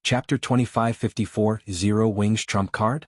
Chapter 2554 Zero Wings Trump Card?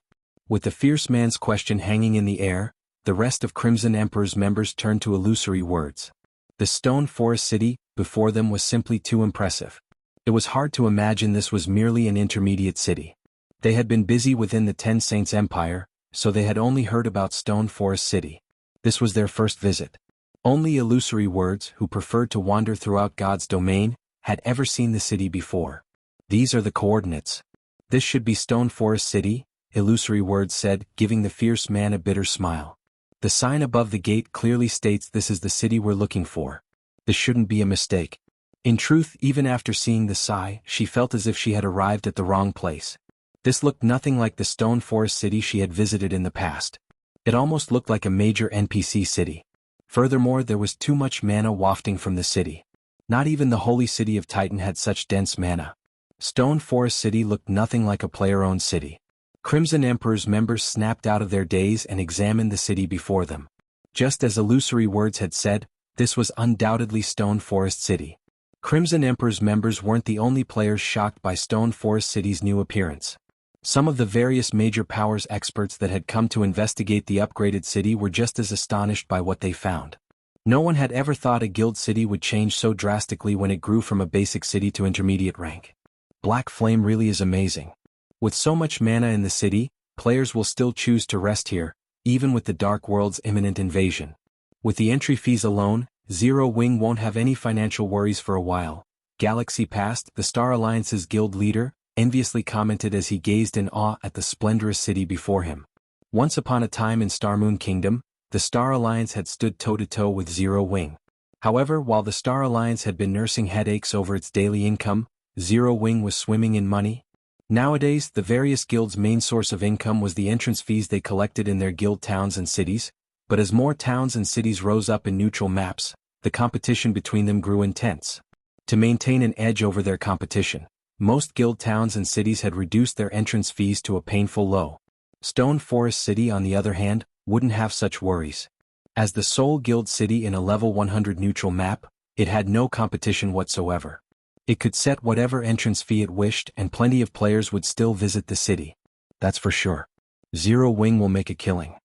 With the fierce man's question hanging in the air, the rest of Crimson Emperor's members turned to illusory words. The stone forest city before them was simply too impressive. It was hard to imagine this was merely an intermediate city. They had been busy within the Ten Saints Empire, so they had only heard about Stone Forest City. This was their first visit. Only illusory words, who preferred to wander throughout God's domain, had ever seen the city before. These are the coordinates. This should be Stone Forest City, illusory words said, giving the fierce man a bitter smile. The sign above the gate clearly states this is the city we're looking for. This shouldn't be a mistake. In truth, even after seeing the sign, she felt as if she had arrived at the wrong place. This looked nothing like the Stone Forest City she had visited in the past. It almost looked like a major NPC city. Furthermore, there was too much mana wafting from the city. Not even the holy city of Titan had such dense mana. Stone Forest City looked nothing like a player-owned city. Crimson Emperor's members snapped out of their daze and examined the city before them. Just as illusory words had said, this was undoubtedly Stone Forest City. Crimson Emperor's members weren't the only players shocked by Stone Forest City's new appearance. Some of the various major powers experts that had come to investigate the upgraded city were just as astonished by what they found. No one had ever thought a guild city would change so drastically when it grew from a basic city to intermediate rank. Black Flame really is amazing. With so much mana in the city, players will still choose to rest here, even with the Dark World's imminent invasion. With the entry fees alone, Zero Wing won't have any financial worries for a while. Galaxy Past, the Star Alliance's guild leader, enviously commented as he gazed in awe at the splendorous city before him. Once upon a time in Starmoon Kingdom, the Star Alliance had stood toe-to-toe with Zero Wing. However, while the Star Alliance had been nursing headaches over its daily income, Zero Wing was swimming in money. Nowadays, the various guilds' main source of income was the entrance fees they collected in their guild towns and cities, but as more towns and cities rose up in neutral maps, the competition between them grew intense. To maintain an edge over their competition, most guild towns and cities had reduced their entrance fees to a painful low. Stone Forest City, on the other hand, wouldn't have such worries. As the sole guild city in a level 100 neutral map, it had no competition whatsoever. It could set whatever entrance fee it wished and plenty of players would still visit the city. That's for sure. Zero Wing will make a killing.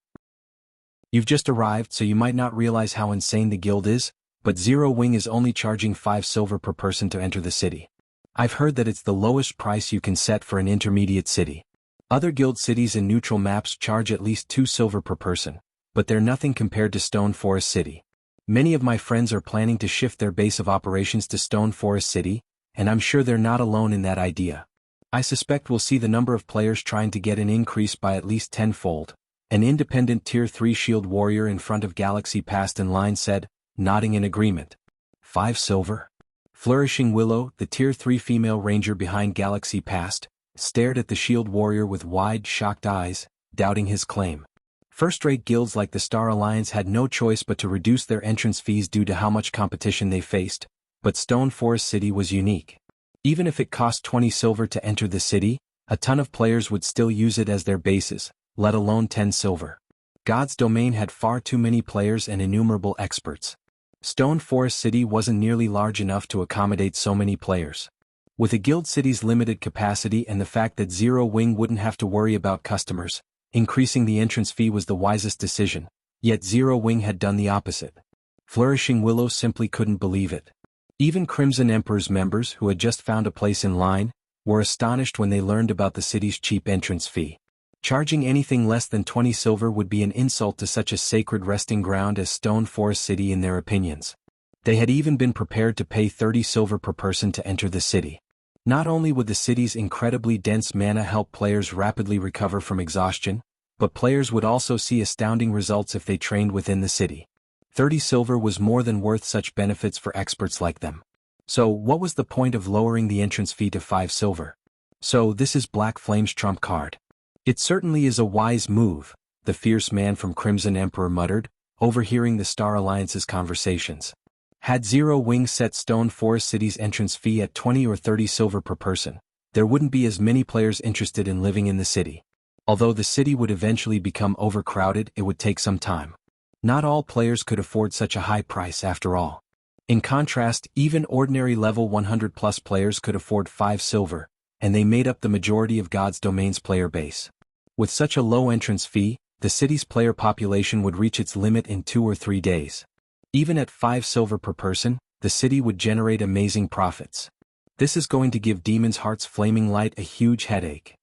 You've just arrived, so you might not realize how insane the guild is, but Zero Wing is only charging 5 silver per person to enter the city. I've heard that it's the lowest price you can set for an intermediate city. Other guild cities in neutral maps charge at least 2 silver per person, but they're nothing compared to Stone Forest City. Many of my friends are planning to shift their base of operations to Stone Forest City, and I'm sure they're not alone in that idea. I suspect we'll see the number of players trying to get an increase by at least tenfold. An independent Tier 3 shield warrior in front of Galaxy Past in line said, nodding in agreement. 5 silver? Flourishing Willow, the Tier 3 female ranger behind Galaxy Past, stared at the shield warrior with wide, shocked eyes, doubting his claim. First-rate guilds like the Star Alliance had no choice but to reduce their entrance fees due to how much competition they faced, but Stone Forest City was unique. Even if it cost 20 silver to enter the city, a ton of players would still use it as their bases, let alone 10 silver. God's domain had far too many players and innumerable experts. Stone Forest City wasn't nearly large enough to accommodate so many players. With a guild city's limited capacity and the fact that Zero Wing wouldn't have to worry about customers, increasing the entrance fee was the wisest decision, yet Zero Wing had done the opposite. Flourishing Willow simply couldn't believe it. Even Crimson Emperor's members, who had just found a place in line, were astonished when they learned about the city's cheap entrance fee. Charging anything less than 20 silver would be an insult to such a sacred resting ground as Stone Forest City in their opinions. They had even been prepared to pay 30 silver per person to enter the city. Not only would the city's incredibly dense mana help players rapidly recover from exhaustion, but players would also see astounding results if they trained within the city. 30 silver was more than worth such benefits for experts like them. So, what was the point of lowering the entrance fee to 5 silver? So, this is Black Flame's trump card. It certainly is a wise move, the fierce man from Crimson Emperor muttered, overhearing the Star Alliance's conversations. Had Zero Wing set Stone Forest City's entrance fee at 20 or 30 silver per person, there wouldn't be as many players interested in living in the city. Although the city would eventually become overcrowded, it would take some time. Not all players could afford such a high price after all. In contrast, even ordinary level 100+ players could afford 5 silver, and they made up the majority of God's Domain's player base. With such a low entrance fee, the city's player population would reach its limit in 2 or 3 days. Even at 5 silver per person, the city would generate amazing profits. This is going to give Demon's Heart's Flaming Light a huge headache.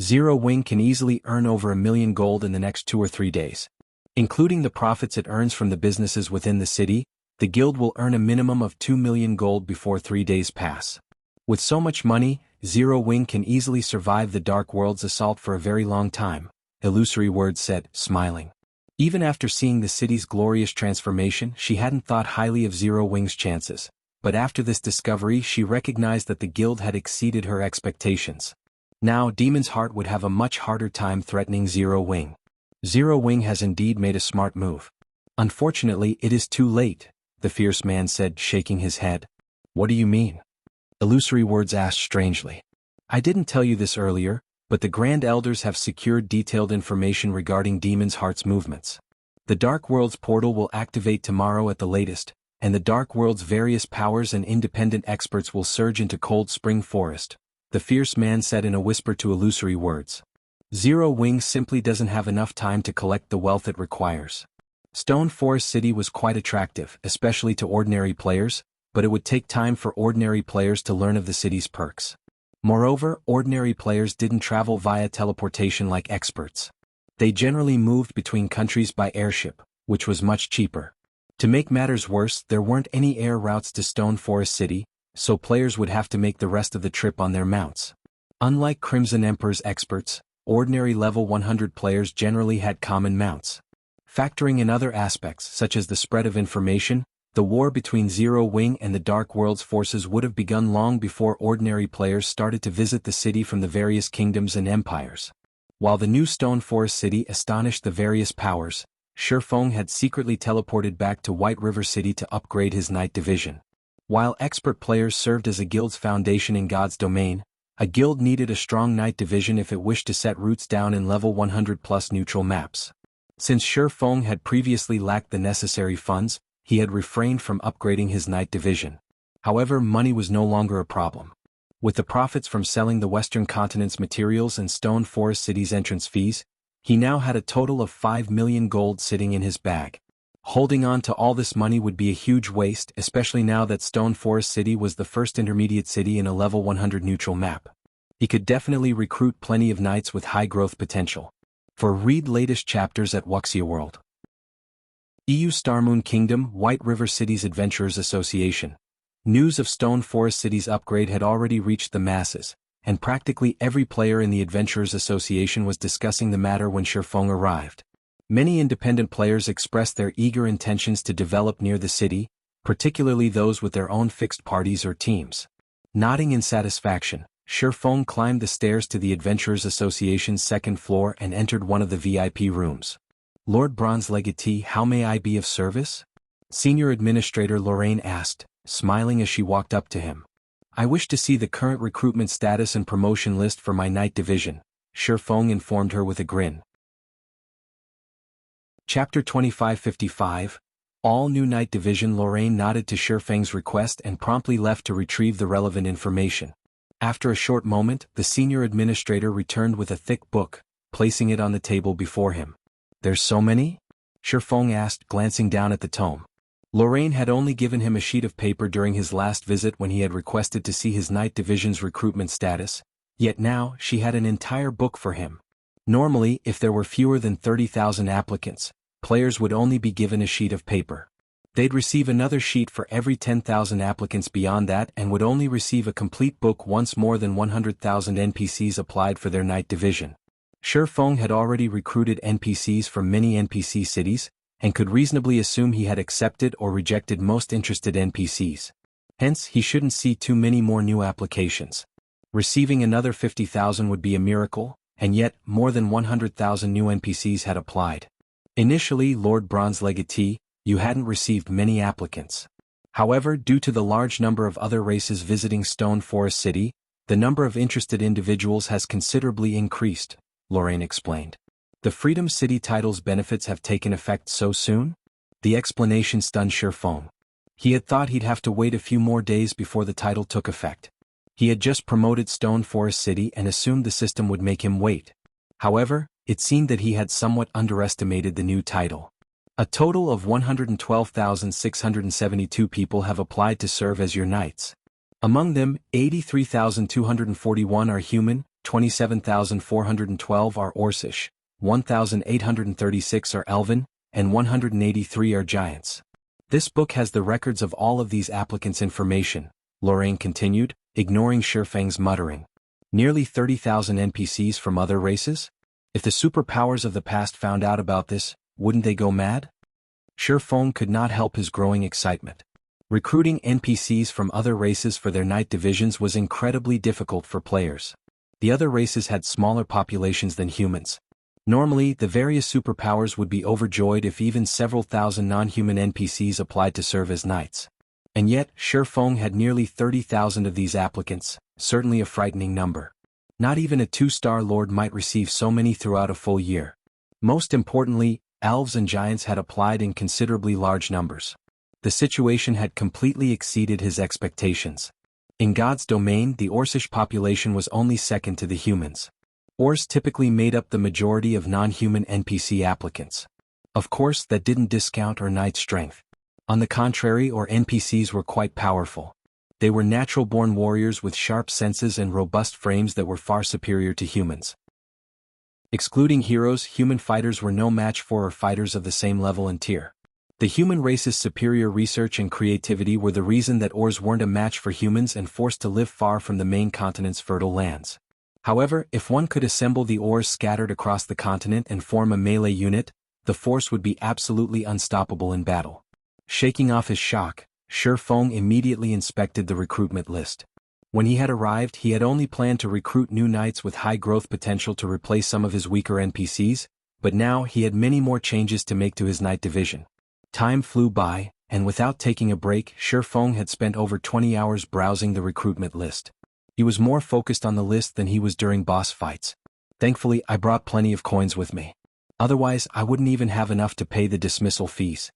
Zero Wing can easily earn over 1 million gold in the next 2 or 3 days. Including the profits it earns from the businesses within the city, the guild will earn a minimum of 2 million gold before 3 days pass. With so much money, Zero Wing can easily survive the Dark World's assault for a very long time, Illusory Words said, smiling. Even after seeing the city's glorious transformation, she hadn't thought highly of Zero Wing's chances, but after this discovery she recognized that the guild had exceeded her expectations. Now Demon's Heart would have a much harder time threatening Zero Wing. Zero Wing has indeed made a smart move. Unfortunately, it is too late, the fierce man said, shaking his head. What do you mean? Illusory Words asked strangely. I didn't tell you this earlier, but the Grand Elders have secured detailed information regarding Demon's Heart's movements. The Dark World's portal will activate tomorrow at the latest, and the Dark World's various powers and independent experts will surge into Cold Spring Forest, the fierce man said in a whisper to Illusory Words. Zero Wing simply doesn't have enough time to collect the wealth it requires. Stone Forest City was quite attractive, especially to ordinary players, but it would take time for ordinary players to learn of the city's perks. Moreover, ordinary players didn't travel via teleportation like experts. They generally moved between countries by airship, which was much cheaper. To make matters worse, there weren't any air routes to Stone Forest City, so players would have to make the rest of the trip on their mounts. Unlike Crimson Emperor's experts, ordinary level 100 players generally had common mounts. Factoring in other aspects such as the spread of information, the war between Zero Wing and the Dark World's forces would have begun long before ordinary players started to visit the city from the various kingdoms and empires. While the new Stone Forest City astonished the various powers, Shifeng had secretly teleported back to White River City to upgrade his Night Division. While expert players served as a guild's foundation in God's Domain, a guild needed a strong Night Division if it wished to set roots down in level 100 plus neutral maps. Since Shifeng had previously lacked the necessary funds, he had refrained from upgrading his Night Division. However, money was no longer a problem. With the profits from selling the Western Continent's materials and Stone Forest City's entrance fees, he now had a total of 5 million gold sitting in his bag. Holding on to all this money would be a huge waste, especially now that Stone Forest City was the first intermediate city in a level 100 neutral map. He could definitely recruit plenty of knights with high growth potential. Read latest chapters at Wuxia World. EU Starmoon Kingdom, White River Cities Adventurers Association. News of Stone Forest City's upgrade had already reached the masses, and practically every player in the Adventurers Association was discussing the matter when Shifeng arrived. Many independent players expressed their eager intentions to develop near the city, particularly those with their own fixed parties or teams. Nodding in satisfaction, Shifeng climbed the stairs to the Adventurers Association's second floor and entered one of the VIP rooms. Lord Bronze Legatee, how may I be of service? Senior Administrator Lorraine asked, smiling as she walked up to him. I wish to see the current recruitment status and promotion list for my Night Division, Shifeng informed her with a grin. Chapter 2555, All New Night Division. Lorraine nodded to Shifeng's request and promptly left to retrieve the relevant information. After a short moment, the senior administrator returned with a thick book, placing it on the table before him. There's so many? Shifeng asked, glancing down at the tome. Lorraine had only given him a sheet of paper during his last visit when he had requested to see his Night Division's recruitment status, yet now she had an entire book for him. Normally, if there were fewer than 30,000 applicants, players would only be given a sheet of paper. They'd receive another sheet for every 10,000 applicants beyond that and would only receive a complete book once more than 100,000 NPCs applied for their Night Division. Shifeng had already recruited NPCs from many NPC cities, and could reasonably assume he had accepted or rejected most interested NPCs. Hence, he shouldn't see too many more new applications. Receiving another 50,000 would be a miracle, and yet, more than 100,000 new NPCs had applied. Initially, Lord Bronze Legatee, you hadn't received many applicants. However, due to the large number of other races visiting Stone Forest City, the number of interested individuals has considerably increased, Lorraine explained. The Freedom City title's benefits have taken effect so soon? The explanation stunned Shifeng. He had thought he'd have to wait a few more days before the title took effect. He had just promoted Stone Forest City and assumed the system would make him wait. However, it seemed that he had somewhat underestimated the new title. A total of 112,672 people have applied to serve as your knights. Among them, 83,241 are human, 27,412 are Orcish, 1,836 are elven, and 183 are giants. This book has the records of all of these applicants' information, Lorraine continued, ignoring Shifeng's muttering. Nearly 30,000 NPCs from other races? If the superpowers of the past found out about this, wouldn't they go mad? Shifeng could not help his growing excitement. Recruiting NPCs from other races for their knight divisions was incredibly difficult for players. The other races had smaller populations than humans. Normally, the various superpowers would be overjoyed if even several thousand non-human NPCs applied to serve as knights. And yet, Shifeng had nearly 30,000 of these applicants, certainly a frightening number. Not even a 2-star lord might receive so many throughout a full year. Most importantly, elves and giants had applied in considerably large numbers. The situation had completely exceeded his expectations. In God's domain, the Orcish population was only second to the humans. Ors typically made up the majority of non-human NPC applicants. Of course, that didn't discount our knight strength. On the contrary, our NPCs were quite powerful. They were natural-born warriors with sharp senses and robust frames that were far superior to humans. Excluding heroes, human fighters were no match for our fighters of the same level and tier. The human race's superior research and creativity were the reason that Ors weren't a match for humans and forced to live far from the main continent's fertile lands. However, if one could assemble the Ors scattered across the continent and form a melee unit, the force would be absolutely unstoppable in battle. Shaking off his shock, Shifeng immediately inspected the recruitment list. When he had arrived, he had only planned to recruit new knights with high growth potential to replace some of his weaker NPCs, but now he had many more changes to make to his knight division. Time flew by, and without taking a break, Shifeng had spent over 20 hours browsing the recruitment list. He was more focused on the list than he was during boss fights. Thankfully, I brought plenty of coins with me. Otherwise, I wouldn't even have enough to pay the dismissal fees.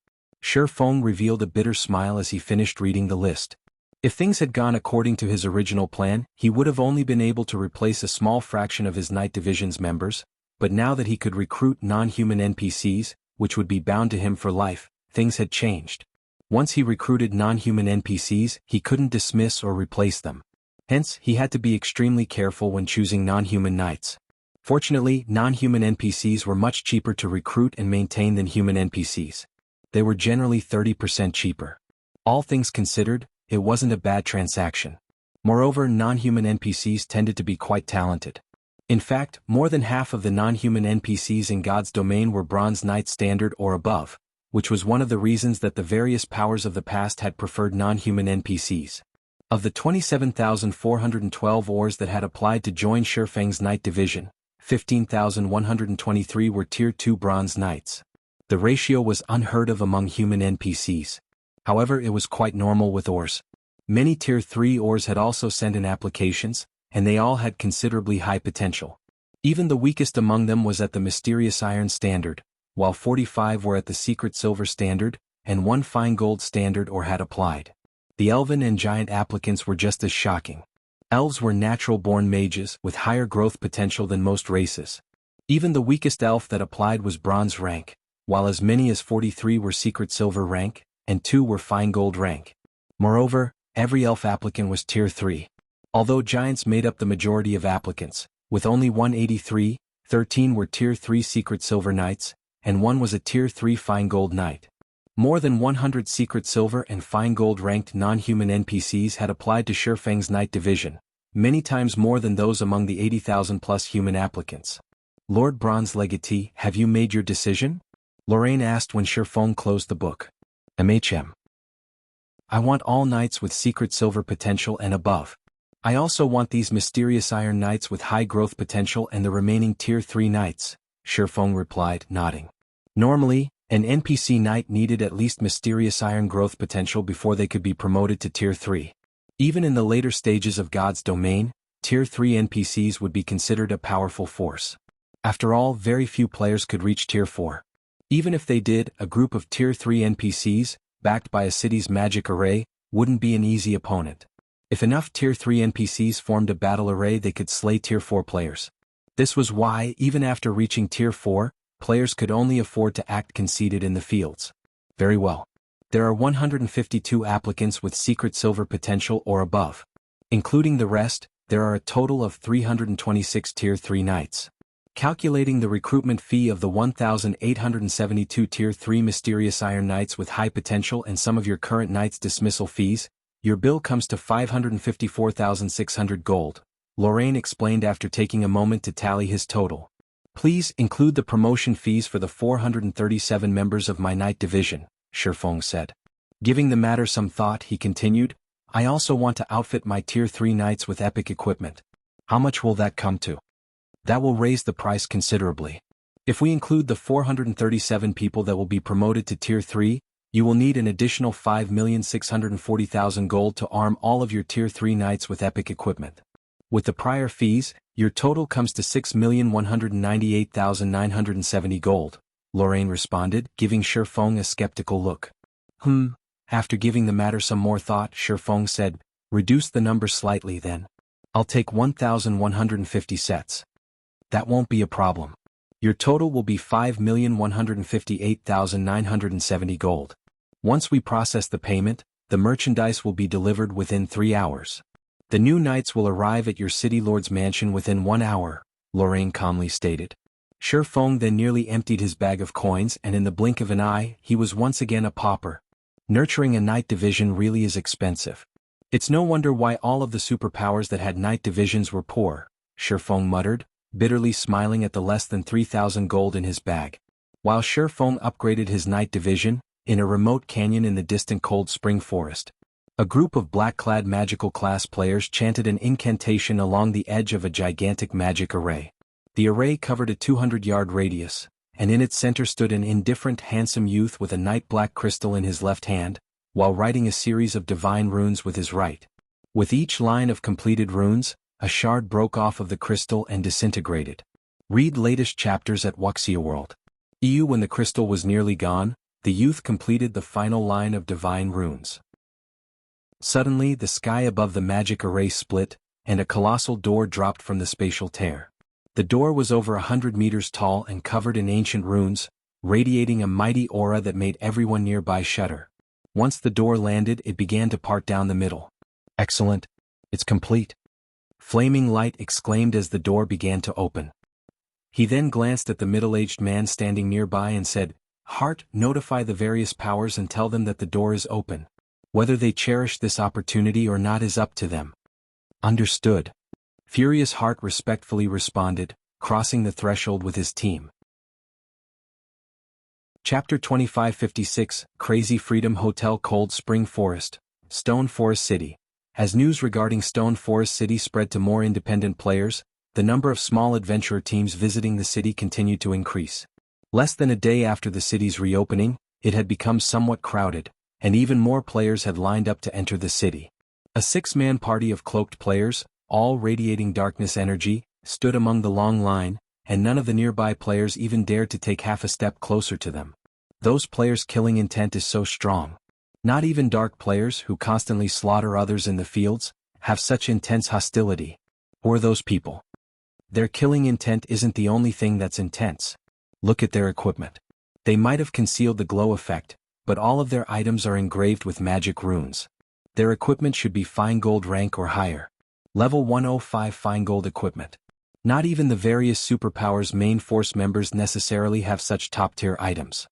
Shifeng revealed a bitter smile as he finished reading the list. If things had gone according to his original plan, he would have only been able to replace a small fraction of his knight division's members, but now that he could recruit non-human NPCs, which would be bound to him for life, things had changed. Once he recruited non-human NPCs, he couldn't dismiss or replace them. Hence, he had to be extremely careful when choosing non-human knights. Fortunately, non-human NPCs were much cheaper to recruit and maintain than human NPCs. They were generally 30% cheaper. All things considered, it wasn't a bad transaction. Moreover, non-human NPCs tended to be quite talented. In fact, more than half of the non-human NPCs in God's domain were Bronze Knight standard or above, which was one of the reasons that the various powers of the past had preferred non-human NPCs. Of the 27,412 Ors that had applied to join Shifeng's Knight Division, 15,123 were Tier 2 Bronze Knights. The ratio was unheard of among human NPCs. However, it was quite normal with Ors. Many Tier 3 Ors had also sent in applications, and they all had considerably high potential. Even the weakest among them was at the Mysterious Iron Standard, while 45 were at the Secret Silver Standard, and 1 Fine Gold Standard or had applied. The Elven and Giant applicants were just as shocking. Elves were natural-born mages with higher growth potential than most races. Even the weakest elf that applied was Bronze rank, while as many as 43 were Secret Silver rank, and 2 were Fine Gold rank. Moreover, every elf applicant was Tier 3. Although Giants made up the majority of applicants, with only 183, 13 were Tier 3 Secret Silver Knights, and 1 was a Tier 3 Fine Gold Knight. More than 100 Secret Silver and Fine Gold ranked non-human NPCs had applied to Shifeng's Knight Division, many times more than those among the 80,000-plus human applicants. Lord Bronze Legatee, have you made your decision? Lorraine asked when Shifeng closed the book. I want all knights with Secret Silver potential and above. I also want these Mysterious Iron Knights with high growth potential and the remaining Tier 3 Knights, Shifeng replied, nodding. Normally, an NPC knight needed at least Mysterious Iron growth potential before they could be promoted to Tier 3. Even in the later stages of God's domain, Tier 3 NPCs would be considered a powerful force. After all, very few players could reach Tier 4. Even if they did, a group of Tier 3 NPCs, backed by a city's magic array, wouldn't be an easy opponent. If enough Tier 3 NPCs formed a battle array, they could slay Tier 4 players. This was why, even after reaching Tier 4, players could only afford to act conceited in the fields. Very well. There are 152 applicants with secret silver potential or above. Including the rest, there are a total of 326 Tier 3 knights. Calculating the recruitment fee of the 1,872 Tier 3 mysterious Iron Knights with high potential and some of your current knights' dismissal fees, your bill comes to 554,600 gold, Lorraine explained after taking a moment to tally his total. Please include the promotion fees for the 437 members of my knight division, Shifeng said. Giving the matter some thought, he continued, I also want to outfit my Tier 3 knights with epic equipment. How much will that come to? That will raise the price considerably. If we include the 437 people that will be promoted to Tier 3, you will need an additional 5,640,000 gold to arm all of your Tier 3 knights with epic equipment. With the prior fees, your total comes to 6,198,970 gold, Lorraine responded, giving Shifeng a skeptical look. After giving the matter some more thought, Shifeng said, reduce the number slightly then. I'll take 1,150 sets. That won't be a problem. Your total will be 5,158,970 gold. Once we process the payment, the merchandise will be delivered within 3 hours. The new knights will arrive at your city lord's mansion within 1 hour, Lorraine calmly stated. Shifeng then nearly emptied his bag of coins, and in the blink of an eye, he was once again a pauper. Nurturing a knight division really is expensive. It's no wonder why all of the superpowers that had knight divisions were poor, Shifeng muttered, bitterly smiling at the less than 3,000 gold in his bag. While Shifeng upgraded his knight division, in a remote canyon in the distant Cold Spring Forest, a group of black-clad magical class players chanted an incantation along the edge of a gigantic magic array. The array covered a 200-yard radius, and in its center stood an indifferent handsome youth with a night-black crystal in his left hand, while writing a series of divine runes with his right. With each line of completed runes, a shard broke off of the crystal and disintegrated. Read latest chapters at Wuxia World. When the crystal was nearly gone, the youth completed the final line of divine runes. Suddenly, the sky above the magic array split, and a colossal door dropped from the spatial tear. The door was over 100 meters tall and covered in ancient runes, radiating a mighty aura that made everyone nearby shudder. Once the door landed, it began to part down the middle. Excellent. It's complete. Flaming Light exclaimed as the door began to open. He then glanced at the middle-aged man standing nearby and said, Heart, notify the various powers and tell them that the door is open. Whether they cherish this opportunity or not is up to them. Understood. Furious Heart respectfully responded, crossing the threshold with his team. Chapter 2556, Crazy Freedom Hotel, Cold Spring Forest, Stone Forest City. As news regarding Stone Forest City spread to more independent players, the number of small adventurer teams visiting the city continued to increase. Less than a day after the city's reopening, it had become somewhat crowded, and even more players had lined up to enter the city. A 6-man party of cloaked players, all radiating darkness energy, stood among the long line, and none of the nearby players even dared to take half a step closer to them. Those players' killing intent is so strong. Not even dark players who constantly slaughter others in the fields have such intense hostility. Who are those people? Their killing intent isn't the only thing that's intense. Look at their equipment. They might have concealed the glow effect, but all of their items are engraved with magic runes. Their equipment should be fine gold rank or higher. Level 105 fine gold equipment. Not even the various superpowers main force members necessarily have such top-tier items.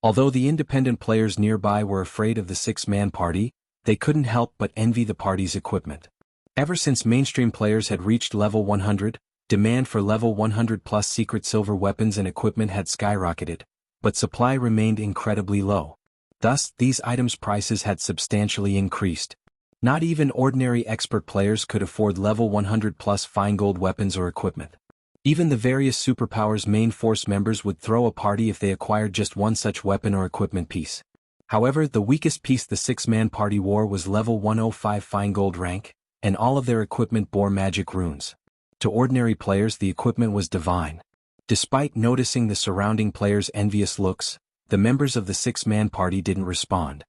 Although the independent players nearby were afraid of the 6-man party, they couldn't help but envy the party's equipment. Ever since mainstream players had reached level 100, demand for level 100 plus secret silver weapons and equipment had skyrocketed, but supply remained incredibly low. Thus, these items' prices had substantially increased. Not even ordinary expert players could afford level 100 plus fine gold weapons or equipment. Even the various superpowers main force members would throw a party if they acquired just one such weapon or equipment piece. However, the weakest piece the 6-man party wore was level 105 fine gold rank, and all of their equipment bore magic runes. To ordinary players, the equipment was divine. Despite noticing the surrounding players' envious looks, the members of the 6-man party didn't respond.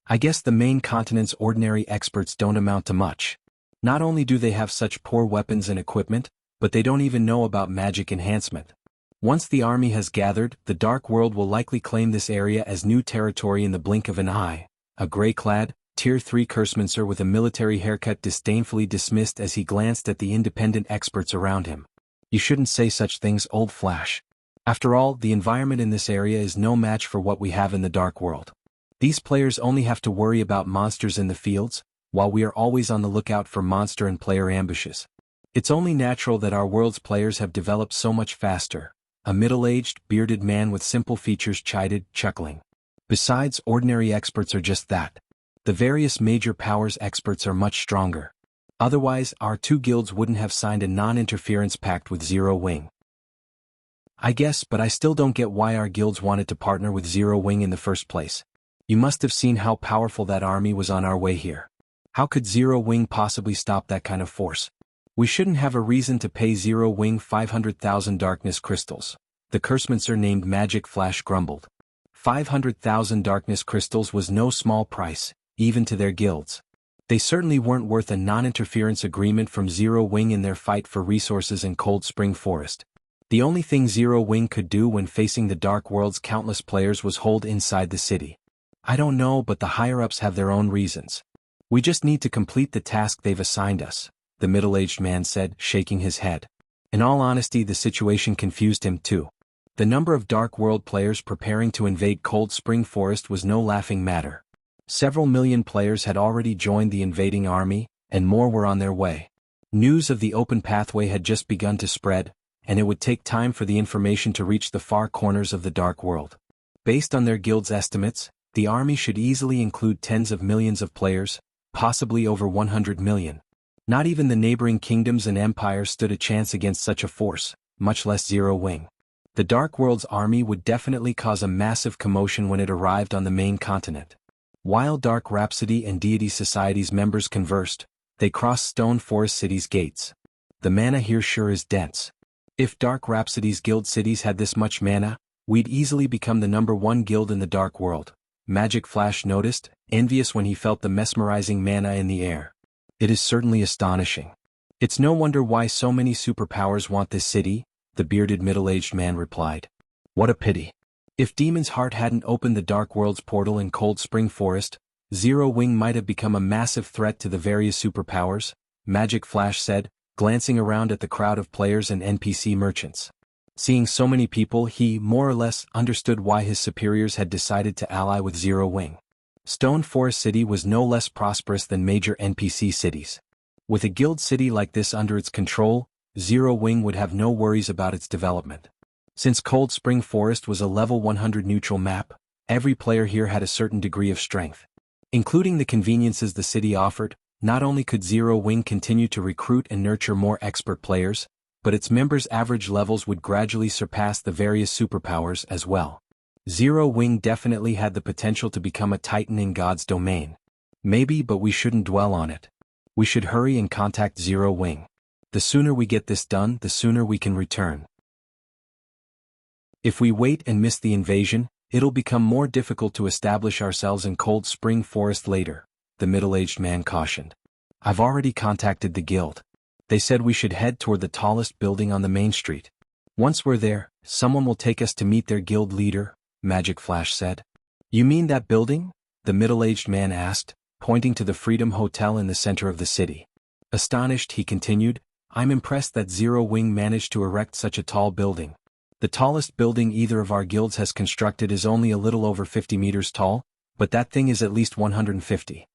I guess the main continent's ordinary experts don't amount to much, Not only do they have such poor weapons and equipment, but they don't even know about magic enhancement. Once the army has gathered, the Dark World will likely claim this area as new territory in the blink of an eye. A gray-clad, Tier 3 cursemancer with a military haircut disdainfully dismissed as he glanced at the independent experts around him. You shouldn't say such things, Old Flash. After all, the environment in this area is no match for what we have in the Dark World. These players only have to worry about monsters in the fields, while we are always on the lookout for monster and player ambushes. It's only natural that our world's players have developed so much faster. A middle-aged, bearded man with simple features chided, chuckling. Besides, ordinary experts are just that. The various major powers experts are much stronger. Otherwise, our two guilds wouldn't have signed a non-interference pact with Zero Wing. I guess, but I still don't get why our guilds wanted to partner with Zero Wing in the first place. You must have seen how powerful that army was on our way here. How could Zero Wing possibly stop that kind of force? We shouldn't have a reason to pay Zero Wing 500,000 darkness crystals. The cursemancer named Magic Flash grumbled. 500,000 darkness crystals was no small price, even to their guilds. They certainly weren't worth a non-interference agreement from Zero Wing in their fight for resources in Cold Spring Forest. The only thing Zero Wing could do when facing the Dark World's countless players was hold inside the city. I don't know, but the higher-ups have their own reasons. We just need to complete the task they've assigned us, the middle-aged man said, shaking his head. In all honesty, the situation confused him too. The number of Dark World players preparing to invade Cold Spring Forest was no laughing matter. Several million players had already joined the invading army, and more were on their way. News of the open pathway had just begun to spread, and it would take time for the information to reach the far corners of the Dark World. Based on their guild's estimates, the army should easily include tens of millions of players, possibly over 100 million. Not even the neighboring kingdoms and empires stood a chance against such a force, much less Zero Wing. The Dark World's army would definitely cause a massive commotion when it arrived on the main continent. While Dark Rhapsody and Deity Society's members conversed, they crossed Stone Forest City's gates. The mana here sure is dense. If Dark Rhapsody's guild cities had this much mana, we'd easily become the #1 guild in the Dark World, Magic Flash noticed, envious when he felt the mesmerizing mana in the air. It is certainly astonishing. It's no wonder why so many superpowers want this city, the bearded middle-aged man replied. What a pity. If Demon's Heart hadn't opened the Dark World's portal in Cold Spring Forest, Zero Wing might have become a massive threat to the various superpowers, Magic Flash said, glancing around at the crowd of players and NPC merchants. Seeing so many people, he more or less understood why his superiors had decided to ally with Zero Wing. Stone Forest City was no less prosperous than major NPC cities. With a guild city like this under its control, Zero Wing would have no worries about its development. Since Cold Spring Forest was a level 100 neutral map, every player here had a certain degree of strength. Including the conveniences the city offered, not only could Zero Wing continue to recruit and nurture more expert players, but its members' average levels would gradually surpass the various superpowers as well. Zero Wing definitely had the potential to become a titan in God's domain. Maybe, but we shouldn't dwell on it. We should hurry and contact Zero Wing. The sooner we get this done, the sooner we can return. If we wait and miss the invasion, it'll become more difficult to establish ourselves in Cold Spring Forest later, the middle-aged man cautioned. I've already contacted the guild. They said we should head toward the tallest building on the main street. Once we're there, someone will take us to meet their guild leader, Magic Flash said. You mean that building? The middle-aged man asked, pointing to the Freedom Hotel in the center of the city. Astonished, he continued, I'm impressed that Zero Wing managed to erect such a tall building. The tallest building either of our guilds has constructed is only a little over 50 meters tall, but that thing is at least 150.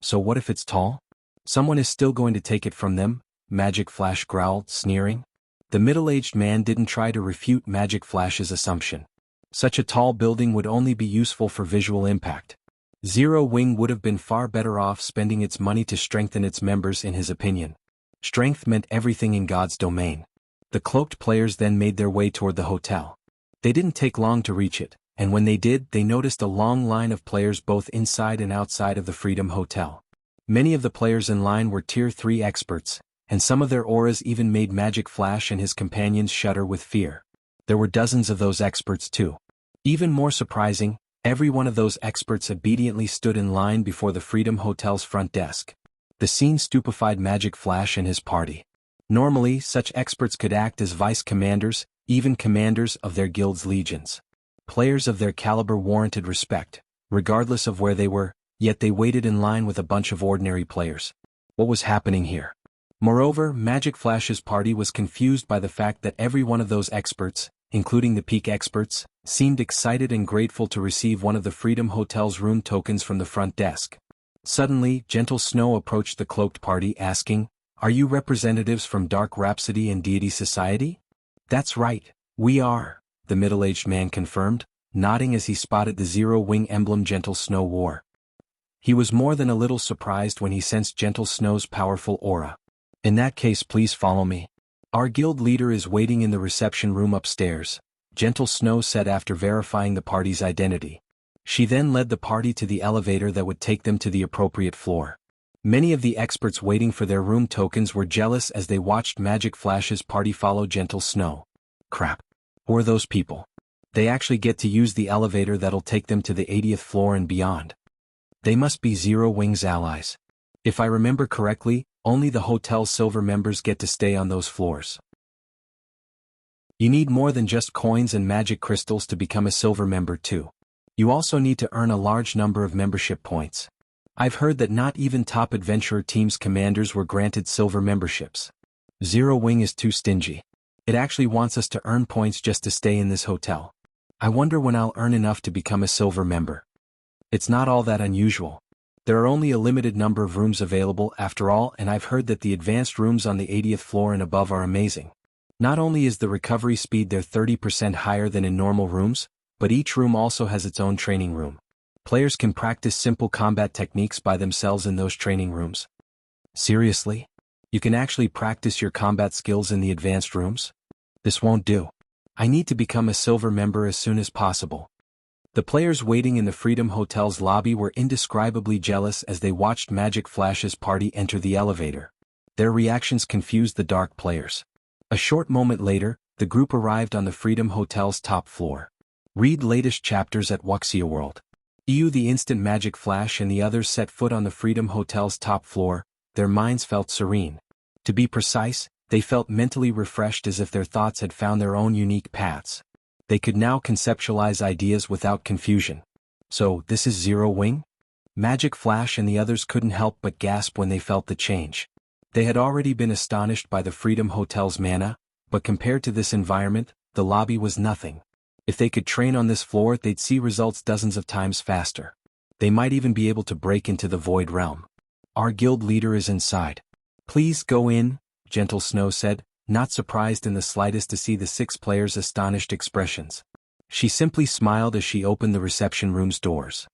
So what if it's tall? Someone is still going to take it from them, Magic Flash growled, sneering. The middle-aged man didn't try to refute Magic Flash's assumption. Such a tall building would only be useful for visual impact. Zero Wing would have been far better off spending its money to strengthen its members in his opinion. Strength meant everything in God's domain. The cloaked players then made their way toward the hotel. They didn't take long to reach it, and when they did, they noticed a long line of players both inside and outside of the Freedom Hotel. Many of the players in line were Tier 3 experts, and some of their auras even made Magic Flash and his companions shudder with fear. There were dozens of those experts too. Even more surprising, every one of those experts obediently stood in line before the Freedom Hotel's front desk. The scene stupefied Magic Flash and his party. Normally, such experts could act as vice-commanders, even commanders of their guild's legions. Players of their caliber warranted respect, regardless of where they were, yet they waited in line with a bunch of ordinary players. What was happening here? Moreover, Magic Flash's party was confused by the fact that every one of those experts, including the peak experts, seemed excited and grateful to receive one of the Freedom Hotel's room tokens from the front desk. Suddenly, Gentle Snow approached the cloaked party asking, "Are you representatives from Dark Rhapsody and Deity Society?" "That's right, we are," the middle-aged man confirmed, nodding as he spotted the zero-wing emblem Gentle Snow wore. He was more than a little surprised when he sensed Gentle Snow's powerful aura. "In that case, please follow me. Our guild leader is waiting in the reception room upstairs," Gentle Snow said after verifying the party's identity. She then led the party to the elevator that would take them to the appropriate floor. Many of the experts waiting for their room tokens were jealous as they watched Magic Flash's party follow Gentle Snow. Crap. Who are those people? They actually get to use the elevator that'll take them to the 80th floor and beyond. They must be Zero Wing's allies. If I remember correctly, only the hotel's silver members get to stay on those floors. You need more than just coins and magic crystals to become a silver member too. You also need to earn a large number of membership points. I've heard that not even top adventurer teams' commanders were granted silver memberships. Zero Wing is too stingy. It actually wants us to earn points just to stay in this hotel. I wonder when I'll earn enough to become a silver member. It's not all that unusual. There are only a limited number of rooms available after all, and I've heard that the advanced rooms on the 80th floor and above are amazing. Not only is the recovery speed there 30% higher than in normal rooms, but each room also has its own training room. Players can practice simple combat techniques by themselves in those training rooms. Seriously? You can actually practice your combat skills in the advanced rooms? This won't do. I need to become a silver member as soon as possible. The players waiting in the Freedom Hotel's lobby were indescribably jealous as they watched Magic Flash's party enter the elevator. Their reactions confused the dark players. A short moment later, the group arrived on the Freedom Hotel's top floor. Read latest chapters at Wuxia World. The instant Magic Flash and the others set foot on the Freedom Hotel's top floor, their minds felt serene. To be precise, they felt mentally refreshed as if their thoughts had found their own unique paths. They could now conceptualize ideas without confusion. So, this is Zero Wing? Magic Flash and the others couldn't help but gasp when they felt the change. They had already been astonished by the Freedom Hotel's mana, but compared to this environment, the lobby was nothing. If they could train on this floor, they'd see results dozens of times faster. They might even be able to break into the Void Realm. Our guild leader is inside. "Please go in," Gentle Snow said, not surprised in the slightest to see the 6 players' astonished expressions. She simply smiled as she opened the reception room's doors.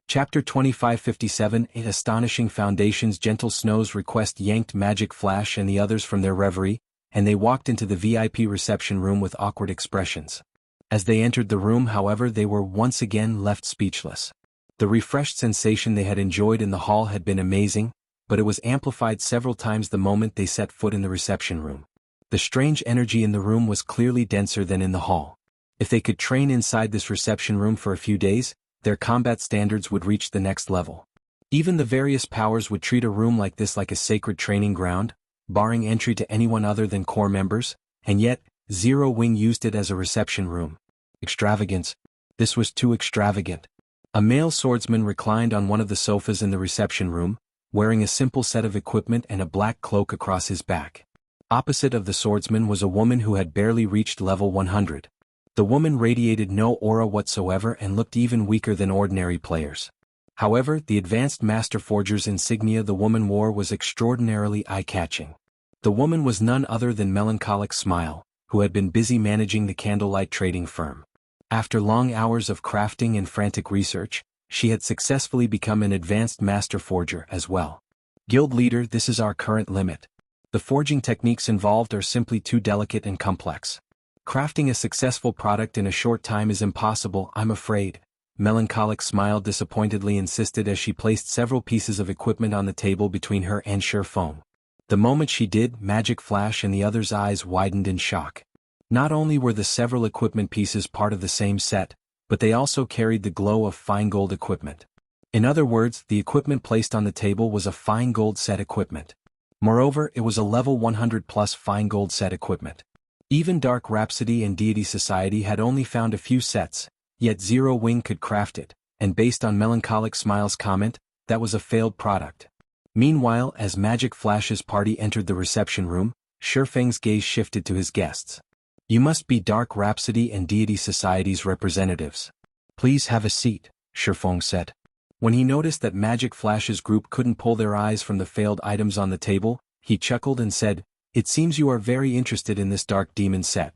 Chapter 2557 Astonishing Foundations. Gentle Snow's request yanked Magic Flash and the others from their reverie, and they walked into the VIP reception room with awkward expressions. As they entered the room, however, they were once again left speechless. The refreshed sensation they had enjoyed in the hall had been amazing, but it was amplified several times the moment they set foot in the reception room. The strange energy in the room was clearly denser than in the hall. If they could train inside this reception room for a few days, their combat standards would reach the next level. Even the various powers would treat a room like this like a sacred training ground, barring entry to anyone other than core members, and yet, Zero Wing used it as a reception room. Extravagance. This was too extravagant. A male swordsman reclined on one of the sofas in the reception room, wearing a simple set of equipment and a black cloak across his back. Opposite of the swordsman was a woman who had barely reached level 100. The woman radiated no aura whatsoever and looked even weaker than ordinary players. However, the advanced Master Forger's insignia the woman wore was extraordinarily eye-catching. The woman was none other than Melancholic Smile, who had been busy managing the candlelight trading firm. After long hours of crafting and frantic research, she had successfully become an advanced Master Forger as well. "Guild leader, this is our current limit. The forging techniques involved are simply too delicate and complex. Crafting a successful product in a short time is impossible, I'm afraid," Melancholic Smile disappointedly insisted as she placed several pieces of equipment on the table between her and Sure Foam. The moment she did, Magic Flash and the others' eyes widened in shock. Not only were the several equipment pieces part of the same set, but they also carried the glow of fine gold equipment. In other words, the equipment placed on the table was a fine gold set equipment. Moreover, it was a level 100 plus fine gold set equipment. Even Dark Rhapsody and Deity Society had only found a few sets, yet Zero Wing could craft it, and based on Melancholic Smile's comment, that was a failed product. Meanwhile, as Magic Flash's party entered the reception room, Shifeng's gaze shifted to his guests. You must be Dark Rhapsody and Deity Society's representatives. Please have a seat, Shifeng said. When he noticed that Magic Flash's group couldn't pull their eyes from the failed items on the table, he chuckled and said, "It seems you are very interested in this Dark Demon set."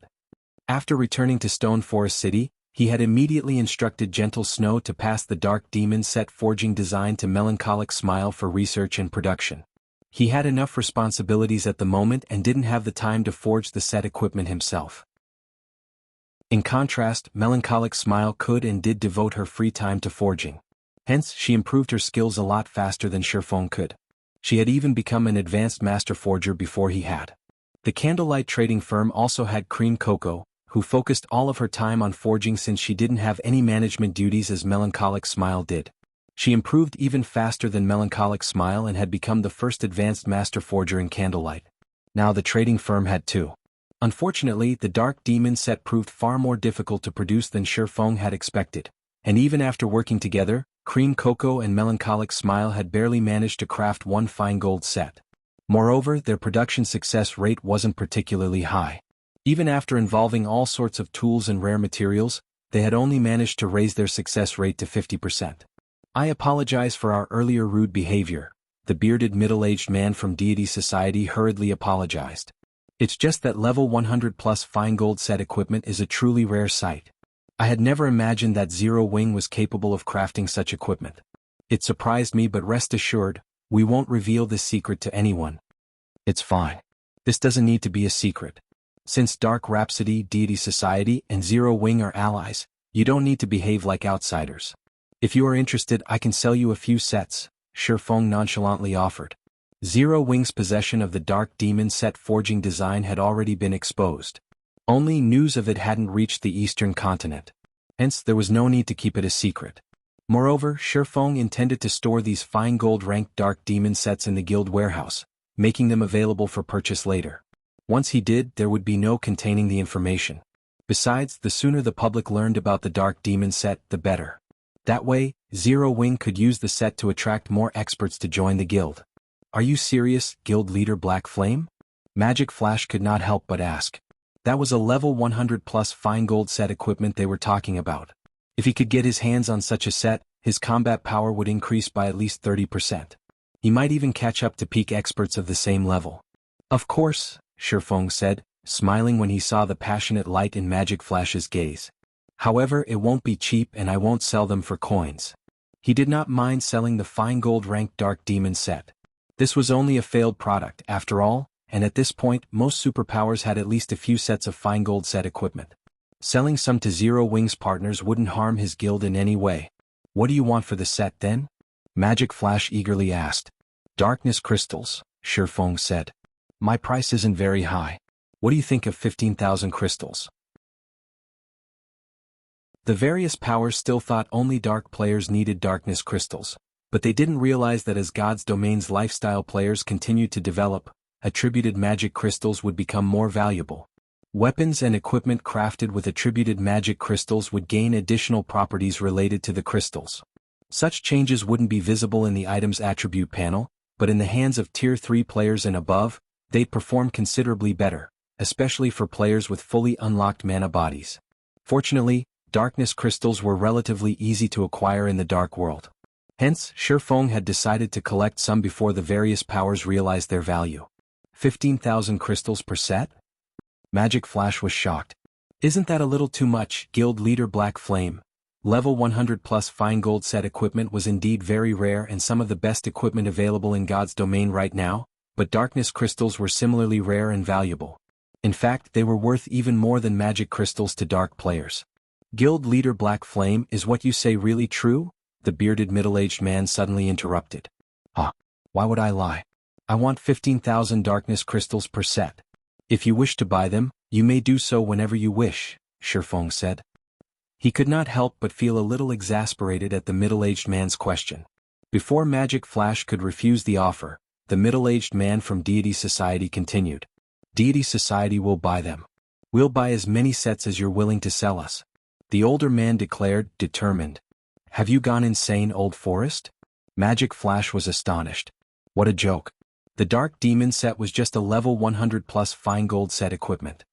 After returning to Stone Forest City, he had immediately instructed Gentle Snow to pass the Dark Demon set forging design to Melancholic Smile for research and production. He had enough responsibilities at the moment and didn't have the time to forge the set equipment himself. In contrast, Melancholic Smile could and did devote her free time to forging. Hence, she improved her skills a lot faster than Shifeng could. She had even become an advanced master forger before he had. The candlelight trading firm also had Cream Cocoa, who focused all of her time on forging since she didn't have any management duties as Melancholic Smile did. She improved even faster than Melancholic Smile and had become the first advanced master forger in Candlelight. Now the trading firm had two. Unfortunately, the Dark Demon set proved far more difficult to produce than Shifeng had expected, and even after working together, Cream Cocoa and Melancholic Smile had barely managed to craft one fine gold set. Moreover, their production success rate wasn't particularly high. Even after involving all sorts of tools and rare materials, they had only managed to raise their success rate to 50%. I apologize for our earlier rude behavior, the bearded middle-aged man from Deity Society hurriedly apologized. It's just that level 100 plus fine gold set equipment is a truly rare sight. I had never imagined that Zero Wing was capable of crafting such equipment. It surprised me, but rest assured, we won't reveal this secret to anyone. It's fine. This doesn't need to be a secret. Since Dark Rhapsody, Deity Society, and Zero Wing are allies, you don't need to behave like outsiders. If you are interested, I can sell you a few sets, Shifeng nonchalantly offered. Zero Wing's possession of the Dark Demon set forging design had already been exposed. Only news of it hadn't reached the eastern continent. Hence, there was no need to keep it a secret. Moreover, Shifeng intended to store these fine gold-ranked Dark Demon sets in the guild warehouse, making them available for purchase later. Once he did, there would be no containing the information. Besides, the sooner the public learned about the Dark Demon set, the better. That way, Zero Wing could use the set to attract more experts to join the guild. Are you serious, Guild Leader Black Flame? Magic Flash could not help but ask. That was a level 100 plus fine gold set equipment they were talking about. If he could get his hands on such a set, his combat power would increase by at least 30%. He might even catch up to peak experts of the same level. Of course, Shifeng said, smiling when he saw the passionate light in Magic Flash's gaze. However, it won't be cheap and I won't sell them for coins. He did not mind selling the fine gold-ranked Dark Demon set. This was only a failed product, after all, and at this point, most superpowers had at least a few sets of fine gold set equipment. Selling some to Zero Wing's partners wouldn't harm his guild in any way. What do you want for the set then? Magic Flash eagerly asked. Darkness crystals, Shifeng said. My price isn't very high. What do you think of 15,000 crystals? The various powers still thought only dark players needed darkness crystals, but they didn't realize that as God's Domain's lifestyle players continued to develop, attributed magic crystals would become more valuable. Weapons and equipment crafted with attributed magic crystals would gain additional properties related to the crystals. Such changes wouldn't be visible in the item's attribute panel, but in the hands of Tier 3 players and above, they'd perform considerably better, especially for players with fully unlocked mana bodies. Fortunately, darkness crystals were relatively easy to acquire in the dark world. Hence, Shifeng had decided to collect some before the various powers realized their value. 15,000 crystals per set? Magic Flash was shocked. Isn't that a little too much, Guild Leader Black Flame? Level 100 plus fine gold set equipment was indeed very rare and some of the best equipment available in God's Domain right now, but darkness crystals were similarly rare and valuable. In fact, they were worth even more than magic crystals to dark players. Guild Leader Black Flame, is what you say really true? The bearded middle-aged man suddenly interrupted. Why would I lie? I want 15,000 darkness crystals per set. If you wish to buy them, you may do so whenever you wish, Shifeng said. He could not help but feel a little exasperated at the middle-aged man's question. Before Magic Flash could refuse the offer, the middle-aged man from Deity Society continued. Deity Society will buy them. We'll buy as many sets as you're willing to sell us. The older man declared, determined. Have you gone insane, Old Forest? Magic Flash was astonished. What a joke. The Dark Demon set was just a level 100 plus fine gold set equipment.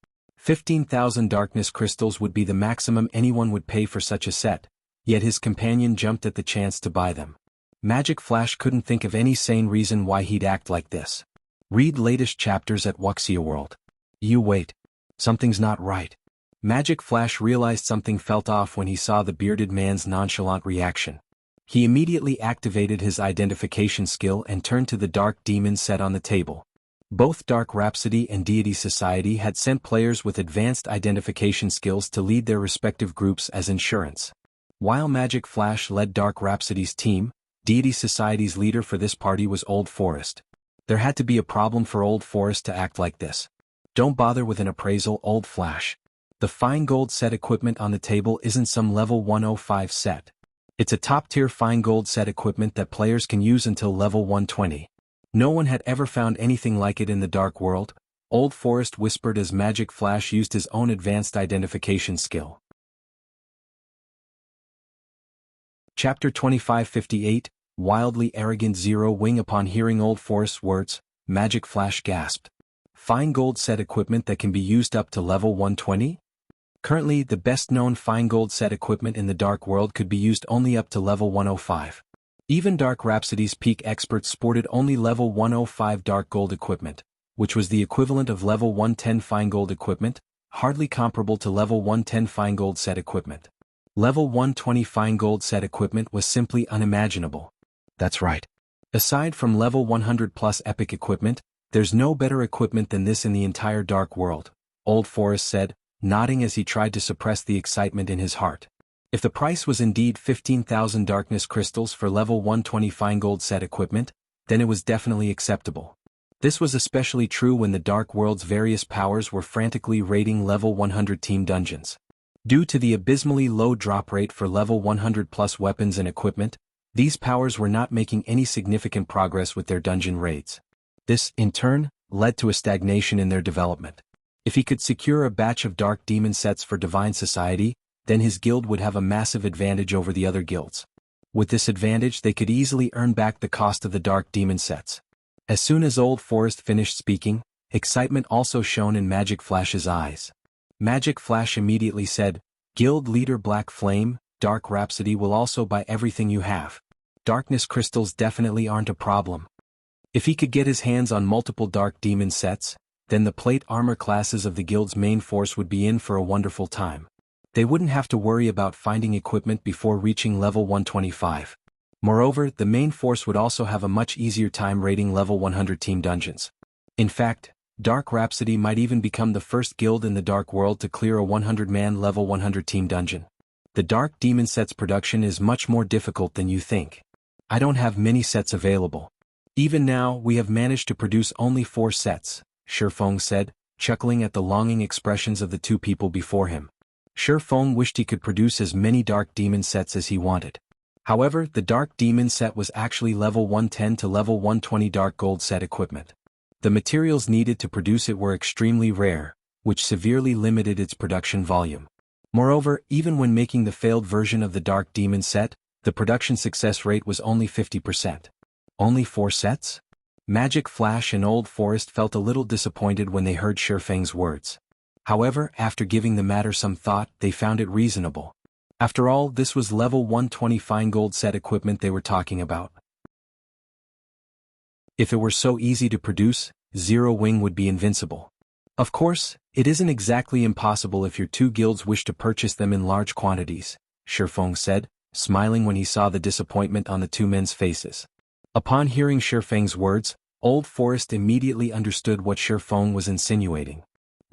15,000 darkness crystals would be the maximum anyone would pay for such a set, yet his companion jumped at the chance to buy them. Magic Flash couldn't think of any sane reason why he'd act like this. Read latest chapters at Wuxia World. You wait. Something's not right. Magic Flash realized something felt off when he saw the bearded man's nonchalant reaction. He immediately activated his identification skill and turned to the Dark Demon set on the table. Both Dark Rhapsody and Deity Society had sent players with advanced identification skills to lead their respective groups as insurance. While Magic Flash led Dark Rhapsody's team, Deity Society's leader for this party was Old Forest. There had to be a problem for Old Forest to act like this. Don't bother with an appraisal, Old Flash. The fine gold set equipment on the table isn't some level 105 set. It's a top-tier fine gold set equipment that players can use until level 120. No one had ever found anything like it in the Dark World, Old Forest whispered as Magic Flash used his own advanced identification skill. Chapter 2558, Wildly Arrogant Zero Wing. Upon hearing Old Forest's words, Magic Flash gasped. Fine gold set equipment that can be used up to level 120? Currently, the best-known fine gold set equipment in the Dark World could be used only up to level 105. Even Dark Rhapsody's peak experts sported only level 105 dark gold equipment, which was the equivalent of level 110 fine gold equipment, hardly comparable to level 110 fine gold set equipment. Level 120 fine gold set equipment was simply unimaginable. That's right. Aside from level 100 plus epic equipment, there's no better equipment than this in the entire Dark World, Old Forest said, nodding as he tried to suppress the excitement in his heart. If the price was indeed 15,000 darkness crystals for level 120 fine gold set equipment, then it was definitely acceptable. This was especially true when the Dark World's various powers were frantically raiding level 100 team dungeons. Due to the abysmally low drop rate for level 100 plus weapons and equipment, these powers were not making any significant progress with their dungeon raids. This, in turn, led to a stagnation in their development. If he could secure a batch of Dark Demon sets for Divine Society, then his guild would have a massive advantage over the other guilds. With this advantage they could easily earn back the cost of the Dark Demon sets. As soon as Old Forest finished speaking, excitement also shone in Magic Flash's eyes. Magic Flash immediately said, Guild Leader Black Flame, Dark Rhapsody will also buy everything you have. Darkness crystals definitely aren't a problem. If he could get his hands on multiple Dark Demon sets, then the plate armor classes of the guild's main force would be in for a wonderful time. They wouldn't have to worry about finding equipment before reaching level 125. Moreover, the main force would also have a much easier time raiding level 100 team dungeons. In fact, Dark Rhapsody might even become the first guild in the Dark World to clear a 100-man level 100 team dungeon. The Dark Demon set's production is much more difficult than you think. I don't have many sets available. Even now, we have managed to produce only 4 sets, Shifeng said, chuckling at the longing expressions of the two people before him. Shifeng wished he could produce as many Dark Demon sets as he wanted. However, the Dark Demon set was actually level 110 to level 120 Dark Gold set equipment. The materials needed to produce it were extremely rare, which severely limited its production volume. Moreover, even when making the failed version of the Dark Demon set, the production success rate was only 50%. Only 4 sets? Magic Flash and Old Forest felt a little disappointed when they heard Shifeng's words. However, after giving the matter some thought, they found it reasonable. After all, this was level 120 fine gold set equipment they were talking about. If it were so easy to produce, Zero Wing would be invincible. Of course, it isn't exactly impossible if your two guilds wish to purchase them in large quantities, Shifeng said, smiling when he saw the disappointment on the two men's faces. Upon hearing Shifeng's words, Old Forest immediately understood what Shifeng was insinuating.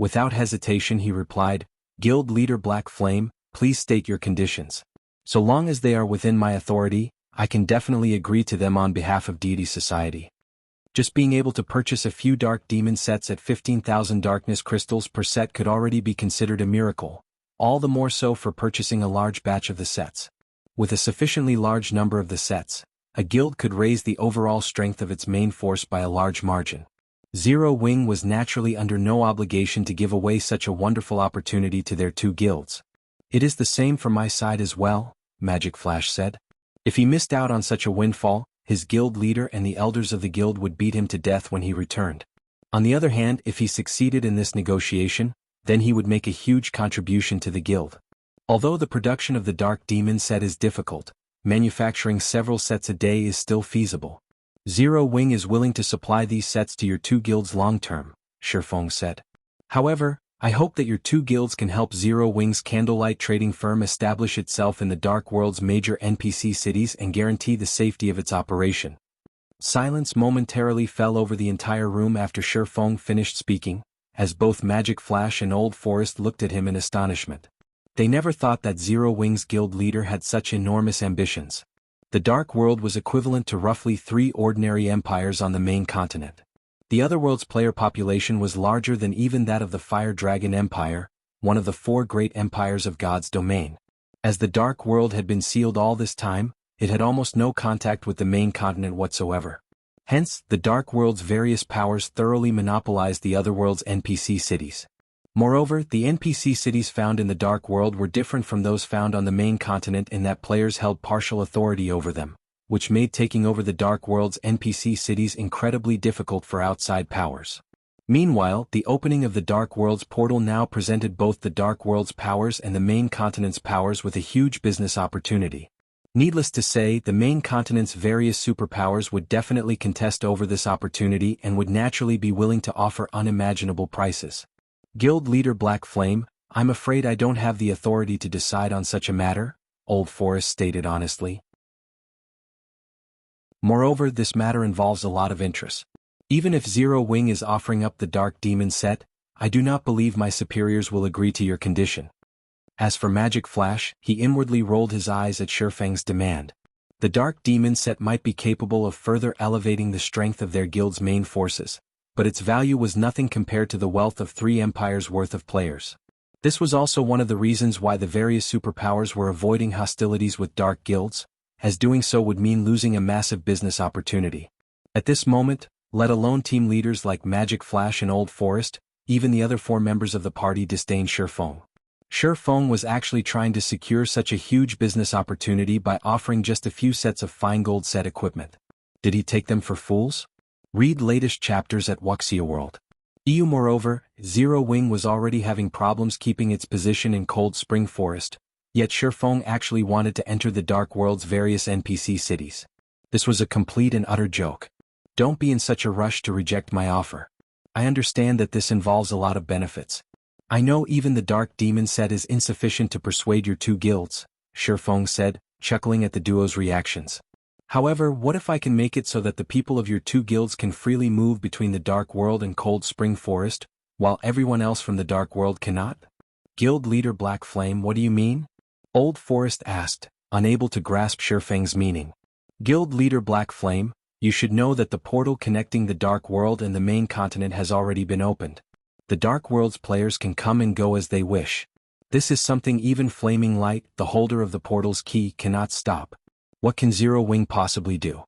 Without hesitation he replied, Guild Leader Black Flame, please state your conditions. So long as they are within my authority, I can definitely agree to them on behalf of Deity Society. Just being able to purchase a few Dark Demon sets at 15,000 darkness crystals per set could already be considered a miracle, all the more so for purchasing a large batch of the sets. With a sufficiently large number of the sets, a guild could raise the overall strength of its main force by a large margin. Zero Wing was naturally under no obligation to give away such a wonderful opportunity to their two guilds. It is the same for my side as well, Magic Flash said. If he missed out on such a windfall, his guild leader and the elders of the guild would beat him to death when he returned. On the other hand, if he succeeded in this negotiation, then he would make a huge contribution to the guild. Although the production of the Dark Demon set is difficult, manufacturing several sets a day is still feasible. Zero Wing is willing to supply these sets to your two guilds long-term, Shifeng said. However, I hope that your two guilds can help Zero Wing's candlelight trading firm establish itself in the Dark World's major NPC cities and guarantee the safety of its operation. Silence momentarily fell over the entire room after Shifeng finished speaking, as both Magic Flash and Old Forest looked at him in astonishment. They never thought that Zero Wing's guild leader had such enormous ambitions. The Dark World was equivalent to roughly 3 ordinary empires on the main continent. The Otherworld's player population was larger than even that of the Fire Dragon Empire, one of the 4 great empires of God's domain. As the Dark World had been sealed all this time, it had almost no contact with the main continent whatsoever. Hence, the Dark World's various powers thoroughly monopolized the Otherworld's NPC cities. Moreover, the NPC cities found in the Dark World were different from those found on the main continent in that players held partial authority over them, which made taking over the Dark World's NPC cities incredibly difficult for outside powers. Meanwhile, the opening of the Dark World's portal now presented both the Dark World's powers and the main continent's powers with a huge business opportunity. Needless to say, the main continent's various superpowers would definitely contest over this opportunity and would naturally be willing to offer unimaginable prices. Guild leader Black Flame, I'm afraid I don't have the authority to decide on such a matter, Old Forest stated honestly. Moreover, this matter involves a lot of interest. Even if Zero Wing is offering up the Dark Demon set, I do not believe my superiors will agree to your condition. As for Magic Flash, he inwardly rolled his eyes at Shifeng's demand. The Dark Demon set might be capable of further elevating the strength of their guild's main forces, but its value was nothing compared to the wealth of 3 empires worth of players. This was also one of the reasons why the various superpowers were avoiding hostilities with dark guilds, as doing so would mean losing a massive business opportunity. At this moment, let alone team leaders like Magic Flash and Old Forest, even the other 4 members of the party disdained Shifeng. Shifeng was actually trying to secure such a huge business opportunity by offering just a few sets of fine gold set equipment. Did he take them for fools? Read latest chapters at Wuxia World. Moreover, Zero Wing was already having problems keeping its position in Cold Spring Forest, yet Shifeng actually wanted to enter the Dark World's various NPC cities. This was a complete and utter joke. Don't be in such a rush to reject my offer. I understand that this involves a lot of benefits. I know even the Dark Demon set is insufficient to persuade your 2 guilds, Shifeng said, chuckling at the duo's reactions. However, what if I can make it so that the people of your 2 guilds can freely move between the Dark World and Cold Spring Forest, while everyone else from the Dark World cannot? Guild leader Black Flame, what do you mean? Old Forest asked, unable to grasp Shifeng's meaning. Guild leader Black Flame, you should know that the portal connecting the Dark World and the main continent has already been opened. The Dark World's players can come and go as they wish. This is something even Flaming Light, the holder of the portal's key, cannot stop. What can Zero Wing possibly do?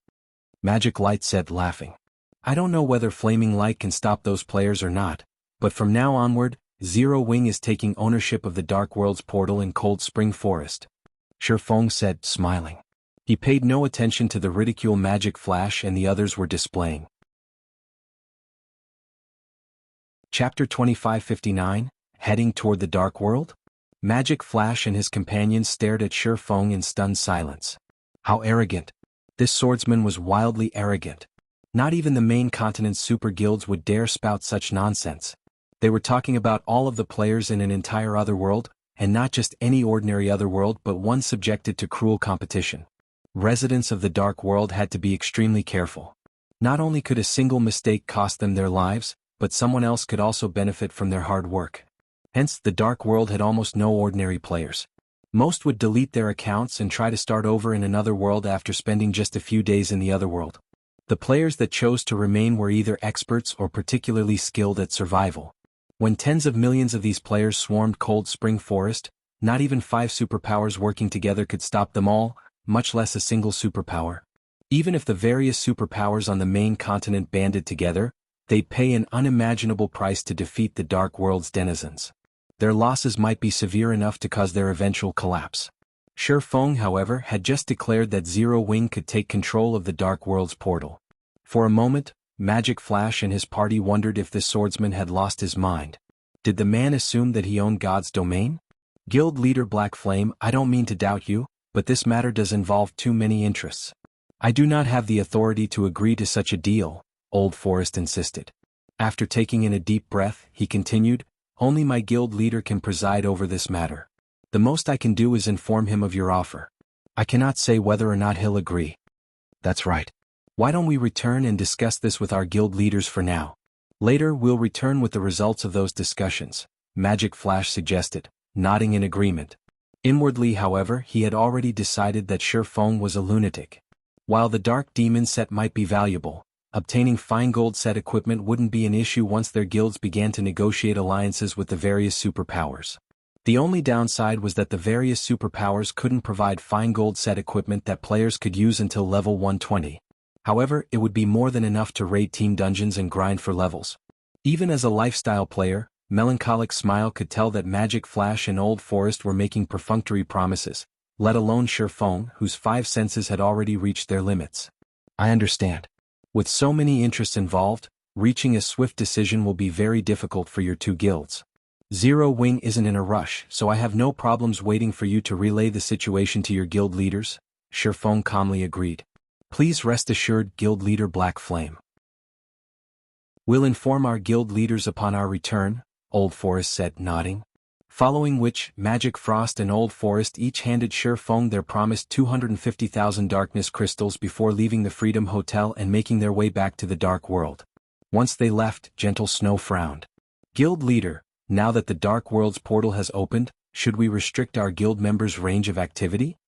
Magic Light said, laughing. I don't know whether Flaming Light can stop those players or not, but from now onward, Zero Wing is taking ownership of the Dark World's portal in Cold Spring Forest. Shifeng said, smiling. He paid no attention to the ridicule Magic Flash and the others were displaying. Chapter 2559, Heading Toward the Dark World? Magic Flash and his companions stared at Shifeng in stunned silence. How arrogant. This swordsman was wildly arrogant. Not even the main continent's super guilds would dare spout such nonsense. They were talking about all of the players in an entire otherworld, and not just any ordinary otherworld but one subjected to cruel competition. Residents of the Dark World had to be extremely careful. Not only could a single mistake cost them their lives, but someone else could also benefit from their hard work. Hence, the Dark World had almost no ordinary players. Most would delete their accounts and try to start over in another world after spending just a few days in the other world. The players that chose to remain were either experts or particularly skilled at survival. When tens of millions of these players swarmed Cold Spring Forest, Not even 5 superpowers working together could stop them all, much less a single superpower. Even if the various superpowers on the main continent banded together, they'd pay an unimaginable price to defeat the Dark World's denizens. Their losses might be severe enough to cause their eventual collapse. Shi Feng, however, had just declared that Zero Wing could take control of the Dark World's portal. For a moment, Magic Flash and his party wondered if this swordsman had lost his mind. Did the man assume that he owned God's domain? Guild leader Black Flame, I don't mean to doubt you, but this matter does involve too many interests. I do not have the authority to agree to such a deal, Old Forest insisted. After taking in a deep breath, he continued, only my guild leader can preside over this matter. The most I can do is inform him of your offer. I cannot say whether or not he'll agree. That's right. Why don't we return and discuss this with our guild leaders for now? Later we'll return with the results of those discussions, Magic Flash suggested, nodding in agreement. Inwardly, however, he had already decided that Shi Feng was a lunatic. While the Dark Demon set might be valuable, obtaining fine gold set equipment wouldn't be an issue once their guilds began to negotiate alliances with the various superpowers. The only downside was that the various superpowers couldn't provide fine gold set equipment that players could use until level 120. However, it would be more than enough to raid team dungeons and grind for levels. Even as a lifestyle player, Melancholic Smile could tell that Magic Flash and Old Forest were making perfunctory promises, let alone Shi Feng, whose 5 senses had already reached their limits. I understand. With so many interests involved, reaching a swift decision will be very difficult for your 2 guilds. Zero Wing isn't in a rush, so I have no problems waiting for you to relay the situation to your guild leaders, Shi Feng calmly agreed. Please rest assured, guild leader Black Flame. We'll inform our guild leaders upon our return, Old Forest said, nodding. Following which, Magic Frost and Old Forest each handed Shi Feng their promised 250,000 darkness crystals before leaving the Freedom Hotel and making their way back to the Dark World. Once they left, Gentle Snow frowned. Guild leader, now that the Dark World's portal has opened, should we restrict our guild members' range of activity?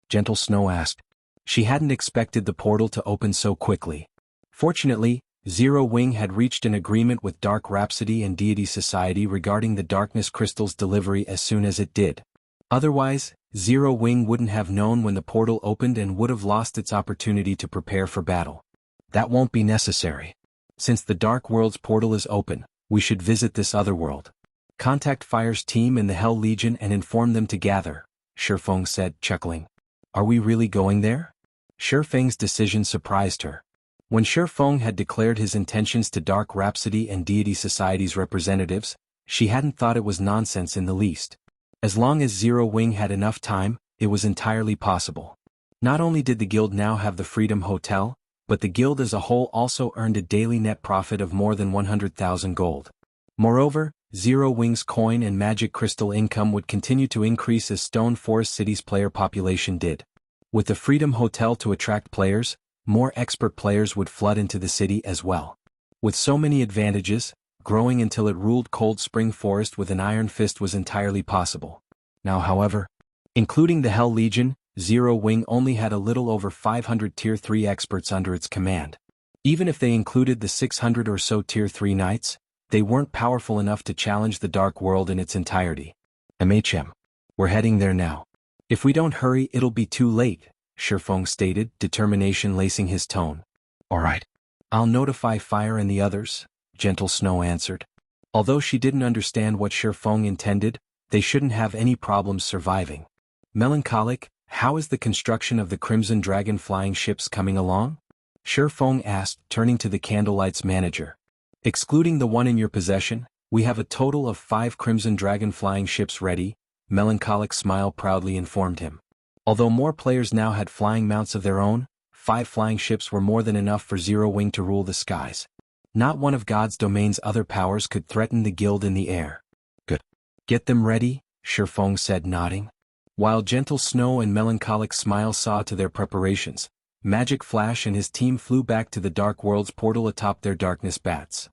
Gentle Snow asked. She hadn't expected the portal to open so quickly. Fortunately, Zero Wing had reached an agreement with Dark Rhapsody and Deity Society regarding the Darkness Crystal's delivery as soon as it did. Otherwise, Zero Wing wouldn't have known when the portal opened and would have lost its opportunity to prepare for battle. That won't be necessary. Since the Dark World's portal is open, we should visit this other world. Contact Fire's team in the Hell Legion and inform them to gather, Shi Feng said, chuckling. Are we really going there? Shi Feng's decision surprised her. When Shi Feng had declared his intentions to Dark Rhapsody and Deity Society's representatives, she hadn't thought it was nonsense in the least. As long as Zero Wing had enough time, it was entirely possible. Not only did the guild now have the Freedom Hotel, but the guild as a whole also earned a daily net profit of more than 100,000 gold. Moreover, Zero Wing's coin and magic crystal income would continue to increase as Stone Forest City's player population did. With the Freedom Hotel to attract players, more expert players would flood into the city as well. With so many advantages, growing until it ruled Cold Spring Forest with an iron fist was entirely possible. Now, however, including the Hell Legion, Zero Wing only had a little over 500 Tier 3 experts under its command. Even if they included the 600 or so Tier 3 knights, they weren't powerful enough to challenge the Dark World in its entirety. We're heading there now. If we don't hurry, it'll be too late, Shi Feng stated, determination lacing his tone. All right. I'll notify Fire and the others, Gentle Snow answered. Although she didn't understand what Shi Feng intended, they shouldn't have any problems surviving. Melancholic, how is the construction of the Crimson Dragon flying ships coming along? Shi Feng asked, turning to the Candlelight's manager. Excluding the one in your possession, we have a total of 5 Crimson Dragon flying ships ready, Melancholic Smile proudly informed him. Although more players now had flying mounts of their own, 5 flying ships were more than enough for Zero Wing to rule the skies. Not one of God's domain's other powers could threaten the guild in the air. Good. Get them ready, Shi Feng said, nodding. While Gentle Snow and Melancholic Smile saw to their preparations, Magic Flash and his team flew back to the Dark World's portal atop their darkness bats.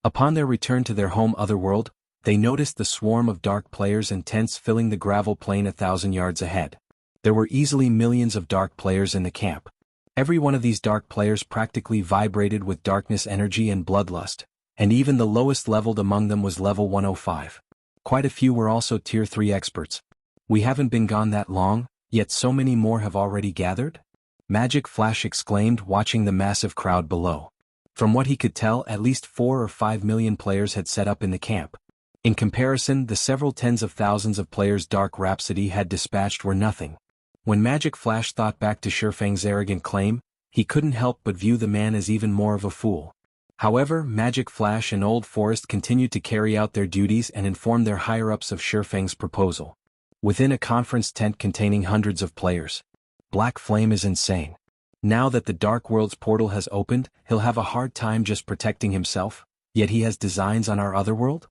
Upon their return to their home Otherworld, they noticed the swarm of dark players and tents filling the gravel plain 1,000 yards ahead. There were easily millions of dark players in the camp. Every one of these dark players practically vibrated with darkness energy and bloodlust, and even the lowest leveled among them was level 105. Quite a few were also Tier 3 experts. We haven't been gone that long, yet so many more have already gathered? Magic Flash exclaimed, watching the massive crowd below. From what he could tell, at least 4 or 5 million players had set up in the camp. In comparison, the several tens of thousands of players Dark Rhapsody had dispatched were nothing. When Magic Flash thought back to Shifang's arrogant claim, he couldn't help but view the man as even more of a fool. However, Magic Flash and Old Forest continued to carry out their duties and inform their higher-ups of Shifang's proposal. Within a conference tent containing hundreds of players. Black Flame is insane. Now that the Dark World's portal has opened, he'll have a hard time just protecting himself, yet he has designs on our other world?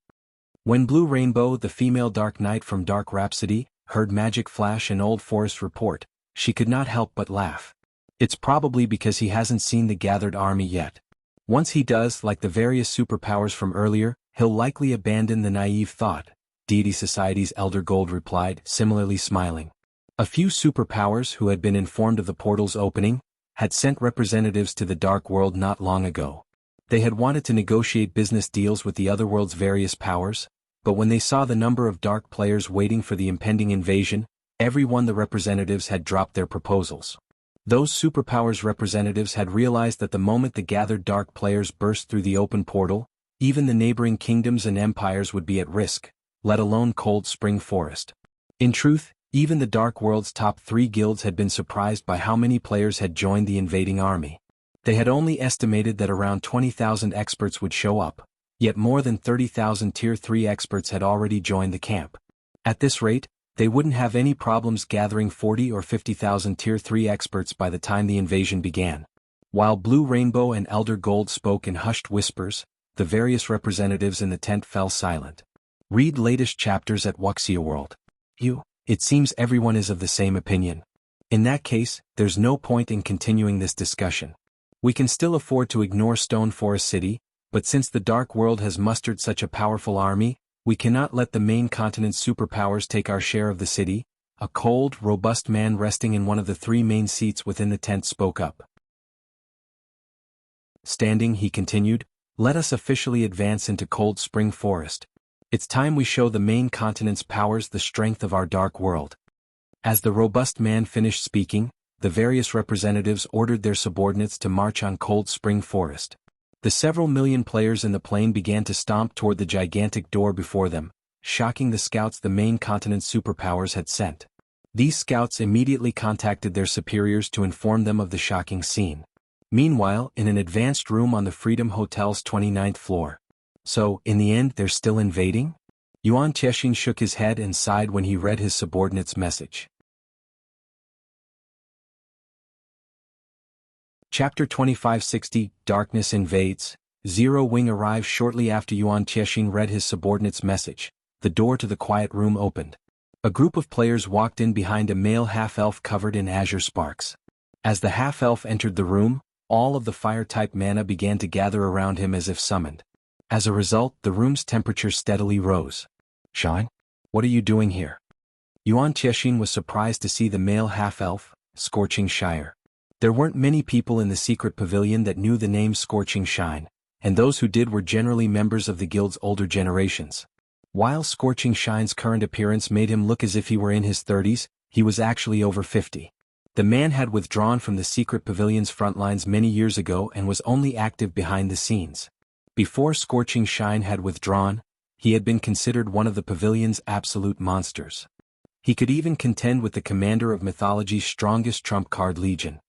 When Blue Rainbow, the female Dark Knight from Dark Rhapsody, heard Magic Flash and Old Forest report, she could not help but laugh. It's probably because he hasn't seen the gathered army yet. Once he does, like the various superpowers from earlier, he'll likely abandon the naive thought, Deity Society's Elder Gold replied, similarly smiling. A few superpowers who had been informed of the portal's opening had sent representatives to the Dark World not long ago. They had wanted to negotiate business deals with the other world's various powers, but when they saw the number of Dark players waiting for the impending invasion, every one the representatives had dropped their proposals. Those superpowers representatives had realized that the moment the gathered Dark players burst through the open portal, even the neighboring kingdoms and empires would be at risk, let alone Cold Spring Forest. In truth, even the Dark World's top 3 guilds had been surprised by how many players had joined the invading army. They had only estimated that around 20,000 experts would show up, yet more than 30,000 Tier 3 experts had already joined the camp. At this rate, they wouldn't have any problems gathering 40 or 50,000 Tier 3 experts by the time the invasion began. While Blue Rainbow and Elder Gold spoke in hushed whispers, the various representatives in the tent fell silent. Read latest chapters at Wuxia World. It seems everyone is of the same opinion. In that case, there's no point in continuing this discussion. We can still afford to ignore Stone Forest City, but since the Dark World has mustered such a powerful army, we cannot let the main continent's superpowers take our share of the city. A cold, robust man resting in one of the 3 main seats within the tent spoke up. Standing, he continued, let us officially advance into Cold Spring Forest. It's time we show the main continent's powers the strength of our Dark World. As the robust man finished speaking, the various representatives ordered their subordinates to march on Cold Spring Forest. The several million players in the plain began to stomp toward the gigantic door before them, shocking the scouts the main continent's superpowers had sent. These scouts immediately contacted their superiors to inform them of the shocking scene. Meanwhile, in an advanced room on the Freedom Hotel's 29th floor. So, in the end, they're still invading? Yuan Tiexin shook his head and sighed when he read his subordinate's message. Chapter 2560, Darkness Invades. Zero Wing arrived shortly after Yuan Tiexin read his subordinate's message. The door to the quiet room opened. A group of players walked in behind a male half-elf covered in azure sparks. As the half-elf entered the room, all of the fire-type mana began to gather around him as if summoned. As a result, the room's temperature steadily rose. Shine? What are you doing here? Yuan Tiexin was surprised to see the male half-elf, Scorching Shire. There weren't many people in the secret pavilion that knew the name Scorching Shine, and those who did were generally members of the guild's older generations. While Scorching Shine's current appearance made him look as if he were in his 30s, he was actually over 50. The man had withdrawn from the secret pavilion's front lines many years ago and was only active behind the scenes. Before Scorching Shine had withdrawn, he had been considered one of the pavilion's absolute monsters. He could even contend with the commander of mythology's strongest trump card legion.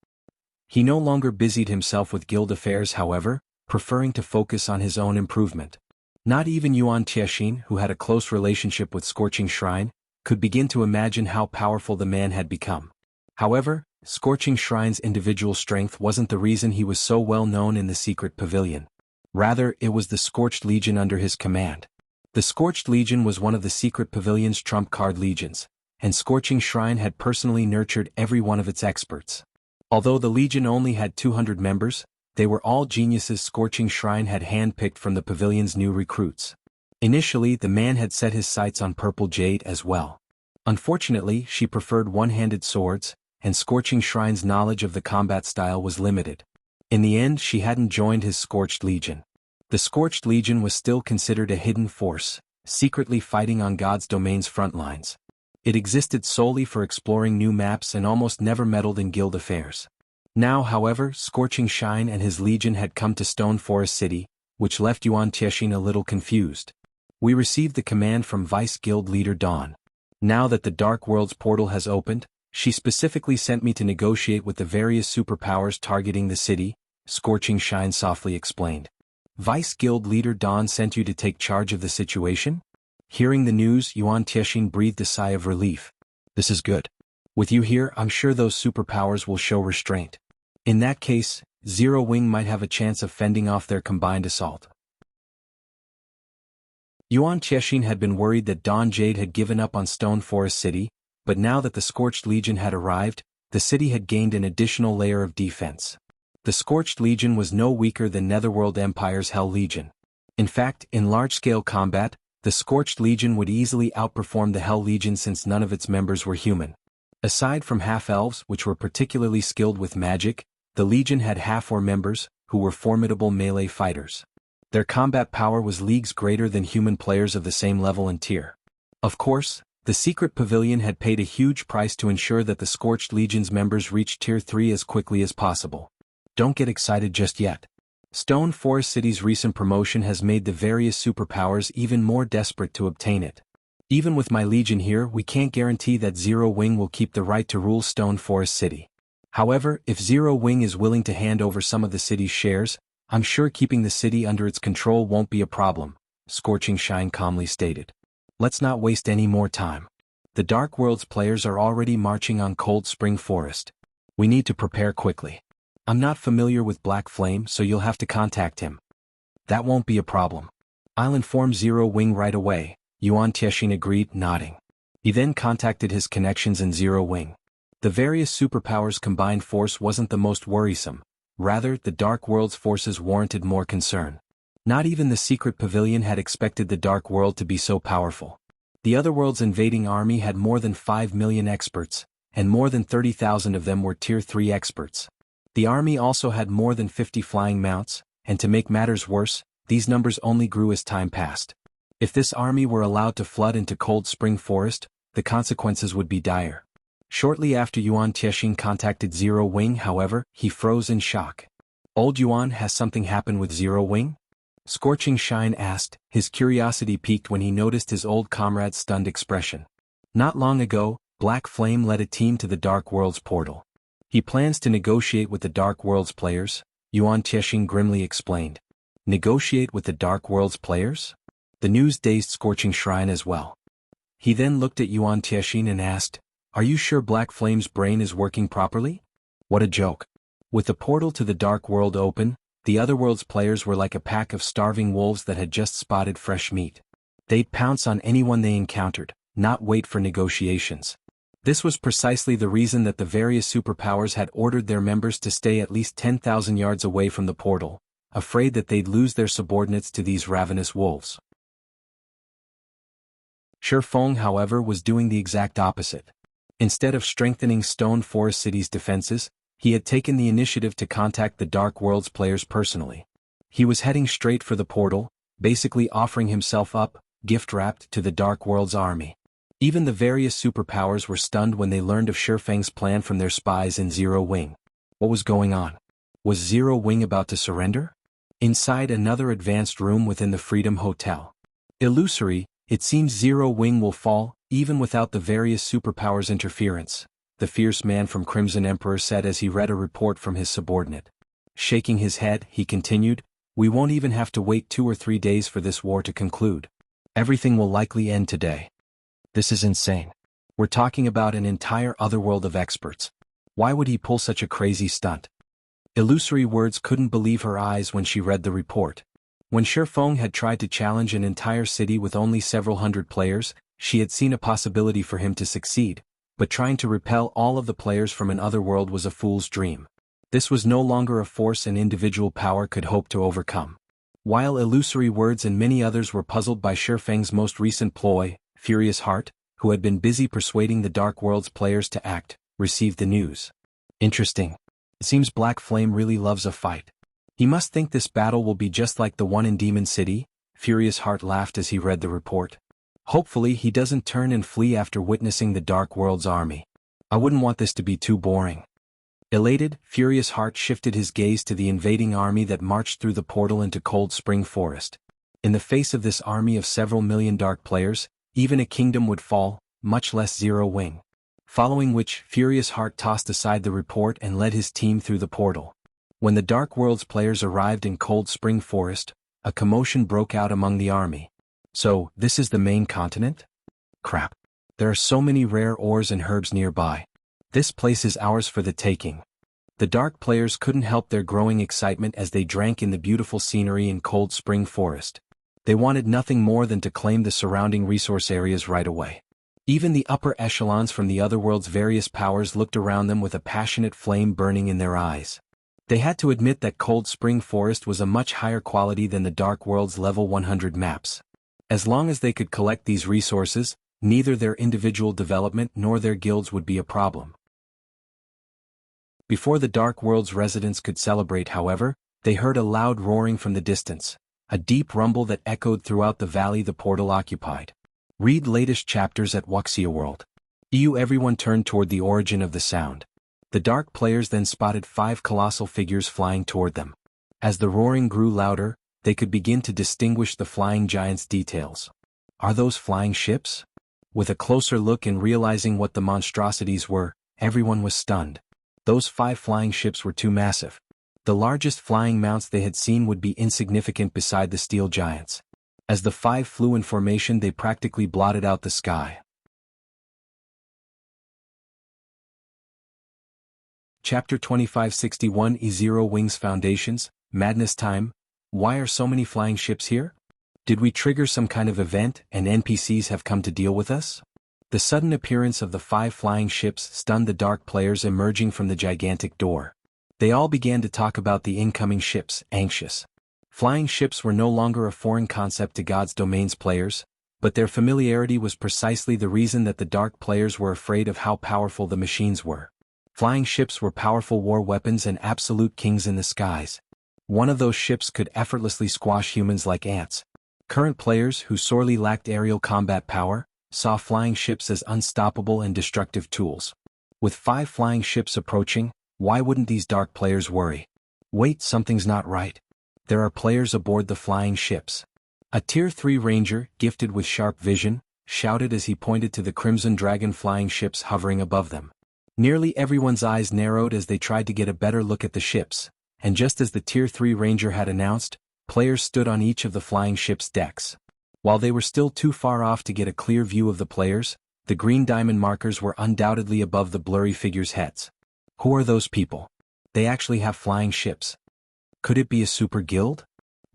He no longer busied himself with guild affairs, however, preferring to focus on his own improvement. Not even Yuan Tiexin, who had a close relationship with Scorching Shrine, could begin to imagine how powerful the man had become. However, Scorching Shrine's individual strength wasn't the reason he was so well known in the secret pavilion. Rather, it was the Scorched Legion under his command. The Scorched Legion was one of the secret pavilion's trump card legions, and Scorching Shrine had personally nurtured every one of its experts. Although the legion only had 200 members, they were all geniuses Scorching Shrine had handpicked from the pavilion's new recruits. Initially, the man had set his sights on Purple Jade as well. Unfortunately, she preferred one-handed swords, and Scorching Shrine's knowledge of the combat style was limited. In the end, she hadn't joined his Scorched Legion. The Scorched Legion was still considered a hidden force, secretly fighting on God's domain's front lines. It existed solely for exploring new maps and almost never meddled in guild affairs. Now, however, Scorching Shine and his legion had come to Stone Forest City, which left Yuan Tiexin a little confused. We received the command from Vice Guild Leader Dawn. Now that the Dark Worlds portal has opened, she specifically sent me to negotiate with the various superpowers targeting the city, Scorching Shine softly explained. Vice Guild Leader Dawn sent you to take charge of the situation? Hearing the news, Yuan Tiexin breathed a sigh of relief. This is good. With you here, I'm sure those superpowers will show restraint. In that case, Zero Wing might have a chance of fending off their combined assault. Yuan Tiexin had been worried that Dawn Jade had given up on Stone Forest City, but now that the Scorched Legion had arrived, the city had gained an additional layer of defense. The Scorched Legion was no weaker than Netherworld Empire's Hell Legion. In fact, in large-scale combat, the Scorched Legion would easily outperform the Hell Legion since none of its members were human. Aside from half-elves, which were particularly skilled with magic, the Legion had half-orc members, who were formidable melee fighters. Their combat power was leagues greater than human players of the same level and tier. Of course, the Secret Pavilion had paid a huge price to ensure that the Scorched Legion's members reached Tier 3 as quickly as possible. Don't get excited just yet. Stone Forest City's recent promotion has made the various superpowers even more desperate to obtain it. Even with my Legion here, we can't guarantee that Zero Wing will keep the right to rule Stone Forest City. However, if Zero Wing is willing to hand over some of the city's shares, I'm sure keeping the city under its control won't be a problem, Scorching Shine calmly stated. Let's not waste any more time. The Dark Worlds players are already marching on Cold Spring Forest. We need to prepare quickly. I'm not familiar with Black Flame, so you'll have to contact him. That won't be a problem. I'll inform Zero Wing right away, Yuan Tiexin agreed, nodding. He then contacted his connections in Zero Wing. The various superpowers' combined force wasn't the most worrisome. Rather, the Dark World's forces warranted more concern. Not even the Secret Pavilion had expected the Dark World to be so powerful. The Otherworld's invading army had more than 5 million experts, and more than 30,000 of them were Tier 3 experts. The army also had more than 50 flying mounts, and to make matters worse, these numbers only grew as time passed. If this army were allowed to flood into Cold Spring Forest, the consequences would be dire. Shortly after Yuan Tiexin contacted Zero Wing, however, he froze in shock. Old Yuan, has something happened with Zero Wing? Scorching Shine asked, his curiosity piqued when he noticed his old comrade's stunned expression. Not long ago, Black Flame led a team to the Dark Worlds portal. He plans to negotiate with the Dark Worlds players, Yuan Tiexin grimly explained. Negotiate with the Dark Worlds players? The news dazed Scorching Shine as well. He then looked at Yuan Tiexin and asked, are you sure Black Flame's brain is working properly? What a joke. With the portal to the Dark World open, the Otherworld's players were like a pack of starving wolves that had just spotted fresh meat. They'd pounce on anyone they encountered, not wait for negotiations. This was precisely the reason that the various superpowers had ordered their members to stay at least 10,000 yards away from the portal, afraid that they'd lose their subordinates to these ravenous wolves. Shi Feng, however, was doing the exact opposite. Instead of strengthening Stone Forest City's defenses, he had taken the initiative to contact the Dark Worlds players personally. He was heading straight for the portal, basically offering himself up, gift-wrapped, to the Dark Worlds army. Even the various superpowers were stunned when they learned of Shi Feng's plan from their spies in Zero Wing. What was going on? Was Zero Wing about to surrender? Inside another advanced room within the Freedom Hotel. Illusory, it seems Zero Wing will fall, even without the various superpowers' interference, the fierce man from Crimson Emperor said as he read a report from his subordinate. Shaking his head, he continued, we won't even have to wait 2 or 3 days for this war to conclude. Everything will likely end today. This is insane. We're talking about an entire otherworld of experts. Why would he pull such a crazy stunt? Illusory Words couldn't believe her eyes when she read the report. When Shi Feng had tried to challenge an entire city with only several hundred players, she had seen a possibility for him to succeed, but trying to repel all of the players from an otherworld was a fool's dream. This was no longer a force an individual power could hope to overcome. While Illusory Words and many others were puzzled by Shi Feng's most recent ploy, Furious Heart, who had been busy persuading the Dark World's players to act, received the news. Interesting. It seems Black Flame really loves a fight. He must think this battle will be just like the one in Demon City, Furious Heart laughed as he read the report. Hopefully he doesn't turn and flee after witnessing the Dark World's army. I wouldn't want this to be too boring. Elated, Furious Heart shifted his gaze to the invading army that marched through the portal into Cold Spring Forest. In the face of this army of several million dark players, even a kingdom would fall, much less Zero Wing. Following which, Furious Heart tossed aside the report and led his team through the portal. When the Dark World's players arrived in Cold Spring Forest, a commotion broke out among the army. So, this is the main continent? Crap. There are so many rare ores and herbs nearby. This place is ours for the taking. The dark players couldn't help their growing excitement as they drank in the beautiful scenery in Cold Spring Forest. They wanted nothing more than to claim the surrounding resource areas right away. Even the upper echelons from the otherworld's various powers looked around them with a passionate flame burning in their eyes. They had to admit that Cold Spring Forest was a much higher quality than the Dark World's level 100 maps. As long as they could collect these resources, neither their individual development nor their guilds would be a problem. Before the Dark World's residents could celebrate, however, they heard a loud roaring from the distance, a deep rumble that echoed throughout the valley the portal occupied. Read latest chapters at Wuxia World. Everyone turned toward the origin of the sound. The dark players then spotted 5 colossal figures flying toward them. As the roaring grew louder, they could begin to distinguish the flying giants' details. Are those flying ships? With a closer look and realizing what the monstrosities were, everyone was stunned. Those 5 flying ships were too massive. The largest flying mounts they had seen would be insignificant beside the steel giants. As the 5 flew in formation, they practically blotted out the sky. Chapter 2561 Zero Wings Foundations, Madness Time. Why are so many flying ships here? Did we trigger some kind of event and NPCs have come to deal with us? The sudden appearance of the 5 flying ships stunned the dark players emerging from the gigantic door. They all began to talk about the incoming ships, anxious. Flying ships were no longer a foreign concept to God's Domain's players, but their familiarity was precisely the reason that the dark players were afraid of how powerful the machines were. Flying ships were powerful war weapons and absolute kings in the skies. One of those ships could effortlessly squash humans like ants. Current players who sorely lacked aerial combat power saw flying ships as unstoppable and destructive tools. With 5 flying ships approaching, why wouldn't these dark players worry? Wait, something's not right. There are players aboard the flying ships. A Tier 3 ranger, gifted with sharp vision, shouted as he pointed to the Crimson Dragon flying ships hovering above them. Nearly everyone's eyes narrowed as they tried to get a better look at the ships, and just as the Tier 3 ranger had announced, players stood on each of the flying ships' decks. While they were still too far off to get a clear view of the players, the green diamond markers were undoubtedly above the blurry figures' heads. Who are those people? They actually have flying ships. Could it be a super guild?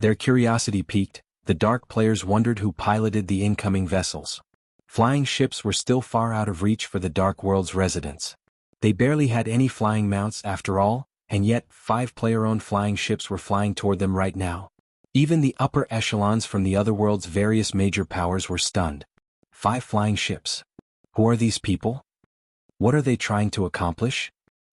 Their curiosity piqued, the dark players wondered who piloted the incoming vessels. Flying ships were still far out of reach for the Dark World's residents. They barely had any flying mounts after all, and yet 5 player-owned flying ships were flying toward them right now. Even the upper echelons from the otherworld's various major powers were stunned. 5 flying ships. Who are these people? What are they trying to accomplish?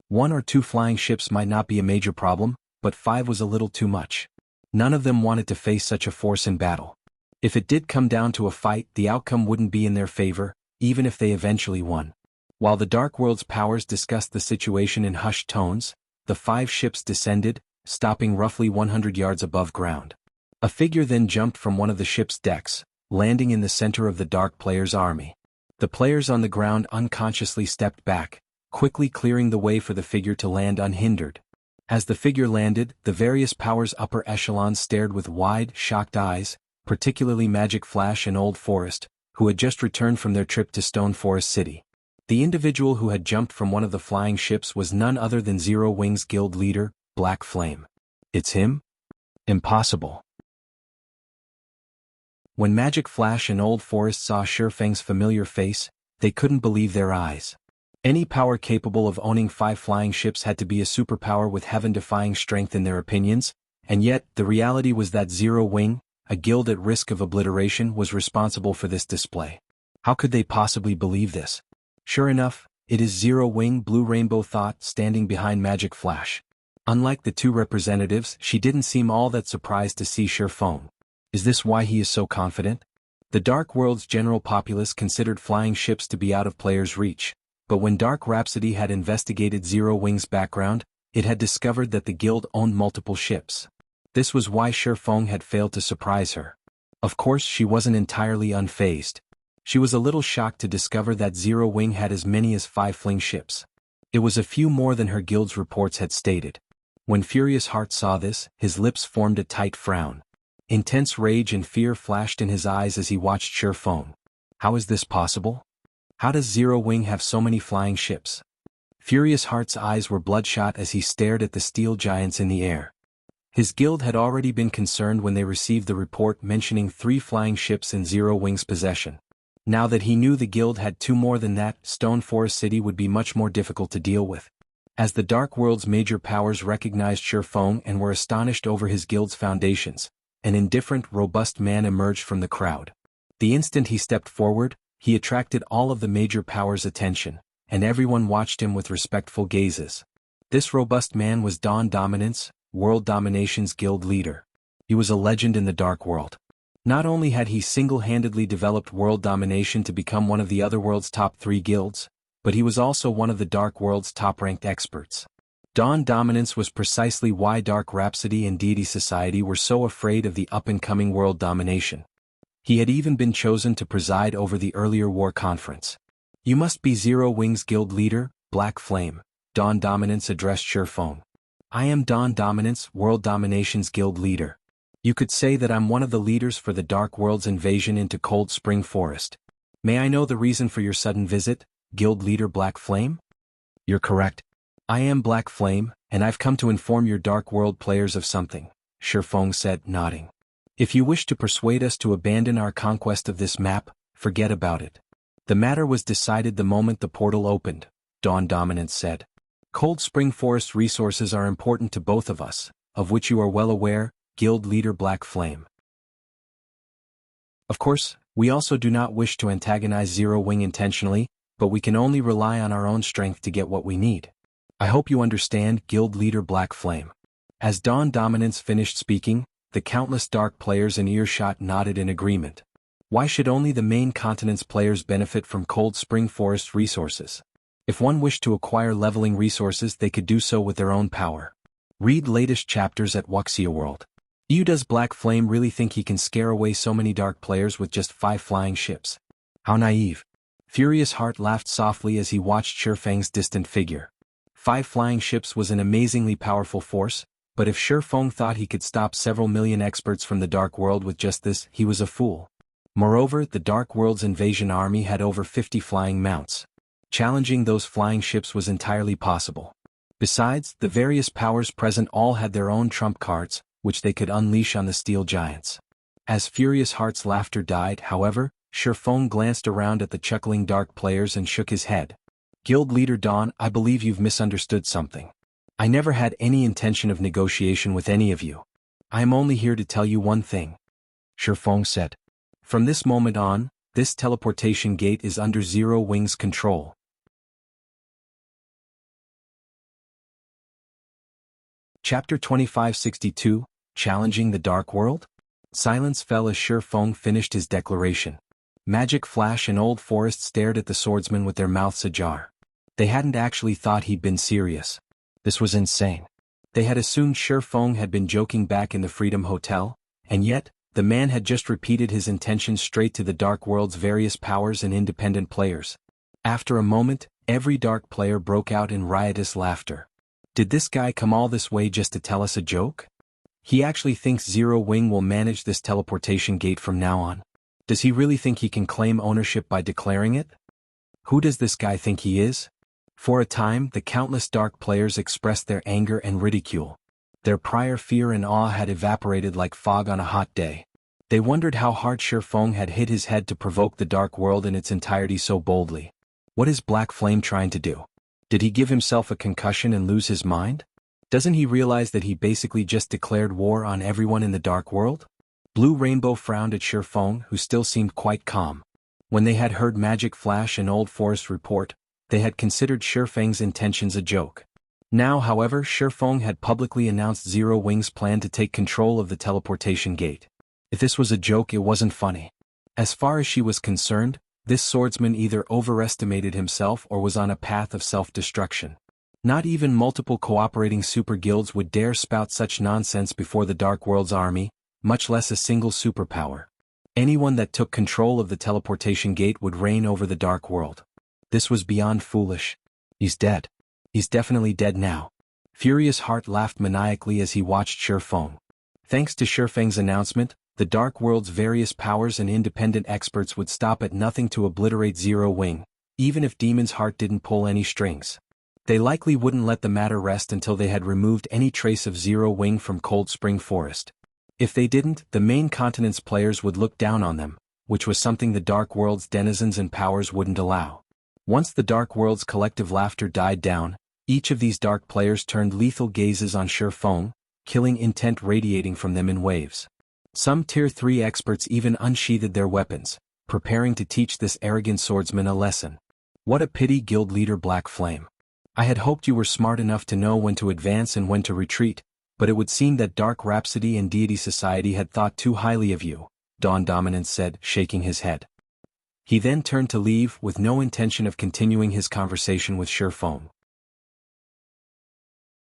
1 or 2 flying ships might not be a major problem, but 5 was a little too much. None of them wanted to face such a force in battle. If it did come down to a fight, the outcome wouldn't be in their favor, even if they eventually won. While the Dark World's powers discussed the situation in hushed tones, the 5 ships descended, stopping roughly 100 yards above ground. A figure then jumped from one of the ship's decks, landing in the center of the dark players' army. The players on the ground unconsciously stepped back, quickly clearing the way for the figure to land unhindered. As the figure landed, the various powers' upper echelons stared with wide, shocked eyes, particularly Magic Flash and Old Forest, who had just returned from their trip to Stone Forest City. The individual who had jumped from one of the flying ships was none other than Zero Wings Guild leader, Black Flame. It's him? Impossible. When Magic Flash and Old Forest saw Shurfeng's familiar face, they couldn't believe their eyes. Any power capable of owning 5 flying ships had to be a superpower with heaven-defying strength in their opinions, and yet, the reality was that Zero Wing, a guild at risk of obliteration, was responsible for this display. How could they possibly believe this? Sure enough, it is Zero Wing, Blue Rainbow thought, standing behind Magic Flash. Unlike the 2 representatives, she didn't seem all that surprised to see Shurfeng. Is this why he is so confident? The Dark World's general populace considered flying ships to be out of players' reach, but when Dark Rhapsody had investigated Zero Wing's background, it had discovered that the guild owned multiple ships. This was why Shifeng had failed to surprise her. Of course, she wasn't entirely unfazed. She was a little shocked to discover that Zero Wing had as many as 5 fling ships. It was a few more than her guild's reports had stated. When Furious Heart saw this, his lips formed a tight frown. Intense rage and fear flashed in his eyes as he watched Shifeng. How is this possible? How does Zero Wing have so many flying ships? Furious Heart's eyes were bloodshot as he stared at the steel giants in the air. His guild had already been concerned when they received the report mentioning 3 flying ships in Zero Wing's possession. Now that he knew the guild had 2 more than that, Stone Forest City would be much more difficult to deal with. As the Dark World's major powers recognized Shifeng and were astonished over his guild's foundations, an indifferent, robust man emerged from the crowd. The instant he stepped forward, he attracted all of the major powers' attention, and everyone watched him with respectful gazes. This robust man was Dawn Dominance, World Domination's guild leader. He was a legend in the Dark World. Not only had he single-handedly developed World Domination to become one of the other world's top 3 guilds, but he was also one of the Dark World's top-ranked experts. Dawn Dominance was precisely why Dark Rhapsody and Deity Society were so afraid of the up-and-coming World Domination. He had even been chosen to preside over the earlier war conference. "You must be Zero Wing's guild leader, Black Flame," Dawn Dominance addressed Shifeng. "I am Dawn Dominance, World Domination's guild leader. You could say that I'm one of the leaders for the Dark World's invasion into Cold Spring Forest. May I know the reason for your sudden visit, guild leader Black Flame?" "You're correct. I am Black Flame, and I've come to inform your Dark World players of something," Shifeng said, nodding. "If you wish to persuade us to abandon our conquest of this map, forget about it. The matter was decided the moment the portal opened," Dawn Dominance said. "Cold Spring Forest resources are important to both of us, of which you are well aware, Guild Leader Black Flame. Of course, we also do not wish to antagonize Zero Wing intentionally, but we can only rely on our own strength to get what we need. I hope you understand, Guild Leader Black Flame." As Dawn Dominance finished speaking, the countless Dark players in earshot nodded in agreement. Why should only the main continent's players benefit from Cold Spring Forest resources? If one wished to acquire leveling resources, they could do so with their own power. Read latest chapters at Wuxia World. Does Black Flame really think he can scare away so many Dark players with just 5 flying ships? How naive. Furious Heart laughed softly as he watched Shifeng's distant figure. 5 flying ships was an amazingly powerful force, but if Shifeng thought he could stop several million experts from the Dark World with just this, he was a fool. Moreover, the Dark World's invasion army had over 50 flying mounts. Challenging those flying ships was entirely possible. Besides, the various powers present all had their own trump cards, which they could unleash on the steel giants. As Furious Heart's laughter died, however, Shifeng glanced around at the chuckling Dark players and shook his head. "Guild Leader Dawn, I believe you've misunderstood something. I never had any intention of negotiation with any of you. I am only here to tell you one thing," Shifeng said. "From this moment on, this teleportation gate is under Zero Wing's control." Chapter 2562, Challenging the Dark World? Silence fell as Shifeng finished his declaration. Magic Flash and Old Forest stared at the swordsman with their mouths ajar. They hadn't actually thought he'd been serious. This was insane. They had assumed Shifeng had been joking back in the Freedom Hotel, and yet, the man had just repeated his intentions straight to the Dark World's various powers and independent players. After a moment, every Dark player broke out in riotous laughter. Did this guy come all this way just to tell us a joke? He actually thinks Zero Wing will manage this teleportation gate from now on? Does he really think he can claim ownership by declaring it? Who does this guy think he is? For a time, the countless Dark players expressed their anger and ridicule. Their prior fear and awe had evaporated like fog on a hot day. They wondered how hard Shifeng had hit his head to provoke the Dark World in its entirety so boldly. What is Black Flame trying to do? Did he give himself a concussion and lose his mind? Doesn't he realize that he basically just declared war on everyone in the Dark World? Blue Rainbow frowned at Shifeng, who still seemed quite calm. When they had heard Magic Flash and Old Forest report, they had considered Shifeng's intentions a joke. Now, however, Shifeng had publicly announced Zero Wing's plan to take control of the teleportation gate. If this was a joke, it wasn't funny. As far as she was concerned, this swordsman either overestimated himself or was on a path of self-destruction. Not even multiple cooperating super guilds would dare spout such nonsense before the Dark World's army, much less a single superpower. Anyone that took control of the teleportation gate would reign over the Dark World. This was beyond foolish. He's dead. He's definitely dead now. Furious Heart laughed maniacally as he watched Shifeng. Thanks to Shifeng's announcement, the Dark World's various powers and independent experts would stop at nothing to obliterate Zero Wing, even if Demon's Heart didn't pull any strings. They likely wouldn't let the matter rest until they had removed any trace of Zero Wing from Cold Spring Forest. If they didn't, the main continent's players would look down on them, which was something the Dark World's denizens and powers wouldn't allow. Once the Dark World's collective laughter died down, each of these dark players turned lethal gazes on Shifeng, killing intent radiating from them in waves. Some Tier 3 experts even unsheathed their weapons, preparing to teach this arrogant swordsman a lesson. What a pity, Guild Leader Black Flame. I had hoped you were smart enough to know when to advance and when to retreat, but it would seem that Dark Rhapsody and Deity Society had thought too highly of you, Dawn Dominance said, shaking his head. He then turned to leave with no intention of continuing his conversation with Shifeng.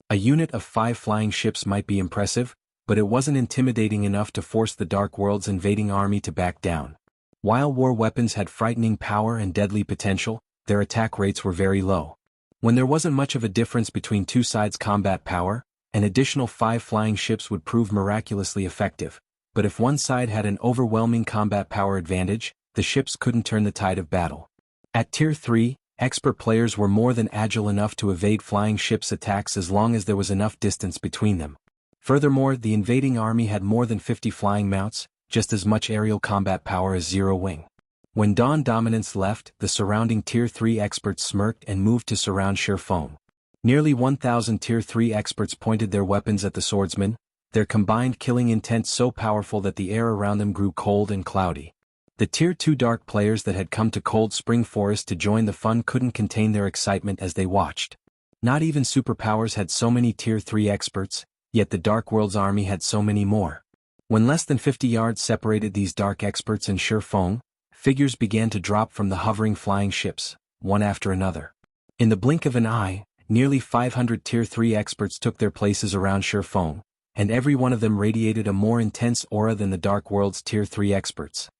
A unit of 5 flying ships might be impressive, but it wasn't intimidating enough to force the Dark World's invading army to back down. While war weapons had frightening power and deadly potential, their attack rates were very low. When there wasn't much of a difference between two sides' combat power, an additional 5 flying ships would prove miraculously effective, but if one side had an overwhelming combat power advantage, the ships couldn't turn the tide of battle. At Tier 3, expert players were more than agile enough to evade flying ships' attacks as long as there was enough distance between them. Furthermore, the invading army had more than 50 flying mounts, just as much aerial combat power as Zero Wing. When Dawn Dominance left, the surrounding Tier 3 experts smirked and moved to surround Shifeng. Nearly 1,000 Tier 3 experts pointed their weapons at the swordsman, their combined killing intent so powerful that the air around them grew cold and cloudy. The Tier 2 dark players that had come to Cold Spring Forest to join the fun couldn't contain their excitement as they watched. Not even superpowers had so many Tier 3 experts, yet the Dark World's army had so many more. When less than 50 yards separated these dark experts and Shifeng, figures began to drop from the hovering flying ships, one after another. In the blink of an eye, nearly 500 Tier 3 experts took their places around Shifeng, and every one of them radiated a more intense aura than the Dark World's Tier 3 experts.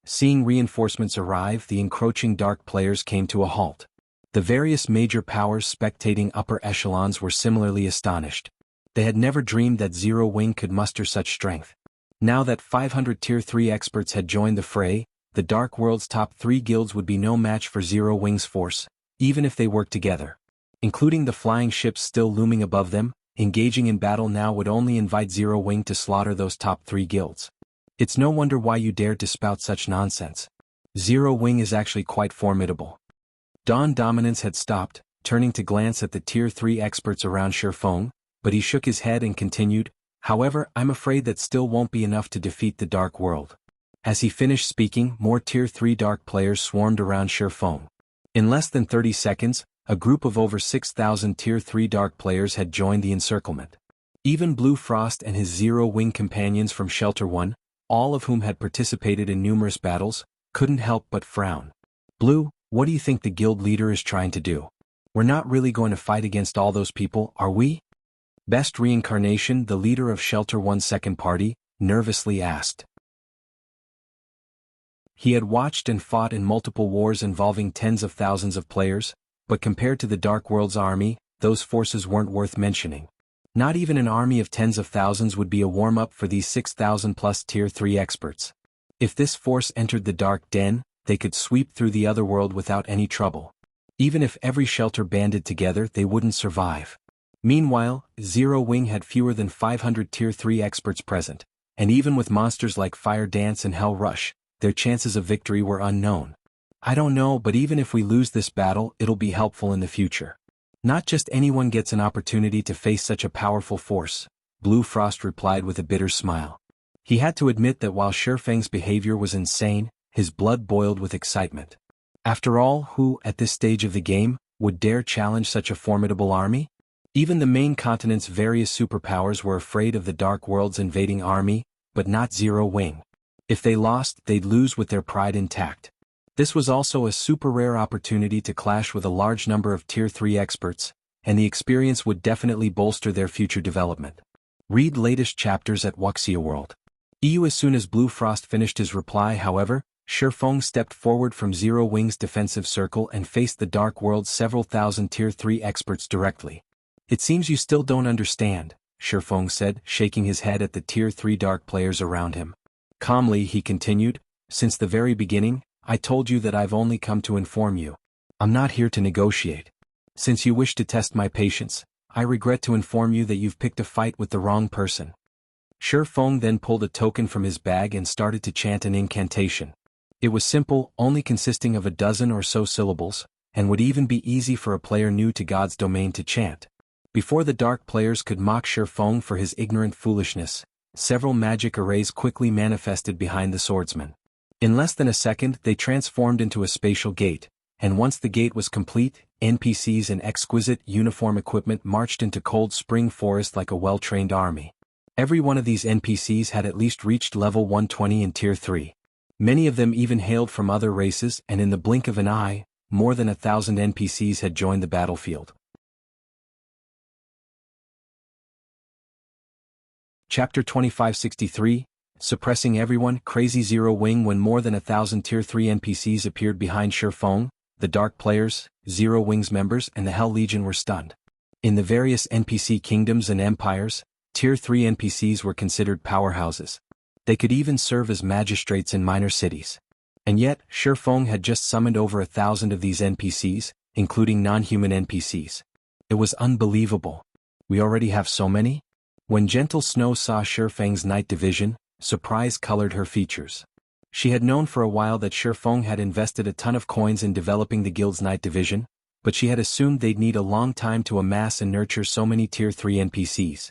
Seeing reinforcements arrive, the encroaching dark players came to a halt. The various major powers spectating upper echelons were similarly astonished. They had never dreamed that Zero Wing could muster such strength. Now that 500 Tier 3 experts had joined the fray, the Dark World's top 3 guilds would be no match for Zero Wing's force, even if they worked together. Including the flying ships still looming above them, engaging in battle now would only invite Zero Wing to slaughter those top 3 guilds. It's no wonder why you dared to spout such nonsense. Zero Wing is actually quite formidable. Dawn Dominance had stopped, turning to glance at the Tier 3 experts around Shifeng, but he shook his head and continued, "However, I'm afraid that still won't be enough to defeat the Dark World." As he finished speaking, more Tier 3 dark players swarmed around Shifeng. In less than 30 seconds, a group of over 6,000 Tier 3 dark players had joined the encirclement. Even Blue Frost and his Zero Wing companions from Shelter 1, all of whom had participated in numerous battles, couldn't help but frown. "Blue, what do you think the guild leader is trying to do? We're not really going to fight against all those people, are we?" Best Reincarnation, the leader of Shelter 1's second party, nervously asked. He had watched and fought in multiple wars involving tens of thousands of players, but compared to the Dark World's army, those forces weren't worth mentioning. Not even an army of tens of thousands would be a warm-up for these 6,000 plus Tier 3 experts. If this force entered the Dark Den, they could sweep through the other world without any trouble. Even if every shelter banded together, they wouldn't survive. Meanwhile, Zero Wing had fewer than 500 Tier 3 experts present, and even with monsters like Fire Dance and Hell Rush, their chances of victory were unknown. "I don't know, but even if we lose this battle, it'll be helpful in the future. Not just anyone gets an opportunity to face such a powerful force," Blue Frost replied with a bitter smile. He had to admit that while Shifeng's behavior was insane, his blood boiled with excitement. After all, who, at this stage of the game, would dare challenge such a formidable army? Even the main continent's various superpowers were afraid of the Dark World's invading army, but not Zero Wing. If they lost, they'd lose with their pride intact. This was also a super rare opportunity to clash with a large number of Tier 3 experts, and the experience would definitely bolster their future development. Read latest chapters at Wuxia World. EU. As soon as Blue Frost finished his reply, however, Shifeng stepped forward from Zero Wing's defensive circle and faced the Dark World's several thousand Tier 3 experts directly. It seems you still don't understand, Shifeng said, shaking his head at the Tier 3 Dark players around him. Calmly he continued, since the very beginning, I told you that I've only come to inform you. I'm not here to negotiate. Since you wish to test my patience, I regret to inform you that you've picked a fight with the wrong person. Shifeng then pulled a token from his bag and started to chant an incantation. It was simple, only consisting of a dozen or so syllables, and would even be easy for a player new to God's domain to chant. Before the Dark players could mock Shifeng for his ignorant foolishness, several magic arrays quickly manifested behind the swordsman. In less than a second they transformed into a spatial gate, and once the gate was complete, NPCs in exquisite uniform equipment marched into Cold Spring Forest like a well-trained army. Every one of these NPCs had at least reached level 120 in Tier 3. Many of them even hailed from other races, and in the blink of an eye, more than 1,000 NPCs had joined the battlefield. Chapter 2563, Suppressing Everyone. Crazy Zero Wing. When more than 1,000 Tier 3 NPCs appeared behind Shifeng, the Dark players, Zero Wing's members and the Hell Legion were stunned. In the various NPC kingdoms and empires, Tier 3 NPCs were considered powerhouses. They could even serve as magistrates in minor cities. And yet, Shifeng had just summoned over 1,000 of these NPCs, including non-human NPCs. It was unbelievable. We already have so many? When Gentle Snow saw Shifeng's night division, surprise colored her features. She had known for a while that Shifeng had invested a ton of coins in developing the guild's night division, but she had assumed they'd need a long time to amass and nurture so many Tier 3 NPCs.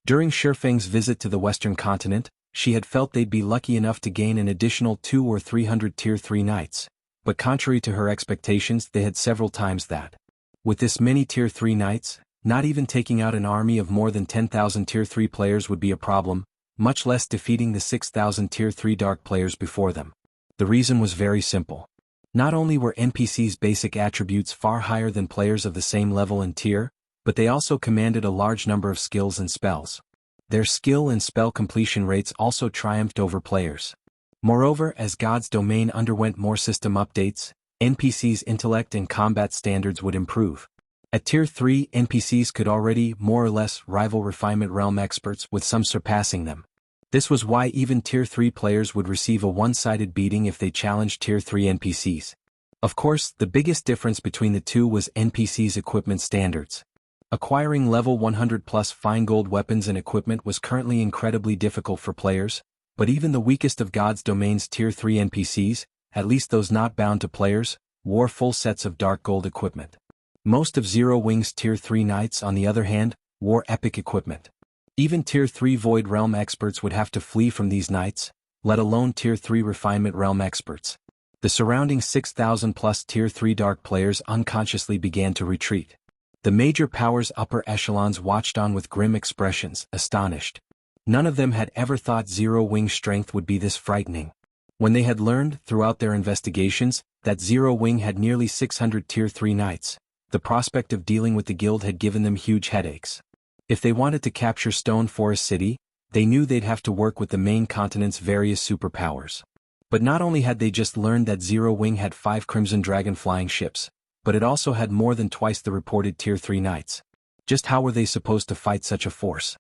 During Shifeng's visit to the Western continent, she had felt they'd be lucky enough to gain an additional 200 or 300 Tier 3 knights, but contrary to her expectations they had several times that. With this many Tier 3 knights, not even taking out an army of more than 10,000 Tier 3 players would be a problem, much less defeating the 6,000 Tier 3 Dark players before them. The reason was very simple. Not only were NPCs' basic attributes far higher than players of the same level and tier, but they also commanded a large number of skills and spells. Their skill and spell completion rates also triumphed over players. Moreover, as God's domain underwent more system updates, NPCs' intellect and combat standards would improve. At Tier 3, NPCs could already more or less rival Refinement Realm experts, with some surpassing them. This was why even Tier 3 players would receive a one-sided beating if they challenged Tier 3 NPCs. Of course, the biggest difference between the two was NPCs' equipment standards. Acquiring level 100 plus fine gold weapons and equipment was currently incredibly difficult for players, but even the weakest of God's domain's Tier 3 NPCs, at least those not bound to players, wore full sets of dark gold equipment. Most of Zero Wing's Tier 3 knights, on the other hand, wore epic equipment. Even Tier 3 Void Realm experts would have to flee from these knights, let alone Tier 3 Refinement Realm experts. The surrounding 6,000 plus Tier 3 Dark players unconsciously began to retreat. The major powers' upper echelons watched on with grim expressions, astonished. None of them had ever thought Zero Wing's strength would be this frightening. When they had learned, throughout their investigations, that Zero Wing had nearly 600 Tier 3 knights, the prospect of dealing with the guild had given them huge headaches. If they wanted to capture Stone Forest City, they knew they'd have to work with the main continent's various superpowers. But not only had they just learned that Zero Wing had 5 Crimson Dragon flying ships, but it also had more than twice the reported Tier 3 knights. Just how were they supposed to fight such a force?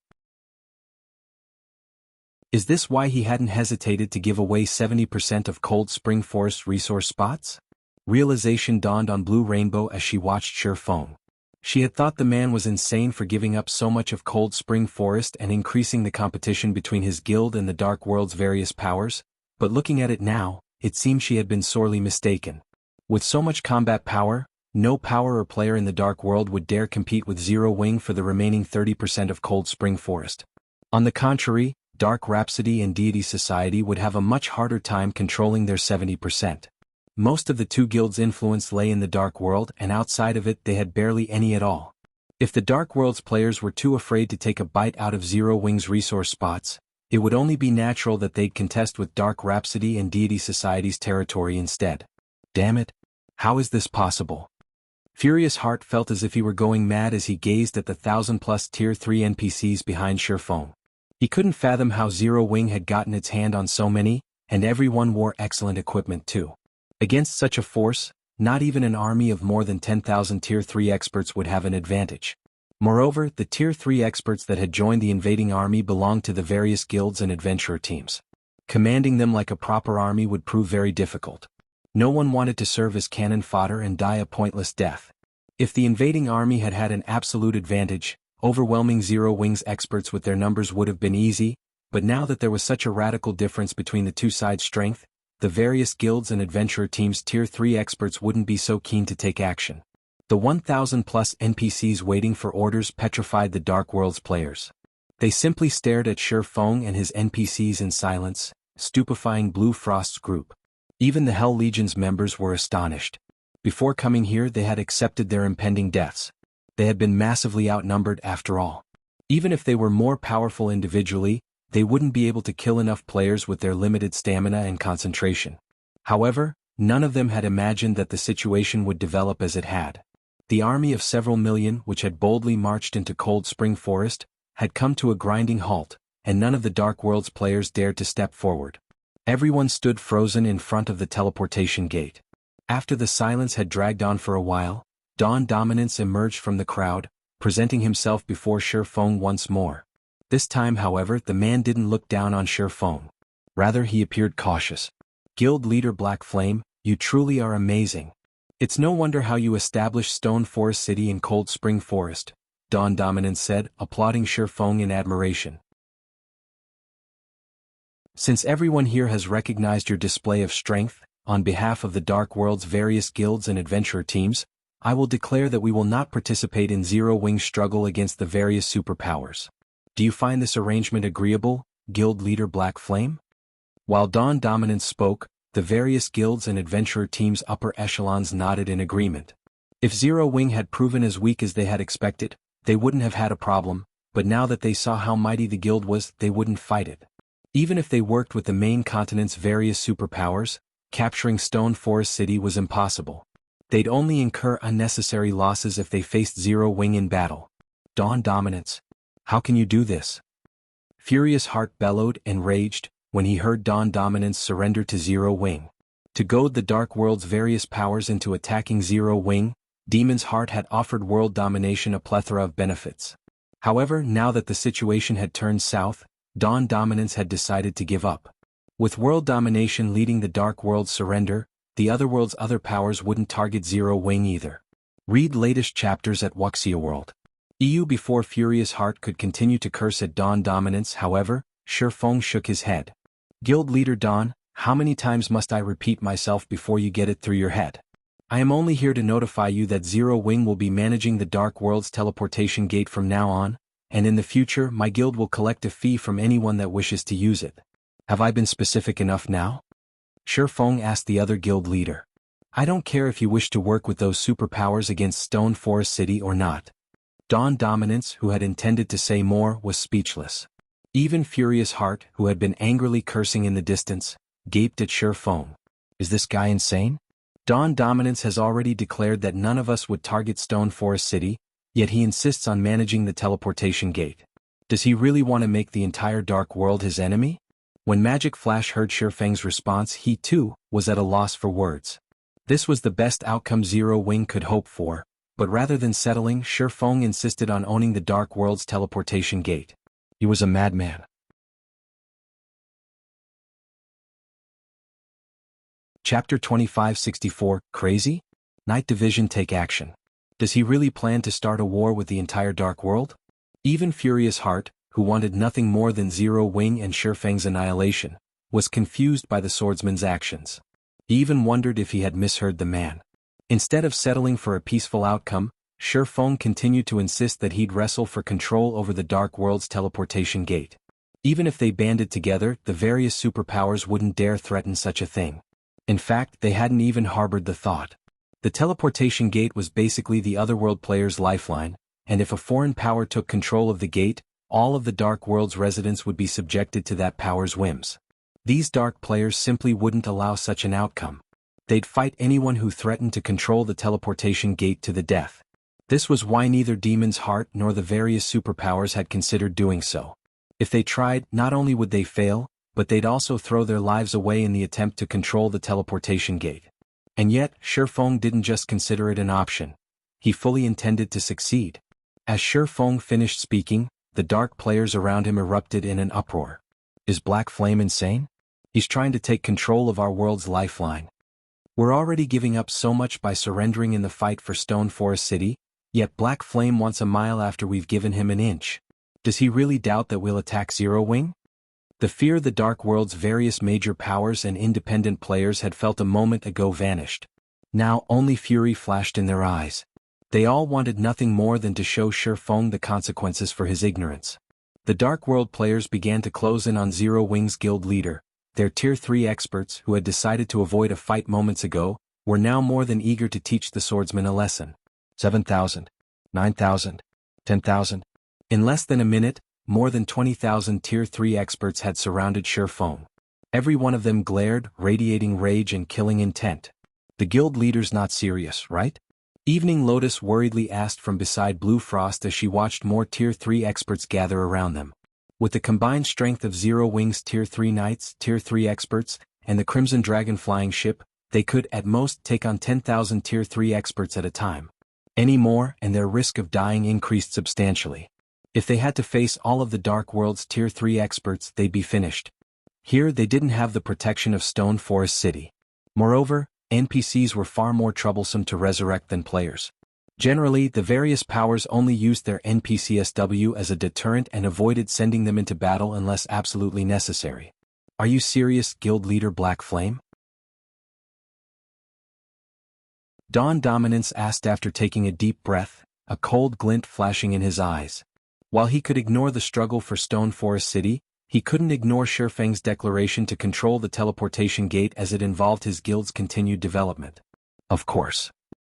Is this why he hadn't hesitated to give away 70% of Cold Spring Forest resource spots? Realization dawned on Blue Rainbow as she watched Shifeng. She had thought the man was insane for giving up so much of Cold Spring Forest and increasing the competition between his guild and the Dark World's various powers, but looking at it now, it seemed she had been sorely mistaken. With so much combat power, no power or player in the Dark World would dare compete with Zero Wing for the remaining 30% of Cold Spring Forest. On the contrary, Dark Rhapsody and Deity Society would have a much harder time controlling their 70%. Most of the two guilds' influence lay in the Dark World, and outside of it they had barely any at all. If the Dark World's players were too afraid to take a bite out of Zero Wing's resource spots, It would only be natural that they'd contest with Dark Rhapsody and Deity Society's territory instead. Damn it! How is this possible? Furious Heart felt as if he were going mad as he gazed at the 1,000+ Tier 3 NPCs behind Shifeng. He couldn't fathom how Zero Wing had gotten its hand on so many, and everyone wore excellent equipment too. Against such a force, not even an army of more than 10,000 Tier 3 experts would have an advantage. Moreover, the Tier 3 experts that had joined the invading army belonged to the various guilds and adventurer teams. Commanding them like a proper army would prove very difficult. No one wanted to serve as cannon fodder and die a pointless death. If the invading army had had an absolute advantage, overwhelming Zero Wing's experts with their numbers would have been easy, but now that there was such a radical difference between the two sides' strength, the various guilds and adventurer teams' Tier 3 experts wouldn't be so keen to take action. The 1,000+ NPCs waiting for orders petrified the Dark World's players. They simply stared at Shifeng and his NPCs in silence, stupefying Blue Frost's group. Even the Hell Legion's members were astonished. Before coming here they had accepted their impending deaths. They had been massively outnumbered after all. Even if they were more powerful individually, they wouldn't be able to kill enough players with their limited stamina and concentration. However, none of them had imagined that the situation would develop as it had. The army of several million which had boldly marched into Cold Spring Forest had come to a grinding halt, and none of the Dark World's players dared to step forward. Everyone stood frozen in front of the teleportation gate. After the silence had dragged on for a while, Dawn Dominance emerged from the crowd, presenting himself before Shifeng once more. This time, however, the man didn't look down on Shifeng. Rather, he appeared cautious. Guild leader Black Flame, you truly are amazing. It's no wonder how you established Stone Forest City in Cold Spring Forest, Dawn Dominance said, applauding Shifeng in admiration. Since everyone here has recognized your display of strength, on behalf of the Dark World's various guilds and adventurer teams, I will declare that we will not participate in Zero Wing's struggle against the various superpowers. Do you find this arrangement agreeable, Guild Leader Black Flame? While Dawn Dominance spoke, the various guilds and adventurer teams' upper echelons nodded in agreement. If Zero Wing had proven as weak as they had expected, they wouldn't have had a problem, but now that they saw how mighty the guild was, they wouldn't fight it. Even if they worked with the main continent's various superpowers, capturing Stone Forest City was impossible. They'd only incur unnecessary losses if they faced Zero Wing in battle. Dawn Dominance, how can you do this? Furious Heart bellowed and raged when he heard Dawn Dominance surrender to Zero Wing. To goad the Dark World's various powers into attacking Zero Wing, Demon's Heart had offered world domination a plethora of benefits. However, now that the situation had turned south, Dawn Dominance had decided to give up. With world domination leading the Dark World's surrender, the Otherworld's other powers wouldn't target Zero Wing either. Read latest chapters at Wuxia World. EU. Before Furious Heart could continue to curse at Dawn Dominance, however, Shifeng shook his head. Guild Leader Dawn, how many times must I repeat myself before you get it through your head? I am only here to notify you that Zero Wing will be managing the Dark World's teleportation gate from now on, and in the future my guild will collect a fee from anyone that wishes to use it. Have I been specific enough now? Shifeng asked the other guild leader. I don't care if you wish to work with those superpowers against Stone Forest City or not. Dawn Dominance, who had intended to say more, was speechless. Even Furious Heart, who had been angrily cursing in the distance, gaped at Shifeng. Is this guy insane? Dawn Dominance has already declared that none of us would target Stone Forest City, yet he insists on managing the teleportation gate. Does he really want to make the entire Dark World his enemy? When Magic Flash heard Shifeng's response, he too was at a loss for words. This was the best outcome Zero Wing could hope for, but rather than settling, Shifeng insisted on owning the Dark World's teleportation gate. He was a madman. Chapter 2564, Crazy? Night Division take action. Does he really plan to start a war with the entire Dark World? Even Furious Heart, who wanted nothing more than Zero Wing and Shifeng's annihilation, was confused by the swordsman's actions. He even wondered if he had misheard the man. Instead of settling for a peaceful outcome, Shifeng continued to insist that he'd wrestle for control over the Dark World's teleportation gate. Even if they banded together, the various superpowers wouldn't dare threaten such a thing. In fact, they hadn't even harbored the thought. The teleportation gate was basically the Otherworld player's lifeline, and if a foreign power took control of the gate, all of the Dark World's residents would be subjected to that power's whims. These dark players simply wouldn't allow such an outcome. They'd fight anyone who threatened to control the teleportation gate to the death. This was why neither Demon's Heart nor the various superpowers had considered doing so. If they tried, not only would they fail, but they'd also throw their lives away in the attempt to control the teleportation gate. And yet, Shifeng didn't just consider it an option. He fully intended to succeed. As Shifeng finished speaking, the dark players around him erupted in an uproar. Is Black Flame insane? He's trying to take control of our world's lifeline. We're already giving up so much by surrendering in the fight for Stone Forest City, yet Black Flame wants a mile after we've given him an inch. Does he really doubt that we'll attack Zero Wing? The fear the Dark World's various major powers and independent players had felt a moment ago vanished. Now only fury flashed in their eyes. They all wanted nothing more than to show Shifeng the consequences for his ignorance. The Dark World players began to close in on Zero Wing's guild leader. Their Tier 3 experts, who had decided to avoid a fight moments ago, were now more than eager to teach the swordsman a lesson. 7,000, 9,000, 10,000. In less than a minute, more than 20,000 Tier 3 experts had surrounded Shifeng. Every one of them glared, radiating rage and killing intent. The guild leader's not serious, right? Evening Lotus worriedly asked from beside Blue Frost as she watched more Tier 3 experts gather around them. With the combined strength of Zero Wing's Tier 3 Knights, Tier 3 experts, and the Crimson Dragon flying ship, they could at most take on 10,000 Tier 3 experts at a time. Any more, and their risk of dying increased substantially. If they had to face all of the Dark World's Tier 3 experts, they'd be finished. Here they didn't have the protection of Stone Forest City. Moreover, NPCs were far more troublesome to resurrect than players. Generally, the various powers only used their NPCSW as a deterrent and avoided sending them into battle unless absolutely necessary. Are you serious, Guild Leader Black Flame? Dawn Dominance asked after taking a deep breath, a cold glint flashing in his eyes. While he could ignore the struggle for Stone Forest City, he couldn't ignore Shifeng's declaration to control the teleportation gate as it involved his guild's continued development. Of course.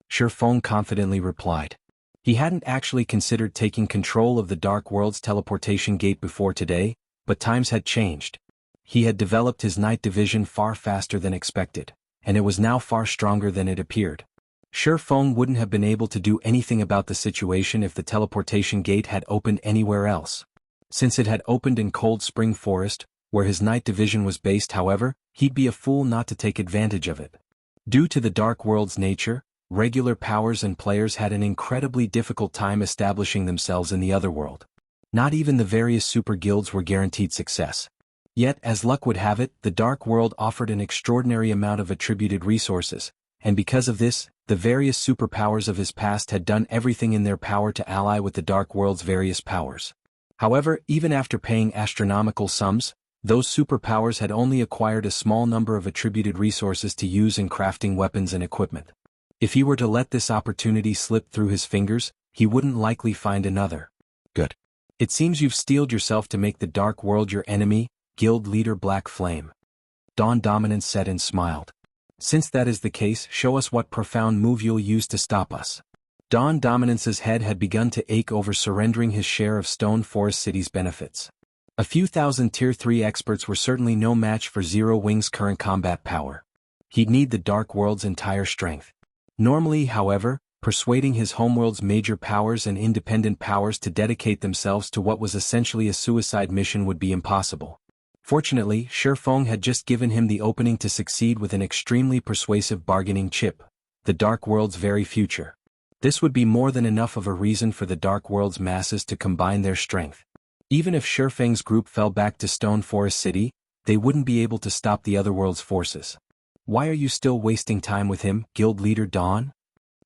Shifeng confidently replied. He hadn't actually considered taking control of the Dark World's teleportation gate before today, but times had changed. He had developed his Night Division far faster than expected, and it was now far stronger than it appeared. Shifeng wouldn't have been able to do anything about the situation if the teleportation gate had opened anywhere else. Since it had opened in Cold Spring Forest, where his Night Division was based, however, he'd be a fool not to take advantage of it. Due to the Dark World's nature, regular powers and players had an incredibly difficult time establishing themselves in the Otherworld. Not even the various super guilds were guaranteed success. Yet, as luck would have it, the Dark World offered an extraordinary amount of attributed resources, and because of this, the various superpowers of his past had done everything in their power to ally with the Dark World's various powers. However, even after paying astronomical sums, those superpowers had only acquired a small number of attributed resources to use in crafting weapons and equipment. If he were to let this opportunity slip through his fingers, he wouldn't likely find another. Good. It seems you've steeled yourself to make the Dark World your enemy, Guild Leader Black Flame. Dawn Dominance said and smiled. Since that is the case, show us what profound move you'll use to stop us. Dawn Dominance's head had begun to ache over surrendering his share of Stone Forest City's benefits. A few thousand Tier 3 experts were certainly no match for Zero Wing's current combat power. He'd need the Dark World's entire strength. Normally, however, persuading his homeworld's major powers and independent powers to dedicate themselves to what was essentially a suicide mission would be impossible. Fortunately, Shifeng had just given him the opening to succeed with an extremely persuasive bargaining chip, the Dark World's very future. This would be more than enough of a reason for the Dark World's masses to combine their strength. Even if Shifeng's group fell back to Stone Forest City, they wouldn't be able to stop the Otherworld's forces. Why are you still wasting time with him, Guild Leader Dawn?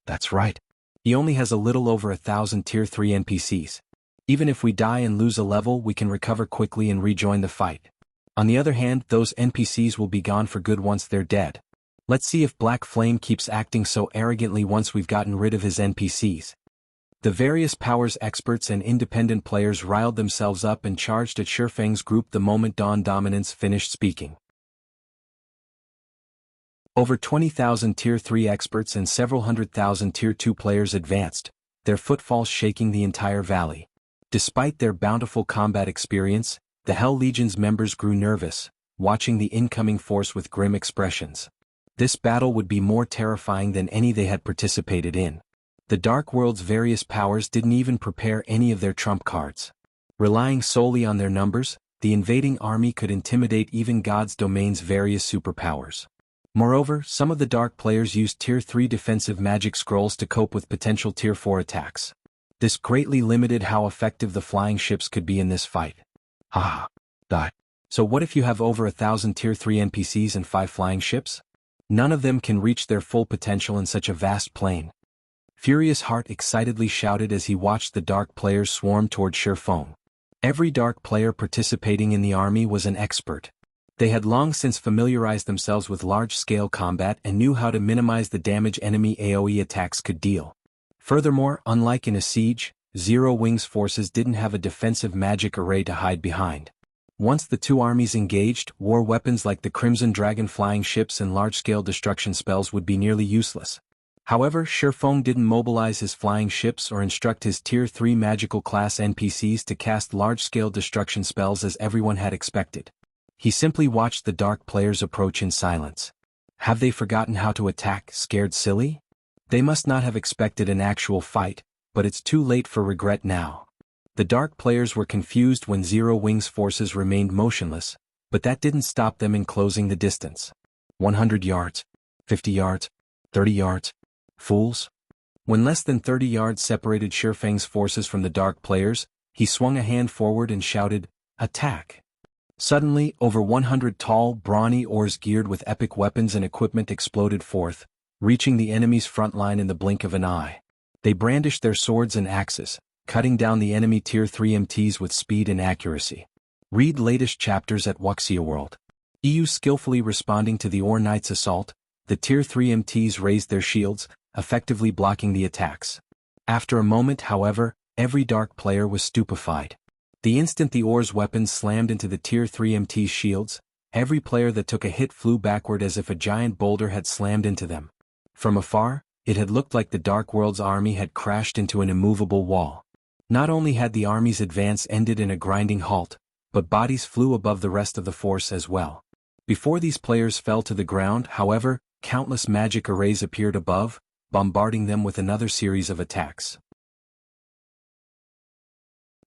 That's right. He only has a little over 1,000 Tier 3 NPCs. Even if we die and lose a level, we can recover quickly and rejoin the fight. On the other hand, those NPCs will be gone for good once they're dead. Let's see if Black Flame keeps acting so arrogantly once we've gotten rid of his NPCs. The various powers experts and independent players riled themselves up and charged at Shifeng's group the moment Dawn Dominance finished speaking. Over 20,000 Tier 3 experts and several hundred thousand Tier 2 players advanced, their footfalls shaking the entire valley. Despite their bountiful combat experience, the Hell Legion's members grew nervous, watching the incoming force with grim expressions. This battle would be more terrifying than any they had participated in. The Dark World's various powers didn't even prepare any of their trump cards. Relying solely on their numbers, the invading army could intimidate even God's domain's various superpowers. Moreover, some of the Dark players used Tier 3 defensive magic scrolls to cope with potential Tier 4 attacks. This greatly limited how effective the flying ships could be in this fight. So what if you have over 1,000 Tier 3 NPCs and 5 flying ships? None of them can reach their full potential in such a vast plain. Furious Heart excitedly shouted as he watched the Dark players swarm toward Shifeng. Every Dark player participating in the army was an expert. They had long since familiarized themselves with large-scale combat and knew how to minimize the damage enemy AoE attacks could deal. Furthermore, unlike in a siege, Zero Wing's forces didn't have a defensive magic array to hide behind. Once the two armies engaged, war weapons like the Crimson Dragon flying ships and large-scale destruction spells would be nearly useless. However, Shifeng didn't mobilize his flying ships or instruct his Tier 3 magical class NPCs to cast large-scale destruction spells as everyone had expected. He simply watched the Dark players approach in silence. Have they forgotten how to attack, scared silly? They must not have expected an actual fight, but it's too late for regret now. The Dark players were confused when Zero Wing's forces remained motionless, but that didn't stop them in closing the distance. 100 yards, 50 yards, 30 yards. Fools. When less than 30 yards separated Shifeng's forces from the Dark players, he swung a hand forward and shouted, "Attack!" Suddenly, over 100 tall, brawny oars geared with epic weapons and equipment exploded forth, reaching the enemy's front line in the blink of an eye. They brandished their swords and axes, cutting down the enemy Tier 3 MTs with speed and accuracy. Read latest chapters at Wuxia World. EU skillfully responding to the Oar Knight's assault, the Tier 3 MTs raised their shields, effectively blocking the attacks. After a moment, however, every Dark player was stupefied. The instant the Oar's weapons slammed into the Tier 3 MT's shields, every player that took a hit flew backward as if a giant boulder had slammed into them. From afar, it had looked like the Dark World's army had crashed into an immovable wall. Not only had the army's advance ended in a grinding halt, but bodies flew above the rest of the force as well. Before these players fell to the ground, however, countless magic arrays appeared above, bombarding them with another series of attacks.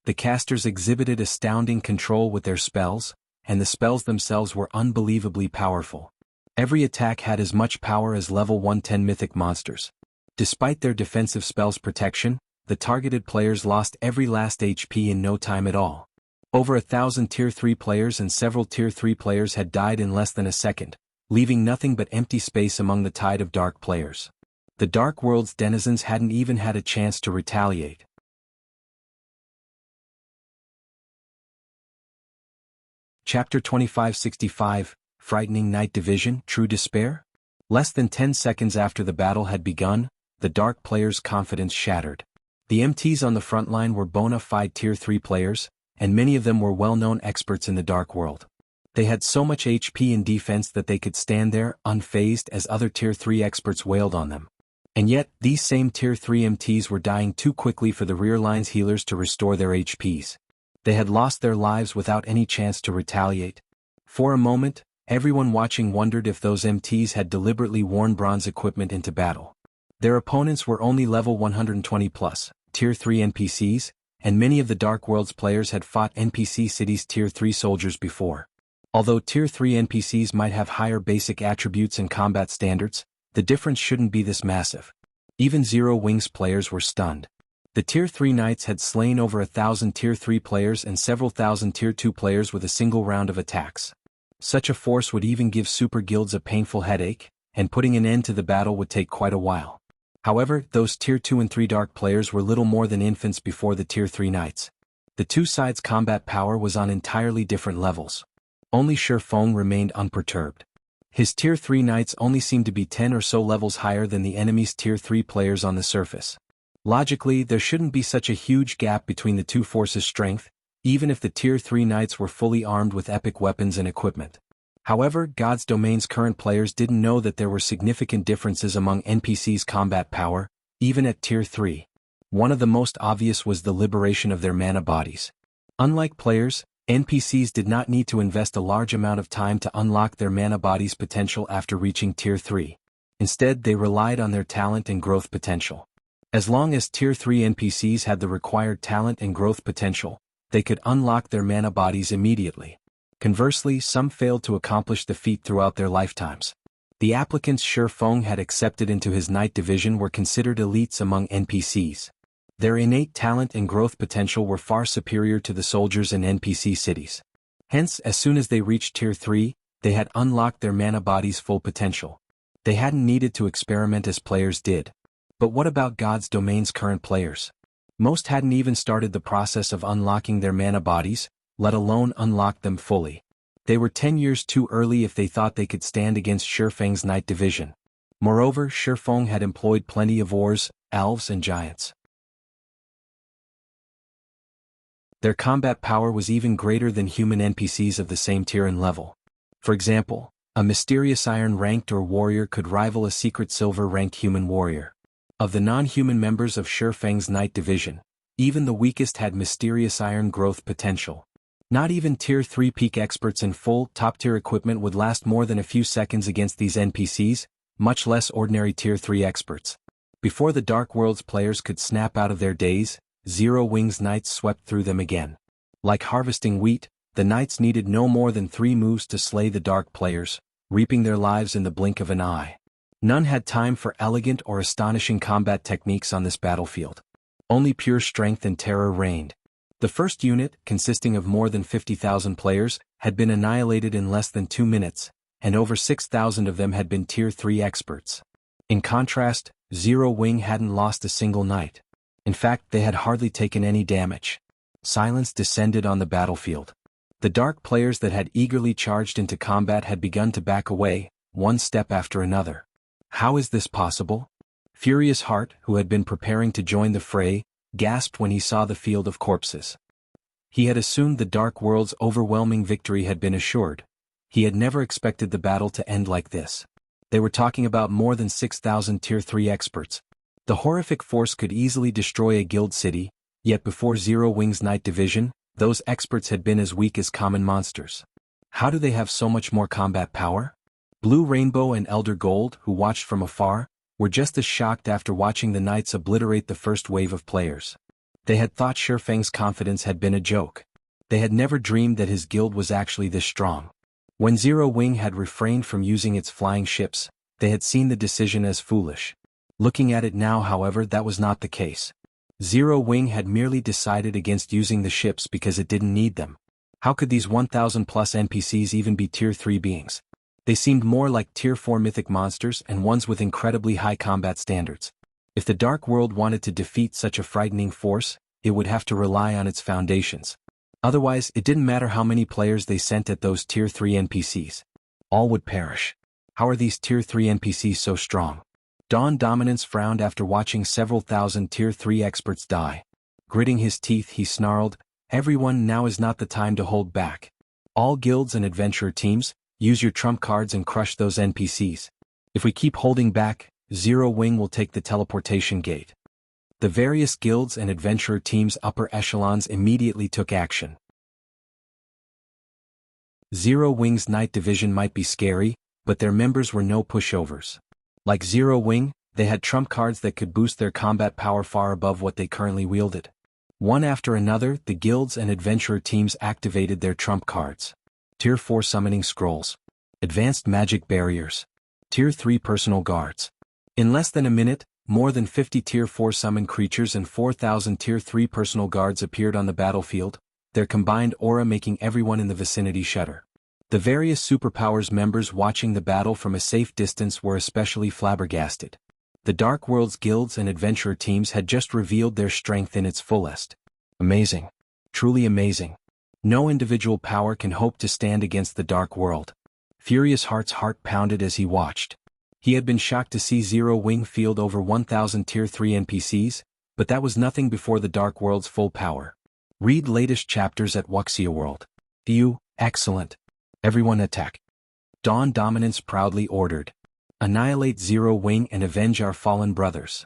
The casters exhibited astounding control with their spells, and the spells themselves were unbelievably powerful. Every attack had as much power as level 110 mythic monsters. Despite their defensive spells' protection, the targeted players lost every last HP in no time at all. Over 1,000 Tier 3 players and several Tier 3 players had died in less than a second, leaving nothing but empty space among the tide of Dark players. The Dark World's denizens hadn't even had a chance to retaliate. Chapter 2565, Frightening Night Division, True Despair? Less than 10 seconds after the battle had begun, the Dark players' confidence shattered. The MTs on the front line were bona fide Tier 3 players, and many of them were well-known experts in the Dark World. They had so much HP and defense that they could stand there, unfazed as other Tier 3 experts wailed on them. And yet, these same Tier 3 MTs were dying too quickly for the rear line's healers to restore their HPs. They had lost their lives without any chance to retaliate. For a moment, everyone watching wondered if those MTs had deliberately worn bronze equipment into battle. Their opponents were only level 120 plus, Tier 3 NPCs, and many of the Dark World's players had fought NPC City's Tier 3 soldiers before. Although Tier 3 NPCs might have higher basic attributes and combat standards, the difference shouldn't be this massive. Even Zero Wing's players were stunned. The Tier 3 Knights had slain over 1,000 Tier 3 players and several thousand Tier 2 players with a single round of attacks. Such a force would even give super guilds a painful headache, and putting an end to the battle would take quite a while. However, those Tier 2 and 3 Dark players were little more than infants before the Tier 3 Knights. The two sides' combat power was on entirely different levels. Only Shifeng remained unperturbed. His Tier 3 Knights only seemed to be 10 or so levels higher than the enemy's Tier 3 players on the surface. Logically, there shouldn't be such a huge gap between the two forces' strength, even if the Tier 3 Knights were fully armed with epic weapons and equipment. However, God's Domain's current players didn't know that there were significant differences among NPCs' combat power, even at Tier 3. One of the most obvious was the liberation of their mana bodies. Unlike players, NPCs did not need to invest a large amount of time to unlock their mana body's potential after reaching Tier 3. Instead, they relied on their talent and growth potential. As long as Tier 3 NPCs had the required talent and growth potential, they could unlock their mana bodies immediately. Conversely, some failed to accomplish the feat throughout their lifetimes. The applicants Shi Feng had accepted into his Knight Division were considered elites among NPCs. Their innate talent and growth potential were far superior to the soldiers in NPC cities. Hence, as soon as they reached Tier 3, they had unlocked their mana body's full potential. They hadn't needed to experiment as players did. But what about God's Domain's current players? Most hadn't even started the process of unlocking their mana bodies, let alone unlock them fully. They were 10 years too early if they thought they could stand against Shi Feng's Knight Division. Moreover, Shi Feng had employed plenty of ors, elves and giants. Their combat power was even greater than human NPCs of the same tier and level. For example, a mysterious iron-ranked or warrior could rival a secret silver-ranked human warrior. Of the non-human members of Shi Feng's Knight Division, even the weakest had mysterious iron growth potential. Not even Tier 3 peak experts in full, top-tier equipment would last more than a few seconds against these NPCs, much less ordinary Tier 3 experts. Before the Dark World's players could snap out of their daze, Zero Wings Knights swept through them again. Like harvesting wheat, the Knights needed no more than 3 moves to slay the Dark players, reaping their lives in the blink of an eye. None had time for elegant or astonishing combat techniques on this battlefield. Only pure strength and terror reigned. The first unit, consisting of more than 50,000 players, had been annihilated in less than 2 minutes, and over 6,000 of them had been Tier 3 experts. In contrast, Zero Wing hadn't lost a single knight. In fact, they had hardly taken any damage. Silence descended on the battlefield. The Dark players that had eagerly charged into combat had begun to back away, one step after another. How is this possible? Furious Heart, who had been preparing to join the fray, gasped when he saw the field of corpses. He had assumed the Dark World's overwhelming victory had been assured. He had never expected the battle to end like this. They were talking about more than 6,000 Tier 3 experts. The horrific force could easily destroy a guild city, yet before Zero Wings Knight Division, those experts had been as weak as common monsters. How do they have so much more combat power? Blue Rainbow and Elder Gold, who watched from afar, were just as shocked after watching the Knights obliterate the first wave of players. They had thought Shi Feng's confidence had been a joke. They had never dreamed that his guild was actually this strong. When Zero Wing had refrained from using its flying ships, they had seen the decision as foolish. Looking at it now, however, that was not the case. Zero Wing had merely decided against using the ships because it didn't need them. How could these 1,000 plus NPCs even be Tier 3 beings? They seemed more like Tier 4 mythic monsters and ones with incredibly high combat standards. If the Dark World wanted to defeat such a frightening force, it would have to rely on its foundations. Otherwise, it didn't matter how many players they sent at those Tier 3 NPCs. All would perish. How are these Tier 3 NPCs so strong? Dawn Dominance frowned after watching several thousand Tier 3 experts die. Gritting his teeth, he snarled, "Everyone, now is not the time to hold back. All guilds and adventurer teams, use your trump cards and crush those NPCs. If we keep holding back, Zero Wing will take the teleportation gate." The various guilds and adventurer teams' upper echelons immediately took action. Zero Wing's Knight Division might be scary, but their members were no pushovers. Like Zero Wing, they had trump cards that could boost their combat power far above what they currently wielded. One after another, the guilds and adventurer teams activated their trump cards. Tier 4 Summoning Scrolls. Advanced Magic Barriers. Tier 3 Personal Guards. In less than a minute, more than 50 Tier 4 summoned creatures and 4,000 Tier 3 personal guards appeared on the battlefield, their combined aura making everyone in the vicinity shudder. The various superpowers members watching the battle from a safe distance were especially flabbergasted. The Dark World's guilds and adventurer teams had just revealed their strength in its fullest. Amazing. Truly amazing. No individual power can hope to stand against the Dark World. Furious Heart's heart pounded as he watched. He had been shocked to see Zero Wing field over 1,000 Tier 3 NPCs, but that was nothing before the Dark World's full power. Read latest chapters at Wuxia World. Excellent. Everyone attack. Dawn Dominance proudly ordered. Annihilate Zero Wing and avenge our fallen brothers.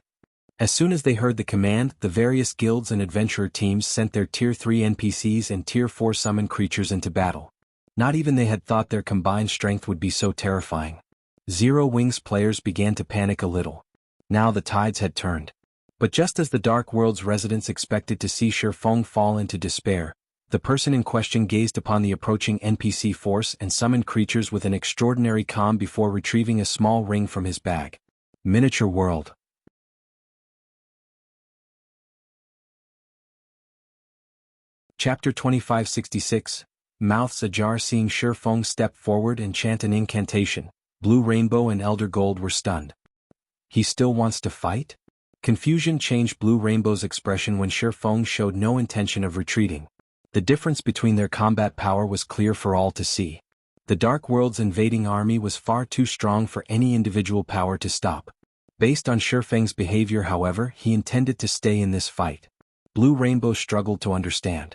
As soon as they heard the command, the various guilds and adventurer teams sent their Tier 3 NPCs and Tier 4 summoned creatures into battle. Not even they had thought their combined strength would be so terrifying. Zero Wings players began to panic a little. Now the tides had turned. But just as the Dark World's residents expected to see Shifeng fall into despair, the person in question gazed upon the approaching NPC force and summoned creatures with an extraordinary calm before retrieving a small ring from his bag. Miniature World. Chapter 2566. Mouths ajar. Seeing Shifeng step forward and chant an incantation, Blue Rainbow and Elder Gold were stunned. He still wants to fight? Confusion changed Blue Rainbow's expression when Shifeng showed no intention of retreating. The difference between their combat power was clear for all to see. The Dark World's invading army was far too strong for any individual power to stop. Based on Shifeng's behavior, however, he intended to stay in this fight. Blue Rainbow struggled to understand.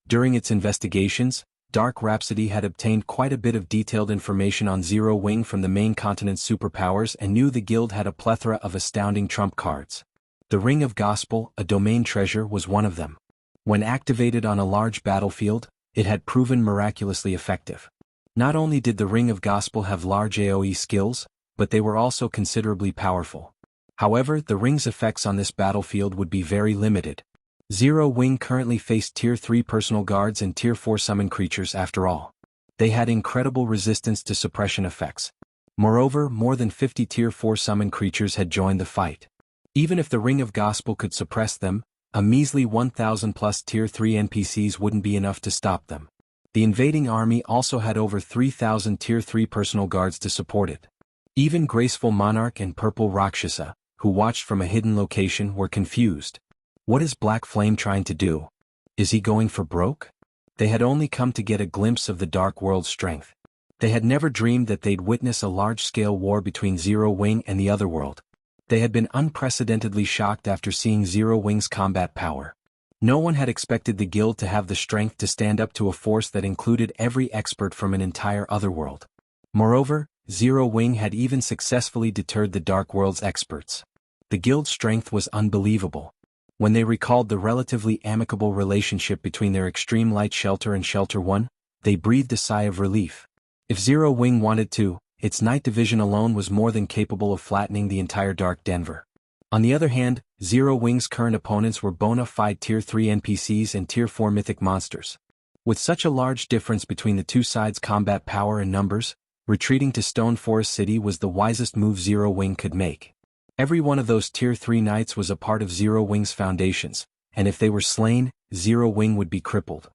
During its investigations, Dark Rhapsody had obtained quite a bit of detailed information on Zero Wing from the main continent's superpowers and knew the guild had a plethora of astounding trump cards. The Ring of Gospel, a domain treasure, was one of them. When activated on a large battlefield, it had proven miraculously effective. Not only did the Ring of Gospel have large AoE skills, but they were also considerably powerful. However, the ring's effects on this battlefield would be very limited. Zero Wing currently faced Tier 3 personal guards and Tier 4 summoned creatures after all. They had incredible resistance to suppression effects. Moreover, more than 50 Tier 4 summoned creatures had joined the fight. Even if the Ring of Gospel could suppress them, a measly 1,000 plus Tier 3 NPCs wouldn't be enough to stop them. The invading army also had over 3,000 Tier 3 personal guards to support it. Even Graceful Monarch and Purple Rakshasa, who watched from a hidden location, were confused. What is Black Flame trying to do? Is he going for broke? They had only come to get a glimpse of the Dark World's strength. They had never dreamed that they'd witness a large-scale war between Zero Wing and the Otherworld. They had been unprecedentedly shocked after seeing Zero Wing's combat power. No one had expected the guild to have the strength to stand up to a force that included every expert from an entire Otherworld. Moreover, Zero Wing had even successfully deterred the Dark World's experts. The guild's strength was unbelievable. When they recalled the relatively amicable relationship between their Extreme Light Shelter and Shelter 1, they breathed a sigh of relief. If Zero Wing wanted to, its Night Division alone was more than capable of flattening the entire Dark Denver. On the other hand, Zero Wing's current opponents were bona fide Tier 3 NPCs and Tier 4 mythic monsters. With such a large difference between the two sides' combat power and numbers, retreating to Stone Forest City was the wisest move Zero Wing could make. Every one of those Tier 3 knights was a part of Zero Wing's foundations, and if they were slain, Zero Wing would be crippled.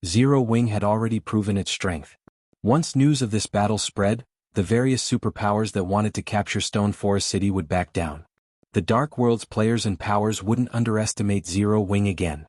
Zero Wing had already proven its strength. Once news of this battle spread, the various superpowers that wanted to capture Stone Forest City would back down. The Dark World's players and powers wouldn't underestimate Zero Wing again.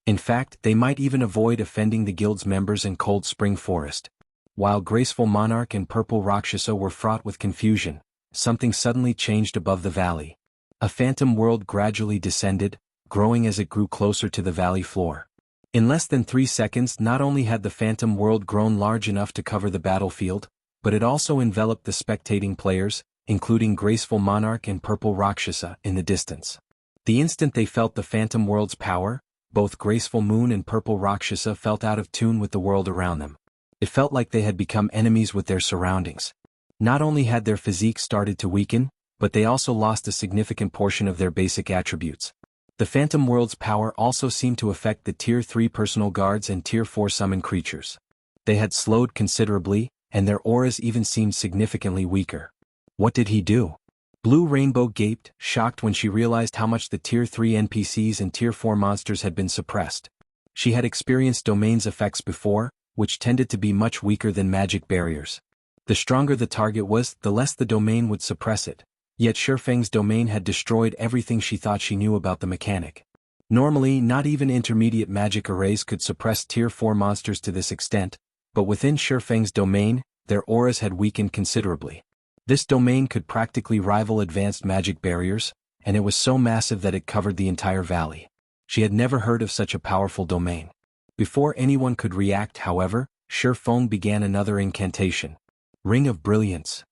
In fact, they might even avoid offending the guild's members in Cold Spring Forest. While Graceful Monarch and Purple Rakshasa were fraught with confusion, something suddenly changed above the valley. A phantom world gradually descended, growing as it grew closer to the valley floor. In less than 3 seconds, not only had the phantom world grown large enough to cover the battlefield, but it also enveloped the spectating players, including Graceful Monarch and Purple Rakshasa, in the distance. The instant they felt the phantom world's power, both Graceful Moon and Purple Rakshasa felt out of tune with the world around them. It felt like they had become enemies with their surroundings. Not only had their physique started to weaken, but they also lost a significant portion of their basic attributes. The Phantom World's power also seemed to affect the Tier 3 personal guards and Tier 4 summoned creatures. They had slowed considerably, and their auras even seemed significantly weaker. What did he do? Blue Rainbow gaped, shocked when she realized how much the Tier 3 NPCs and Tier 4 monsters had been suppressed. She had experienced domain's effects before, which tended to be much weaker than magic barriers. The stronger the target was, the less the domain would suppress it. Yet Shifeng's domain had destroyed everything she thought she knew about the mechanic. Normally, not even intermediate magic arrays could suppress Tier 4 monsters to this extent, but within Shifeng's domain, their auras had weakened considerably. This domain could practically rival advanced magic barriers, and it was so massive that it covered the entire valley. She had never heard of such a powerful domain. Before anyone could react, however, Shifeng began another incantation. Ring of Brilliance.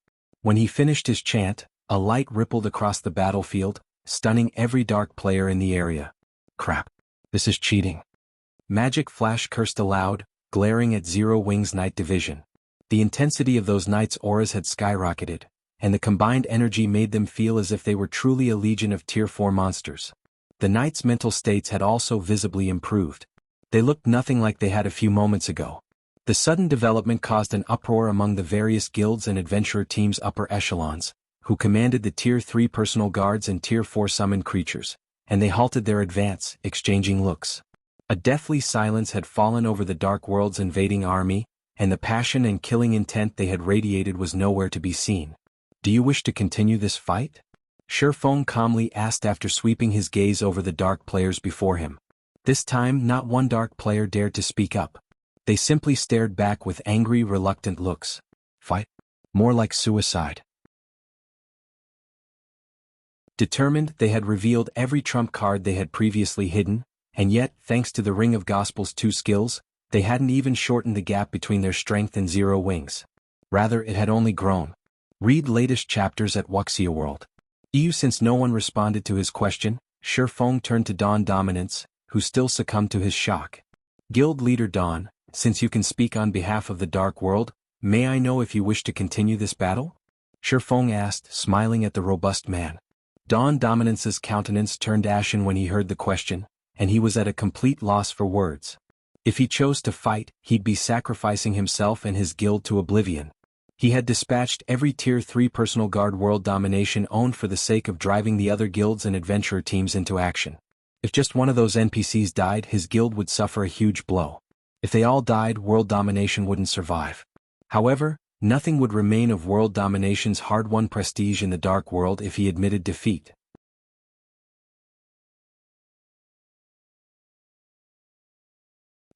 When he finished his chant, A light rippled across the battlefield, stunning every dark player in the area. Crap. This is cheating. Magic Flash cursed aloud, glaring at Zero Wings Night Division. The intensity of those knights' auras had skyrocketed, and the combined energy made them feel as if they were truly a legion of Tier 4 monsters. The knights' mental states had also visibly improved. They looked nothing like they had a few moments ago. The sudden development caused an uproar among the various guilds and adventurer teams' upper echelons, who commanded the Tier 3 personal guards and Tier 4 summoned creatures, and they halted their advance, exchanging looks. A deathly silence had fallen over the Dark World's invading army, and the passion and killing intent they had radiated was nowhere to be seen. Do you wish to continue this fight? Shifeng calmly asked after sweeping his gaze over the dark players before him. This time not one dark player dared to speak up. They simply stared back with angry, reluctant looks. Fight? More like suicide. Determined, they had revealed every trump card they had previously hidden, and yet, thanks to the Ring of Gospel's 2 skills, they hadn't even shortened the gap between their strength and Zero Wings. Rather, it had only grown. Read latest chapters at Wuxia World. Since no one responded to his question, Shifeng turned to Dawn Dominance, who still succumbed to his shock. Guild Leader Dawn, since you can speak on behalf of the Dark World, may I know if you wish to continue this battle? Shifeng asked, smiling at the robust man. Dawn Dominance's countenance turned ashen when he heard the question, and he was at a complete loss for words. If he chose to fight, he'd be sacrificing himself and his guild to oblivion. He had dispatched every Tier 3 personal guard world domination owned for the sake of driving the other guilds and adventurer teams into action. If just one of those NPCs died, his guild would suffer a huge blow. If they all died, world domination wouldn't survive. However, nothing would remain of world domination's hard-won prestige in the Dark World if he admitted defeat.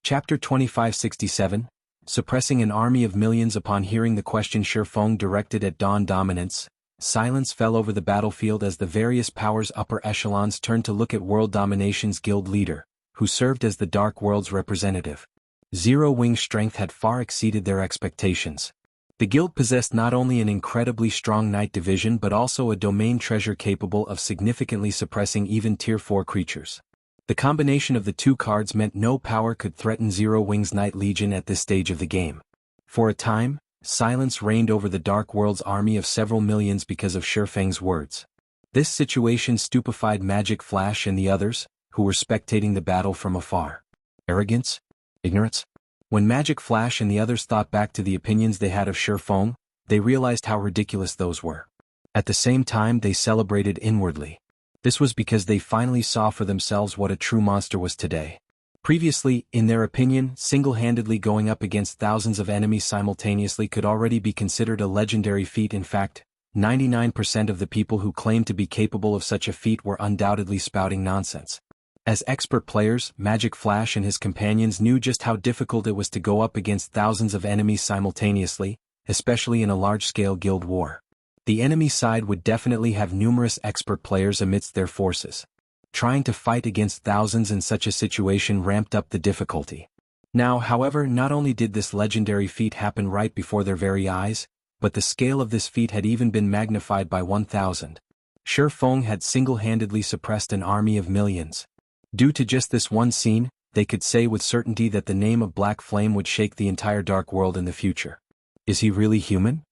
Chapter 2567, Suppressing an Army of Millions. Upon hearing the question Shifeng directed at Dawn Dominance, silence fell over the battlefield as the various powers' upper echelons turned to look at World Domination's guild leader, who served as the Dark World's representative. Zero Wing's strength had far exceeded their expectations. The guild possessed not only an incredibly strong knight division but also a domain treasure capable of significantly suppressing even Tier 4 creatures. The combination of the 2 cards meant no power could threaten Zero Wing's Knight Legion at this stage of the game. For a time, silence reigned over the Dark World's army of several millions because of Shifeng's words. This situation stupefied Magic Flash and the others, who were spectating the battle from afar. Arrogance? Ignorance? When Magic Flash and the others thought back to the opinions they had of Shifeng, they realized how ridiculous those were. At the same time, they celebrated inwardly. This was because they finally saw for themselves what a true monster was today. Previously, in their opinion, single-handedly going up against thousands of enemies simultaneously could already be considered a legendary feat. In fact, 99% of the people who claimed to be capable of such a feat were undoubtedly spouting nonsense. As expert players, Magic Flash and his companions knew just how difficult it was to go up against thousands of enemies simultaneously, especially in a large-scale guild war. The enemy side would definitely have numerous expert players amidst their forces. Trying to fight against thousands in such a situation ramped up the difficulty. Now, however, not only did this legendary feat happen right before their very eyes, but the scale of this feat had even been magnified by 1,000. Shifeng had single-handedly suppressed an army of millions. Due to just this one scene, they could say with certainty that the name of Black Flame would shake the entire Dark World in the future. Is he really human?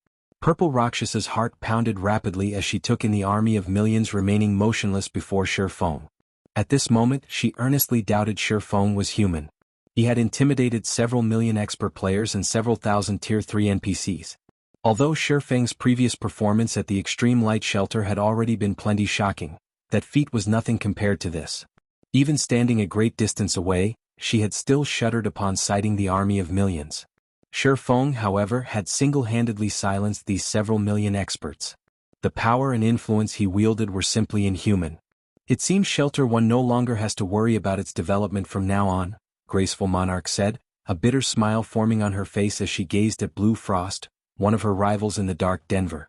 Purple Rakshasa's heart pounded rapidly as she took in the army of millions remaining motionless before Shifeng. At this moment, she earnestly doubted Shifeng was human. He had intimidated several million expert players and several thousand Tier 3 NPCs. Although Shifeng's previous performance at the Extreme Light Shelter had already been plenty shocking, that feat was nothing compared to this. Even standing a great distance away, she had still shuddered upon sighting the army of millions. Shifeng, however, had single-handedly silenced these several million experts. The power and influence he wielded were simply inhuman. It seems Shelter 1 no longer has to worry about its development from now on, Graceful Monarch said, a bitter smile forming on her face as she gazed at Blue Frost, one of her rivals in the Dark Denver.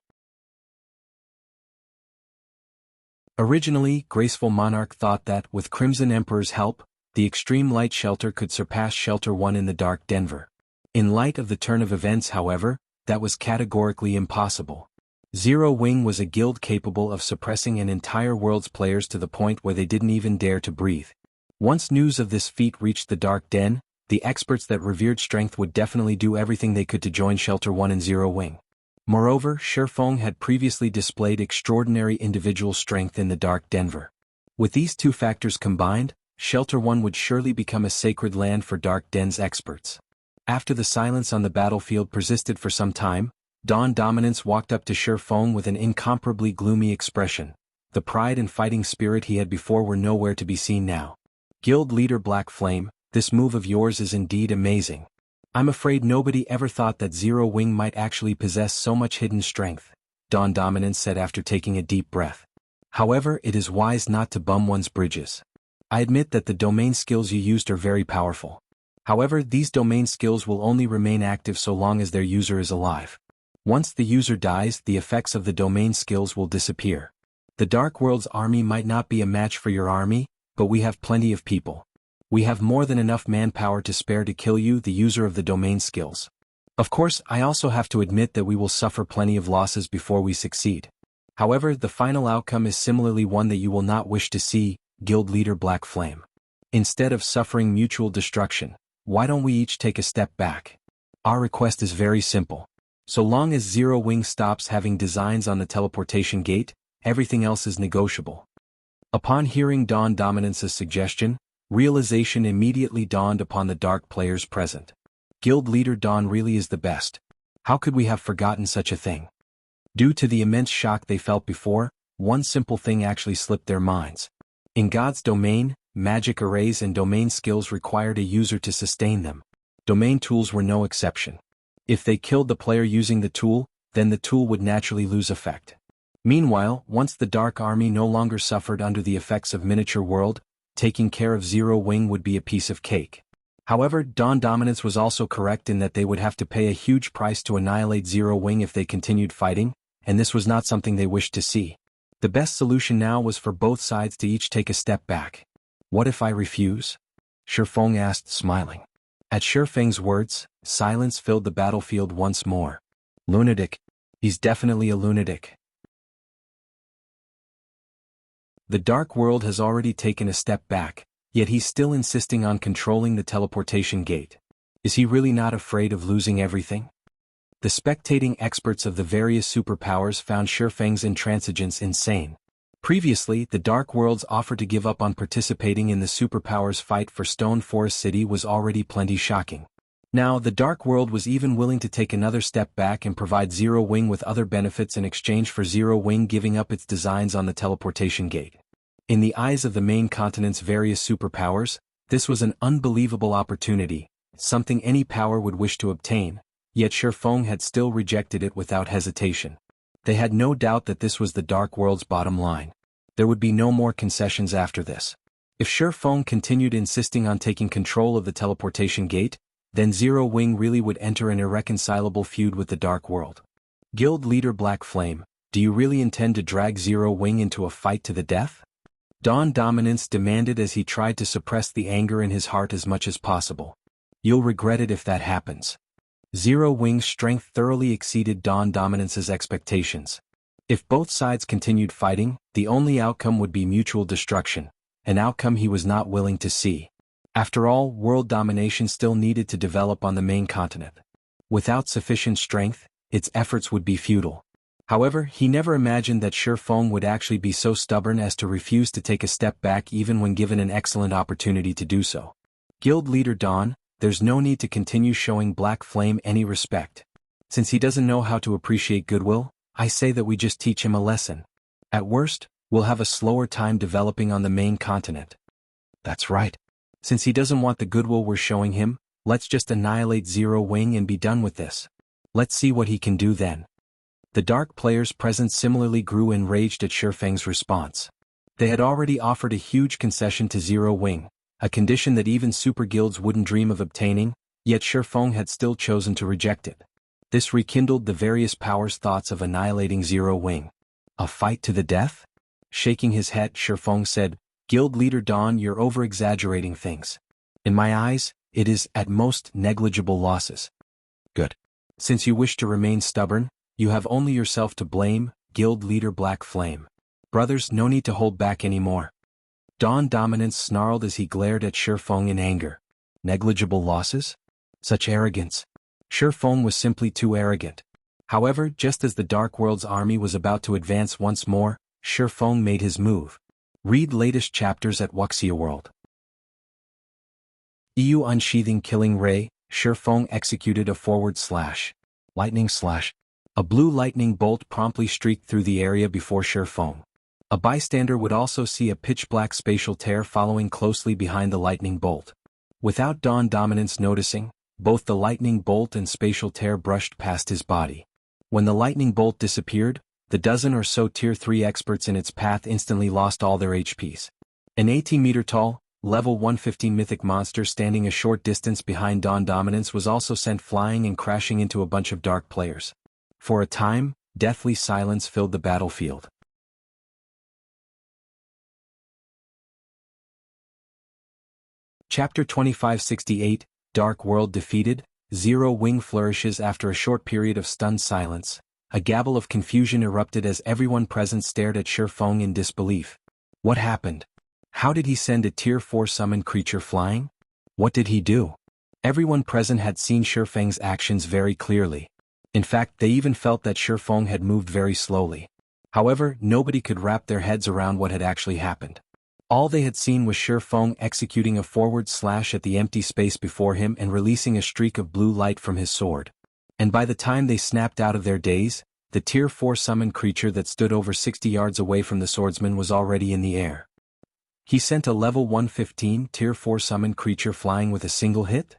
Originally, Graceful Monarch thought that, with Crimson Emperor's help, the Extreme Light Shelter could surpass Shelter 1 in the Dark Denver. In light of the turn of events, however, that was categorically impossible. Zero Wing was a guild capable of suppressing an entire world's players to the point where they didn't even dare to breathe. Once news of this feat reached the Dark Den, the experts that revered strength would definitely do everything they could to join Shelter 1 and Zero Wing. Moreover, Shifeng had previously displayed extraordinary individual strength in the Dark Denver. With these two factors combined, Shelter 1 would surely become a sacred land for Dark Den's experts. After the silence on the battlefield persisted for some time, Dawn Dominance walked up to Shifeng with an incomparably gloomy expression. The pride and fighting spirit he had before were nowhere to be seen now. Guild leader Black Flame, this move of yours is indeed amazing. I'm afraid nobody ever thought that Zero Wing might actually possess so much hidden strength, Dawn Dominance said after taking a deep breath. However, it is wise not to bum one's bridges. I admit that the domain skills you used are very powerful. However, these domain skills will only remain active so long as their user is alive. Once the user dies, the effects of the domain skills will disappear. The Dark World's army might not be a match for your army, but we have plenty of people. We have more than enough manpower to spare to kill you, the user of the domain skills. Of course, I also have to admit that we will suffer plenty of losses before we succeed. However, the final outcome is similarly one that you will not wish to see, Guild Leader Black Flame. Instead of suffering mutual destruction, why don't we each take a step back? Our request is very simple. So long as Zero Wing stops having designs on the teleportation gate, everything else is negotiable. Upon hearing Dawn Dominance's suggestion, realization immediately dawned upon the dark players present. Guild leader Dawn really is the best. How could we have forgotten such a thing? Due to the immense shock they felt before, one simple thing actually slipped their minds. In God's domain, magic arrays and domain skills required a user to sustain them. Domain tools were no exception. If they killed the player using the tool, then the tool would naturally lose effect. Meanwhile, once the Dark Army no longer suffered under the effects of Miniature World, taking care of Zero Wing would be a piece of cake. However, Dawn Dominance was also correct in that they would have to pay a huge price to annihilate Zero Wing if they continued fighting, and this was not something they wished to see. The best solution now was for both sides to each take a step back. What if I refuse? Shifeng asked, smiling. At Shifeng's words, silence filled the battlefield once more. Lunatic. He's definitely a lunatic. The Dark World has already taken a step back, yet he's still insisting on controlling the teleportation gate. Is he really not afraid of losing everything? The spectating experts of the various superpowers found Shifeng's intransigence insane. Previously, the Dark World's offer to give up on participating in the superpowers' fight for Stone Forest City was already plenty shocking. Now, the Dark World was even willing to take another step back and provide Zero Wing with other benefits in exchange for Zero Wing giving up its designs on the teleportation gate. In the eyes of the main continent's various superpowers, this was an unbelievable opportunity, something any power would wish to obtain, yet Shifeng had still rejected it without hesitation. They had no doubt that this was the Dark World's bottom line. There would be no more concessions after this. If Shifeng continued insisting on taking control of the teleportation gate, then Zero Wing really would enter an irreconcilable feud with the Dark World. Guild leader Black Flame, do you really intend to drag Zero Wing into a fight to the death? Dawn Dominance demanded as he tried to suppress the anger in his heart as much as possible. You'll regret it if that happens. Zero Wing's strength thoroughly exceeded Dawn Dominance's expectations. If both sides continued fighting, the only outcome would be mutual destruction, an outcome he was not willing to see. After all, world domination still needed to develop on the main continent. Without sufficient strength, its efforts would be futile. However, he never imagined that Shifeng would actually be so stubborn as to refuse to take a step back even when given an excellent opportunity to do so. Guild leader Dawn, there's no need to continue showing Black Flame any respect. Since he doesn't know how to appreciate goodwill, I say that we just teach him a lesson. At worst, we'll have a slower time developing on the main continent. That's right. Since he doesn't want the goodwill we're showing him, let's just annihilate Zero Wing and be done with this. Let's see what he can do then. The dark players present similarly grew enraged at Shifeng's response. They had already offered a huge concession to Zero Wing, a condition that even super guilds wouldn't dream of obtaining, yet Shifeng had still chosen to reject it. This rekindled the various powers' thoughts of annihilating Zero Wing. A fight to the death? Shaking his head, Shifeng said, Guild leader Dawn, you're over-exaggerating things. In my eyes, it is, at most, negligible losses. Good. Since you wish to remain stubborn, You have only yourself to blame, Guild Leader Black Flame. Brothers, no need to hold back anymore. Dawn Dominance snarled as he glared at Shifeng in anger. Negligible losses? Such arrogance. Shifeng was simply too arrogant. However, just as the Dark World's army was about to advance once more, Shifeng made his move. Read latest chapters at Wuxia World. EU unsheathing killing ray, Shifeng executed a forward slash. Lightning slash. A blue lightning bolt promptly streaked through the area before Shifeng. A bystander would also see a pitch-black spatial tear following closely behind the lightning bolt. Without Dawn Dominance noticing, both the lightning bolt and spatial tear brushed past his body. When the lightning bolt disappeared, the dozen or so Tier 3 experts in its path instantly lost all their HPs. An 18-meter-tall, level 115 mythic monster standing a short distance behind Dawn Dominance was also sent flying and crashing into a bunch of dark players. For a time, deathly silence filled the battlefield. Chapter 2568, Dark World defeated, Zero Wing flourishes. After a short period of stunned silence, a gabble of confusion erupted as everyone present stared at Shifeng in disbelief. What happened? How did he send a Tier 4 summoned creature flying? What did he do? Everyone present had seen Shifeng's actions very clearly. In fact, they even felt that Shifeng had moved very slowly. However, nobody could wrap their heads around what had actually happened. All they had seen was Shifeng executing a forward slash at the empty space before him and releasing a streak of blue light from his sword. And by the time they snapped out of their daze, the Tier 4 summoned creature that stood over 60 yards away from the swordsman was already in the air. He sent a level 115 Tier 4 summoned creature flying with a single hit?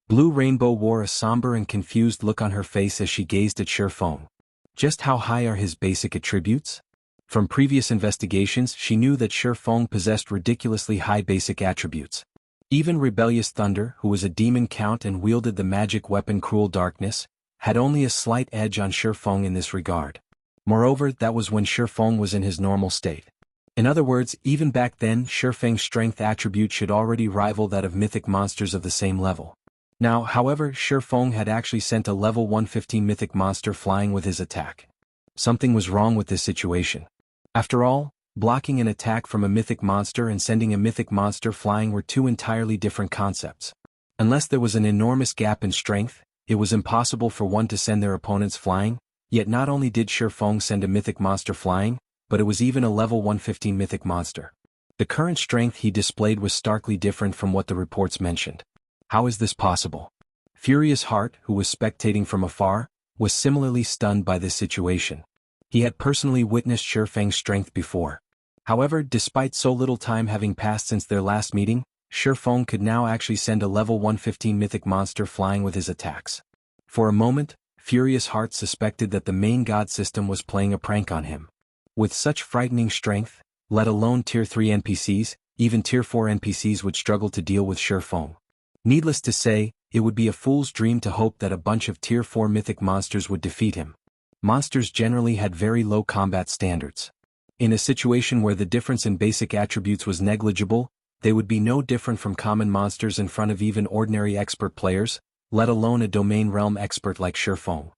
Blue Rainbow wore a somber and confused look on her face as she gazed at Shifeng. Just how high are his basic attributes? From previous investigations, she knew that Shifeng possessed ridiculously high basic attributes. Even Rebellious Thunder, who was a demon count and wielded the magic weapon Cruel Darkness, had only a slight edge on Shifeng in this regard. Moreover, that was when Shifeng was in his normal state. In other words, even back then, Shifeng's strength attribute should already rival that of mythic monsters of the same level. Now, however, Shifeng had actually sent a level 115 mythic monster flying with his attack. Something was wrong with this situation. After all, blocking an attack from a mythic monster and sending a mythic monster flying were two entirely different concepts. Unless there was an enormous gap in strength, it was impossible for one to send their opponents flying, yet not only did Shifeng send a mythic monster flying, but it was even a level 115 mythic monster. The current strength he displayed was starkly different from what the reports mentioned. How is this possible? Furious Heart, who was spectating from afar, was similarly stunned by this situation. He had personally witnessed Shifeng's strength before. However, despite so little time having passed since their last meeting, Shifeng could now actually send a level 115 mythic monster flying with his attacks. For a moment, Furious Heart suspected that the main god system was playing a prank on him. With such frightening strength, let alone Tier 3 NPCs, even Tier 4 NPCs would struggle to deal with Shifeng. Needless to say, it would be a fool's dream to hope that a bunch of Tier 4 mythic monsters would defeat him. Monsters generally had very low combat standards. In a situation where the difference in basic attributes was negligible, they would be no different from common monsters in front of even ordinary expert players, let alone a domain realm expert like Shifeng.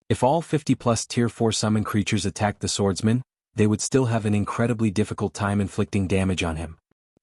If all 50+ Tier 4 summon creatures attacked the swordsman, they would still have an incredibly difficult time inflicting damage on him.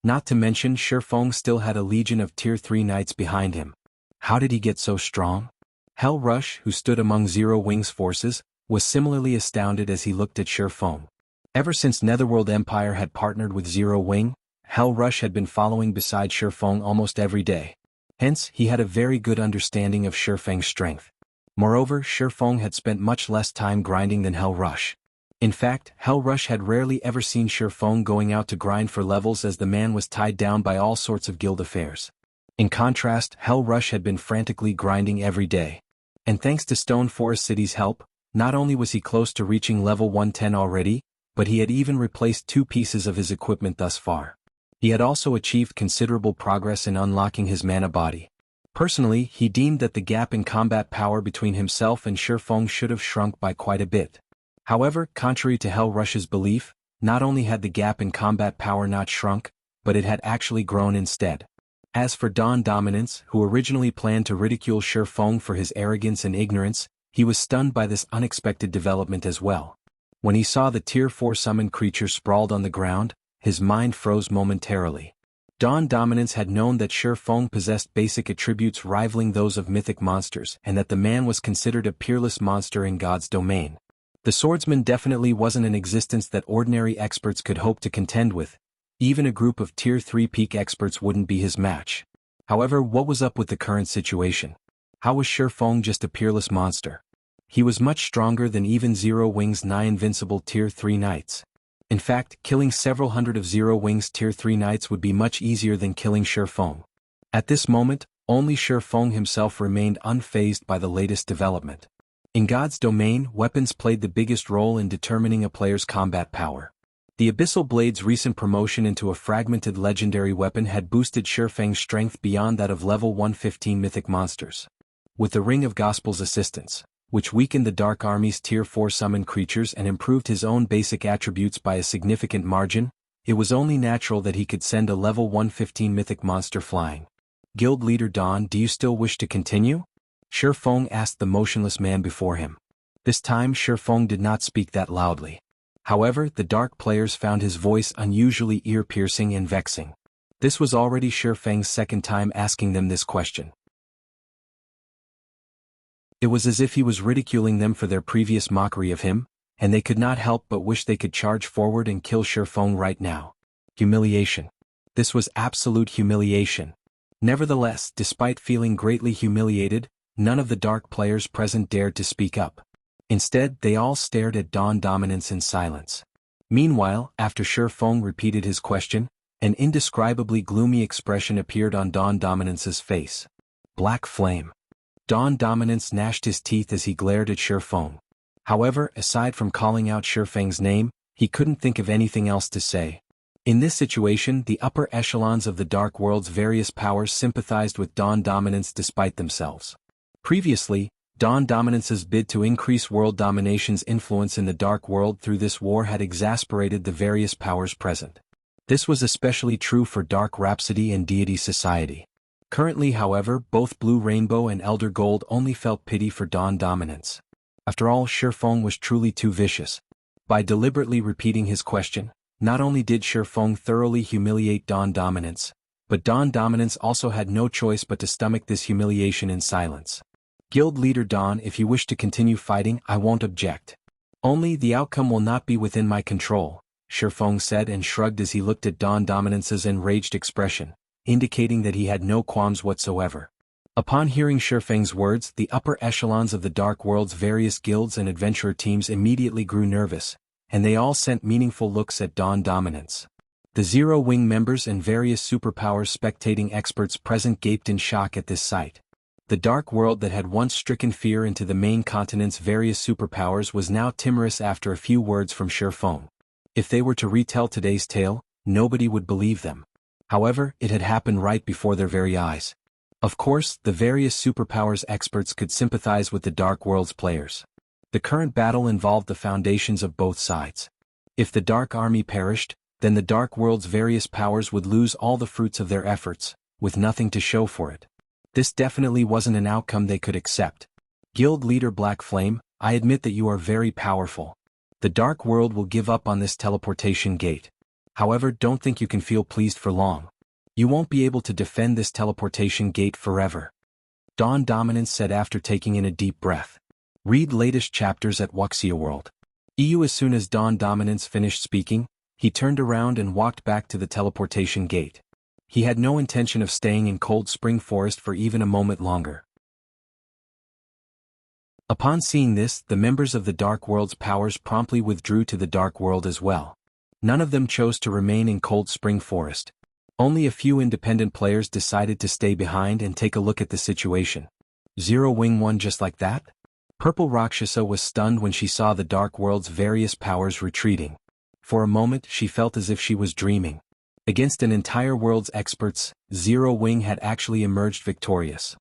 Not to mention Shifeng still had a legion of Tier 3 knights behind him. How did he get so strong? Hell Rush, who stood among Zero Wing's forces, was similarly astounded as he looked at Shifeng. Ever since Netherworld Empire had partnered with Zero Wing, Hell Rush had been following beside Shifeng almost every day. Hence, he had a very good understanding of Shifeng's strength. Moreover, Shifeng had spent much less time grinding than Hell Rush. In fact, Hell Rush had rarely ever seen Shifeng going out to grind for levels as the man was tied down by all sorts of guild affairs. In contrast, Hell Rush had been frantically grinding every day. And thanks to Stone Forest City's help, not only was he close to reaching level 110 already, but he had even replaced 2 pieces of his equipment thus far. He had also achieved considerable progress in unlocking his mana body. Personally, he deemed that the gap in combat power between himself and Shifeng should have shrunk by quite a bit. However, contrary to Hell Rush's belief, not only had the gap in combat power not shrunk, but it had actually grown instead. As for Dawn Dominance, who originally planned to ridicule Shifeng for his arrogance and ignorance, he was stunned by this unexpected development as well. When he saw the Tier 4 summoned creature sprawled on the ground, his mind froze momentarily. Dawn Dominance had known that Shifeng possessed basic attributes rivaling those of mythic monsters and that the man was considered a peerless monster in God's domain. The swordsman definitely wasn't an existence that ordinary experts could hope to contend with. Even a group of Tier 3 peak experts wouldn't be his match. However, what was up with the current situation? How was Shifeng just a peerless monster? He was much stronger than even Zero Wing's 9 invincible Tier 3 knights. In fact, killing several hundred of Zero Wing's Tier 3 knights would be much easier than killing Shifeng. At this moment, only Shifeng himself remained unfazed by the latest development. In God's domain, weapons played the biggest role in determining a player's combat power. The Abyssal Blade's recent promotion into a fragmented legendary weapon had boosted Shifeng's strength beyond that of level 115 mythic monsters. With the Ring of Gospel's assistance, which weakened the Dark Army's Tier 4 summoned creatures and improved his own basic attributes by a significant margin, it was only natural that he could send a level 115 mythic monster flying. Guild Leader Dawn, do you still wish to continue? Shifeng asked the motionless man before him. This time Shifeng did not speak that loudly. However, the dark players found his voice unusually ear-piercing and vexing. This was already Shifeng's second time asking them this question. It was as if he was ridiculing them for their previous mockery of him, and they could not help but wish they could charge forward and kill Shifeng right now. Humiliation. This was absolute humiliation. Nevertheless, despite feeling greatly humiliated, none of the dark players present dared to speak up. Instead, they all stared at Dawn Dominance in silence. Meanwhile, after Shifeng repeated his question, an indescribably gloomy expression appeared on Dawn Dominance's face. Black flame. Dawn Dominance gnashed his teeth as he glared at Shifeng. However, aside from calling out Shifeng's name, he couldn't think of anything else to say. In this situation, the upper echelons of the Dark World's various powers sympathized with Dawn Dominance despite themselves. Previously, Dawn Dominance's bid to increase world domination's influence in the Dark World through this war had exasperated the various powers present. This was especially true for Dark Rhapsody and Deity Society. Currently, however, both Blue Rainbow and Elder Gold only felt pity for Dawn Dominance. After all, Shifeng was truly too vicious. By deliberately repeating his question, not only did Shifeng thoroughly humiliate Dawn Dominance, but Dawn Dominance also had no choice but to stomach this humiliation in silence. Guild Leader Dawn, if you wish to continue fighting, I won't object. Only the outcome will not be within my control, Shifeng said and shrugged as he looked at Dawn Dominance's enraged expression, indicating that he had no qualms whatsoever. Upon hearing Shifeng's words, the upper echelons of the Dark World's various guilds and adventurer teams immediately grew nervous, and they all sent meaningful looks at Dawn Dominance. The Zero Wing members and various superpowers spectating experts present gaped in shock at this sight. The Dark World that had once stricken fear into the main continent's various superpowers was now timorous after a few words from Shifeng. If they were to retell today's tale, nobody would believe them. However, it had happened right before their very eyes. Of course, the various superpowers experts could sympathize with the Dark World's players. The current battle involved the foundations of both sides. If the Dark Army perished, then the Dark World's various powers would lose all the fruits of their efforts, with nothing to show for it. This definitely wasn't an outcome they could accept. Guild Leader Black Flame, I admit that you are very powerful. The Dark World will give up on this teleportation gate. However, don't think you can feel pleased for long. You won't be able to defend this teleportation gate forever. Dawn Dominance said after taking in a deep breath. Read latest chapters at Wuxia World. EU. As soon as Dawn Dominance finished speaking, he turned around and walked back to the teleportation gate. He had no intention of staying in Cold Spring Forest for even a moment longer. Upon seeing this, the members of the Dark World's powers promptly withdrew to the Dark World as well. None of them chose to remain in Cold Spring Forest. Only a few independent players decided to stay behind and take a look at the situation. Zero Wing won just like that? Purple Rakshasa was stunned when she saw the Dark World's various powers retreating. For a moment, she felt as if she was dreaming. Against an entire world's experts, Zero Wing had actually emerged victorious.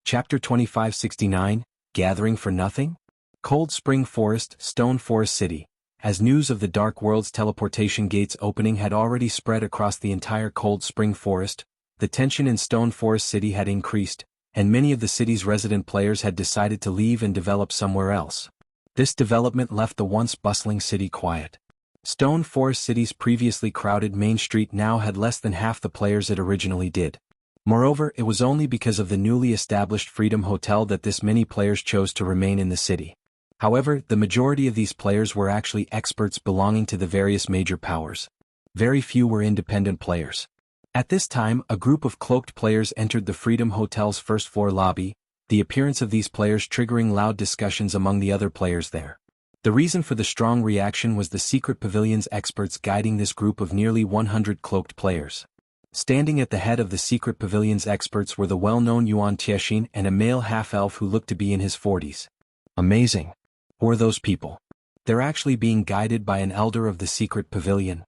Chapter 2569, Gathering for Nothing? Cold Spring Forest, Stone Forest City. as news of the Dark World's teleportation gates opening had already spread across the entire Cold Spring Forest, the tension in Stone Forest City had increased, and many of the city's resident players had decided to leave and develop somewhere else. This development left the once bustling city quiet. Stone Forest City's previously crowded main street now had less than half the players it originally did. Moreover, it was only because of the newly established Freedom Hotel that this many players chose to remain in the city. However, the majority of these players were actually experts belonging to the various major powers. Very few were independent players. At this time, a group of cloaked players entered the Freedom Hotel's first-floor lobby, the appearance of these players triggering loud discussions among the other players there. The reason for the strong reaction was the secret pavilion's experts guiding this group of nearly 100 cloaked players. Standing at the head of the secret pavilion's experts were the well-known Yuan Tiexin and a male half-elf who looked to be in his 40s. Amazing. Who are those people? They're actually being guided by an elder of the secret pavilion.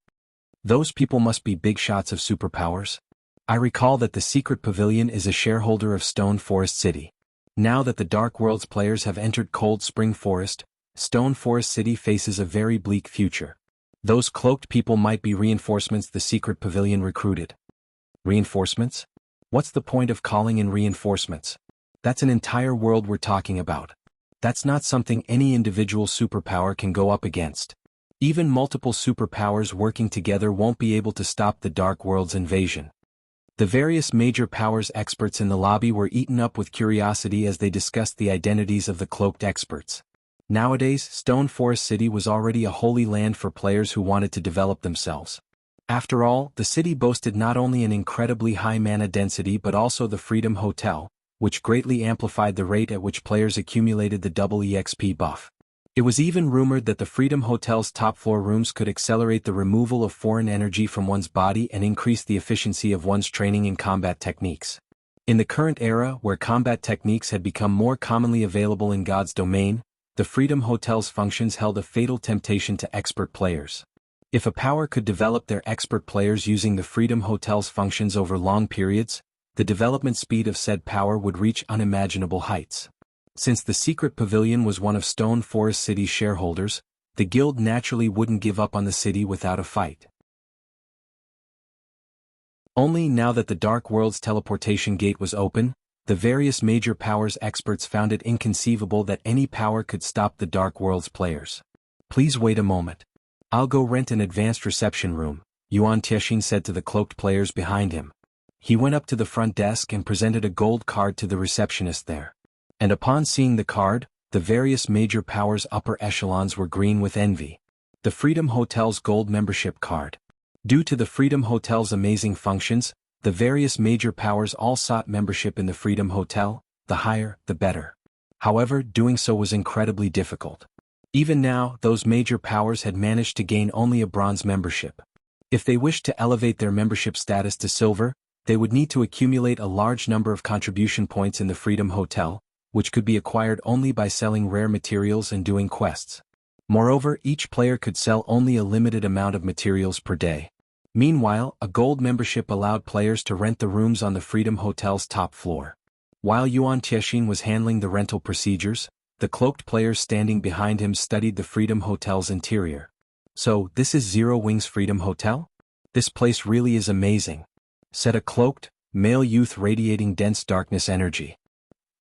Those people must be big shots of superpowers. I recall that the secret pavilion is a shareholder of Stone Forest City. Now that the Dark World's players have entered Cold Spring Forest, Stone Forest City faces a very bleak future. Those cloaked people might be reinforcements the secret pavilion recruited. Reinforcements? What's the point of calling in reinforcements? That's an entire world we're talking about. That's not something any individual superpower can go up against. Even multiple superpowers working together won't be able to stop the Dark World's invasion. The various major powers experts in the lobby were eaten up with curiosity as they discussed the identities of the cloaked experts. Nowadays, Stone Forest City was already a holy land for players who wanted to develop themselves. After all, the city boasted not only an incredibly high mana density but also the Freedom Hotel, which greatly amplified the rate at which players accumulated the double EXP buff. It was even rumored that the Freedom Hotel's top-floor rooms could accelerate the removal of foreign energy from one's body and increase the efficiency of one's training in combat techniques. In the current era, where combat techniques had become more commonly available in God's domain, the Freedom Hotel's functions held a fatal temptation to expert players. If a power could develop their expert players using the Freedom Hotel's functions over long periods, the development speed of said power would reach unimaginable heights. Since the secret pavilion was one of Stone Forest City's shareholders, the guild naturally wouldn't give up on the city without a fight. Only now that the Dark World's teleportation gate was open, the various major powers experts found it inconceivable that any power could stop the Dark World's players. Please wait a moment. I'll go rent an advanced reception room, Yuan Tiexin said to the cloaked players behind him. He went up to the front desk and presented a gold card to the receptionist there. And upon seeing the card, the various major powers' upper echelons were green with envy. The Freedom Hotel's gold membership card. Due to the Freedom Hotel's amazing functions, the various major powers all sought membership in the Freedom Hotel, the higher, the better. However, doing so was incredibly difficult. Even now, those major powers had managed to gain only a bronze membership. If they wished to elevate their membership status to silver, they would need to accumulate a large number of contribution points in the Freedom Hotel, which could be acquired only by selling rare materials and doing quests. Moreover, each player could sell only a limited amount of materials per day. Meanwhile, a gold membership allowed players to rent the rooms on the Freedom Hotel's top floor. While Yuan Tiexin was handling the rental procedures, the cloaked players standing behind him studied the Freedom Hotel's interior. So, this is Zero Wing's Freedom Hotel? This place really is amazing, said a cloaked, male youth radiating dense darkness energy.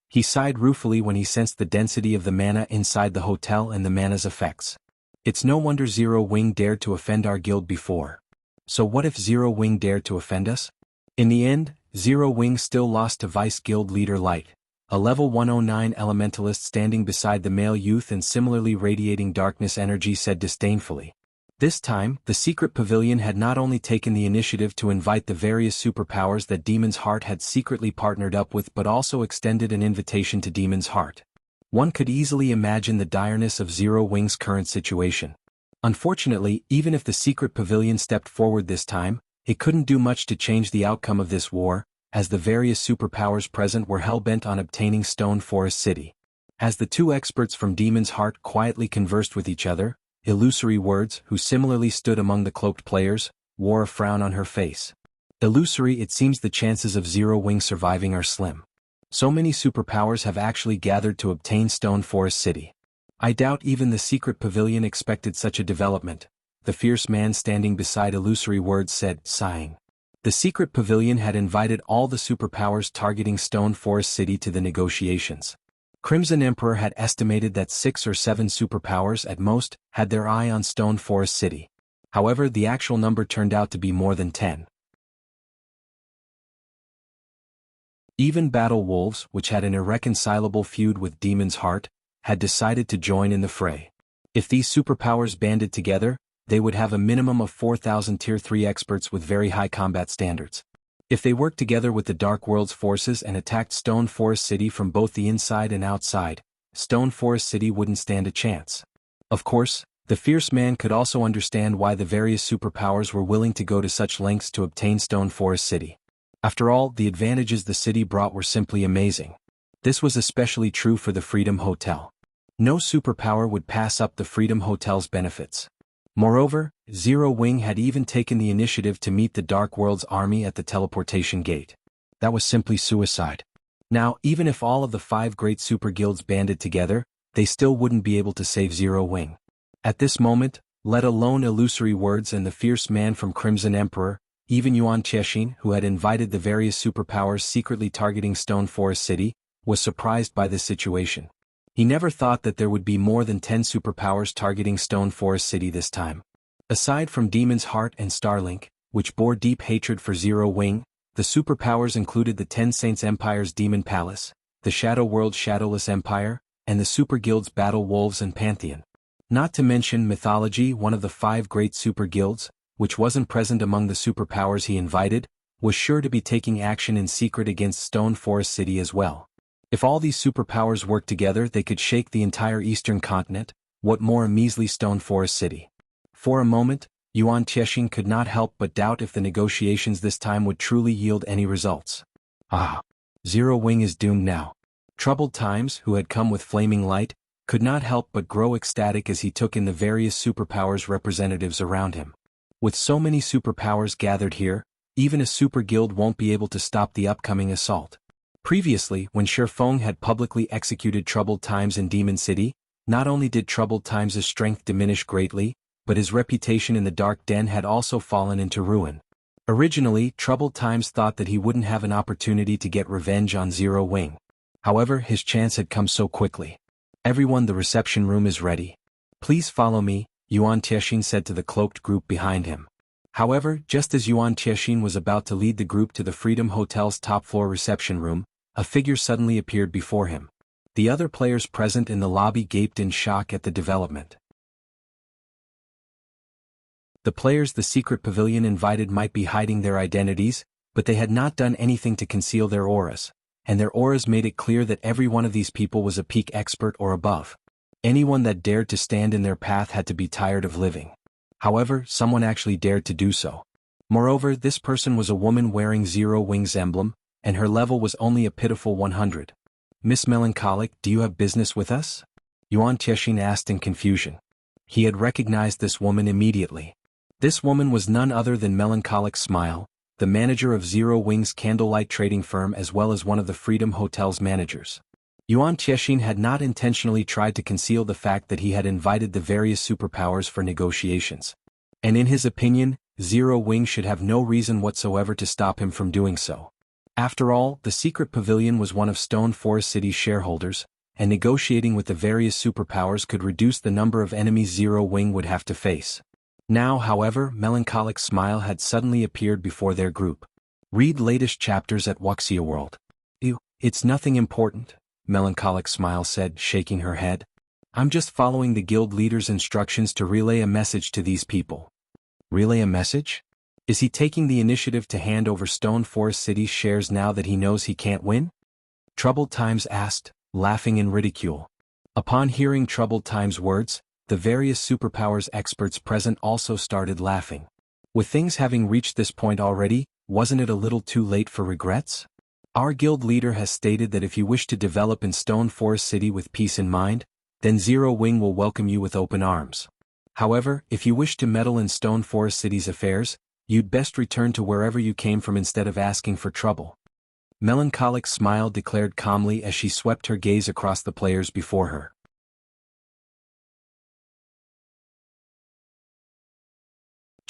He sighed ruefully when he sensed the density of the mana inside the hotel and the mana's effects. It's no wonder Zero Wing dared to offend our guild before. So what if Zero Wing dared to offend us? In the end, Zero Wing still lost to Vice Guild Leader Light, a level 109 elementalist standing beside the male youth and similarly radiating darkness energy said disdainfully. This time, the secret pavilion had not only taken the initiative to invite the various superpowers that Demon's Heart had secretly partnered up with but also extended an invitation to Demon's Heart. One could easily imagine the direness of Zero Wing's current situation. Unfortunately, even if the secret pavilion stepped forward this time, it couldn't do much to change the outcome of this war, as the various superpowers present were hell-bent on obtaining Stone Forest City. As the two experts from Demon's Heart quietly conversed with each other, Illusory Words, who similarly stood among the cloaked players, wore a frown on her face. Illusory, it seems the chances of Zero Wing surviving are slim. So many superpowers have actually gathered to obtain Stone Forest City. I doubt even the secret pavilion expected such a development, the fierce man standing beside Illusory Words said, sighing. The secret pavilion had invited all the superpowers targeting Stone Forest City to the negotiations. Crimson Emperor had estimated that 6 or 7 superpowers at most had their eye on Stone Forest City. However, the actual number turned out to be more than 10. Even Battle Wolves, which had an irreconcilable feud with Demon's Heart, had decided to join in the fray. If these superpowers banded together, they would have a minimum of 4,000 Tier 3 experts with very high combat standards. If they worked together with the Dark World's forces and attacked Stone Forest City from both the inside and outside, Stone Forest City wouldn't stand a chance. Of course, the fierce man could also understand why the various superpowers were willing to go to such lengths to obtain Stone Forest City. After all, the advantages the city brought were simply amazing. This was especially true for the Freedom Hotel. No superpower would pass up the Freedom Hotel's benefits. Moreover, Zero Wing had even taken the initiative to meet the Dark World's army at the teleportation gate. That was simply suicide. Now, even if all of the 5 great super guilds banded together, they still wouldn't be able to save Zero Wing. At this moment, let alone Illusory Words and the fierce man from Crimson Emperor, even Yuan Chexin, who had invited the various superpowers secretly targeting Stone Forest City, was surprised by this situation. He never thought that there would be more than 10 superpowers targeting Stone Forest City this time. Aside from Demon's Heart and Starlink, which bore deep hatred for Zero Wing, the superpowers included the 10 Saints Empire's Demon Palace, the Shadow World's Shadowless Empire, and the Super Guilds Battle Wolves and Pantheon. Not to mention Mythology, one of the 5 great super guilds, which wasn't present among the superpowers he invited, was sure to be taking action in secret against Stone Forest City as well. If all these superpowers worked together, they could shake the entire eastern continent, what more a measly Stone Forest City. For a moment, Yuan Chexin could not help but doubt if the negotiations this time would truly yield any results. Zero Wing is doomed now. Troubled Times, who had come with flaming light, could not help but grow ecstatic as he took in the various superpowers representatives around him. With so many superpowers gathered here, even a super guild won't be able to stop the upcoming assault. Previously, when Sherfeng had publicly executed Troubled Times in Demon City, not only did Troubled Times' strength diminish greatly, but his reputation in the Dark Den had also fallen into ruin. Originally, Troubled Times thought that he wouldn't have an opportunity to get revenge on Zero Wing. However, his chance had come so quickly. Everyone, the reception room is ready. Please follow me, Yuan Chexin said to the cloaked group behind him. However, just as Yuan Chexin was about to lead the group to the Freedom Hotel's top-floor reception room, a figure suddenly appeared before him. The other players present in the lobby gaped in shock at the development. The players the secret pavilion invited might be hiding their identities, but they had not done anything to conceal their auras, and their auras made it clear that every one of these people was a peak expert or above. Anyone that dared to stand in their path had to be tired of living. However, someone actually dared to do so. Moreover, this person was a woman wearing Zero Wing's emblem, and her level was only a pitiful 100. Miss Melancholic, do you have business with us? Yuan Chexin asked in confusion. He had recognized this woman immediately. This woman was none other than Melancholic Smile, the manager of Zero Wing's candlelight trading firm as well as one of the Freedom Hotel's managers. Yuan Chexin had not intentionally tried to conceal the fact that he had invited the various superpowers for negotiations. And in his opinion, Zero Wing should have no reason whatsoever to stop him from doing so. After all, the secret pavilion was one of Stone Forest City's shareholders, and negotiating with the various superpowers could reduce the number of enemies Zero Wing would have to face. Now, however, Melancholic Smile had suddenly appeared before their group. Read latest chapters at Wuxia World. It's nothing important, Melancholic Smile said, shaking her head. I'm just following the guild leader's instructions to relay a message to these people. Relay a message? Is he taking the initiative to hand over Stone Forest City's shares now that he knows he can't win? Troubled Times asked, laughing in ridicule. Upon hearing Troubled Times' words, the various superpowers experts present also started laughing. With things having reached this point already, wasn't it a little too late for regrets? Our guild leader has stated that if you wish to develop in Stone Forest City with peace in mind, then Zero Wing will welcome you with open arms. However, if you wish to meddle in Stone Forest City's affairs, you'd best return to wherever you came from instead of asking for trouble. Melancholic Smile declared calmly as she swept her gaze across the players before her.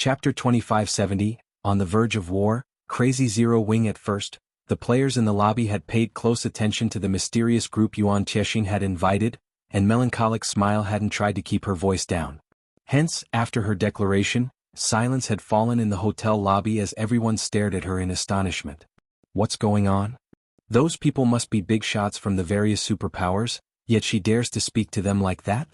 Chapter 2570, On the Verge of War, Crazy Zero Wing. At first, the players in the lobby had paid close attention to the mysterious group Yuan Tiexing had invited, and Melancholic Smile hadn't tried to keep her voice down. Hence, after her declaration, silence had fallen in the hotel lobby as everyone stared at her in astonishment. What's going on? Those people must be big shots from the various superpowers, yet she dares to speak to them like that?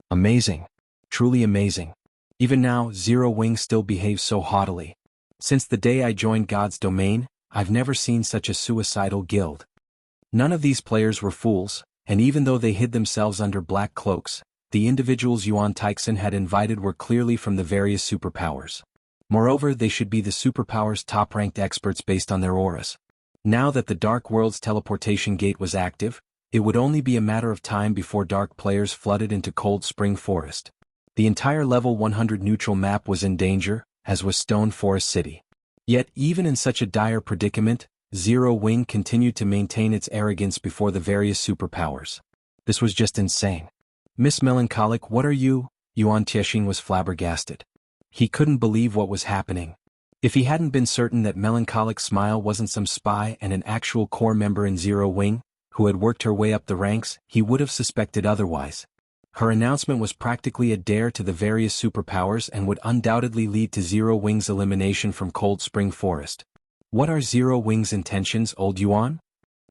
Amazing. Truly amazing. Even now, Zero Wing still behaves so haughtily. Since the day I joined God's domain, I've never seen such a suicidal guild. None of these players were fools, and even though they hid themselves under black cloaks, the individuals Yuan Tiexin had invited were clearly from the various superpowers. Moreover, they should be the superpowers' top-ranked experts based on their auras. Now that the Dark World's teleportation gate was active, it would only be a matter of time before dark players flooded into Cold Spring Forest. The entire level 100 neutral map was in danger, as was Stone Forest City. Yet, even in such a dire predicament, Zero Wing continued to maintain its arrogance before the various superpowers. This was just insane. Miss Melancholic, what are you? Yuan Tiexing was flabbergasted. He couldn't believe what was happening. If he hadn't been certain that Melancholic Smile wasn't some spy and an actual core member in Zero Wing, who had worked her way up the ranks, he would have suspected otherwise. Her announcement was practically a dare to the various superpowers and would undoubtedly lead to Zero Wing's elimination from Cold Spring Forest. What are Zero Wing's intentions, old Yuan?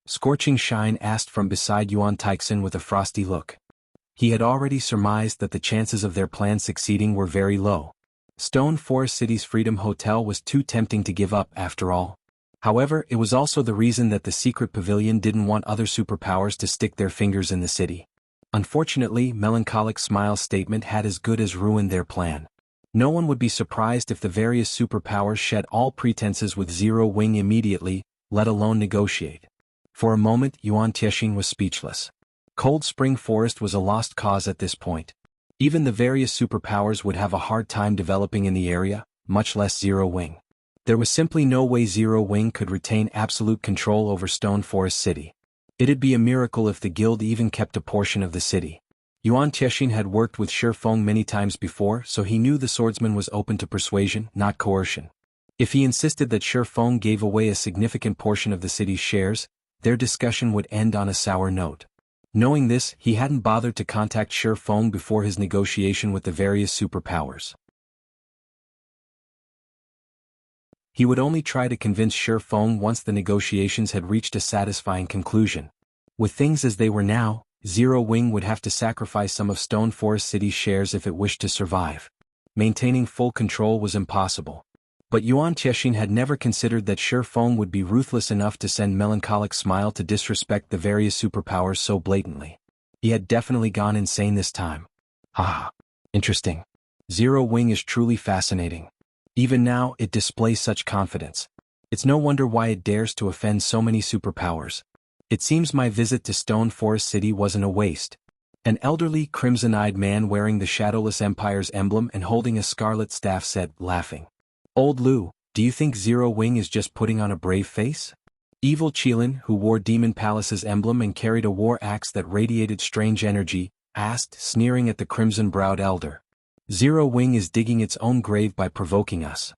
Scorching Shine asked from beside Yuan Tiexin with a frosty look. He had already surmised that the chances of their plan succeeding were very low. Stone Forest City's Freedom Hotel was too tempting to give up after all. However, it was also the reason that the secret pavilion didn't want other superpowers to stick their fingers in the city. Unfortunately, Melancholic Smile's statement had as good as ruined their plan. No one would be surprised if the various superpowers shed all pretenses with Zero Wing immediately, let alone negotiate. For a moment, Yuan Tiexing was speechless. Cold Spring Forest was a lost cause at this point. Even the various superpowers would have a hard time developing in the area, much less Zero Wing. There was simply no way Zero Wing could retain absolute control over Stone Forest City. It'd be a miracle if the guild even kept a portion of the city. Yuan Tiexing had worked with Shifeng many times before, so he knew the swordsman was open to persuasion, not coercion. If he insisted that Shifeng gave away a significant portion of the city's shares, their discussion would end on a sour note. Knowing this, he hadn't bothered to contact Shifeng before his negotiation with the various superpowers. He would only try to convince Shifeng once the negotiations had reached a satisfying conclusion. With things as they were now, Zero Wing would have to sacrifice some of Stone Forest City's shares if it wished to survive. Maintaining full control was impossible. But Yuan Tiexing had never considered that Shifeng would be ruthless enough to send Melancholic Smile to disrespect the various superpowers so blatantly. He had definitely gone insane this time. Interesting. Zero Wing is truly fascinating. Even now, it displays such confidence. It's no wonder why it dares to offend so many superpowers. It seems my visit to Stone Forest City wasn't a waste. An elderly, crimson-eyed man wearing the Shadowless Empire's emblem and holding a scarlet staff said, laughing. Old Lu, do you think Zero Wing is just putting on a brave face? Evil Qilin, who wore Demon Palace's emblem and carried a war axe that radiated strange energy, asked, sneering at the crimson-browed elder. Zero Wing is digging its own grave by provoking us.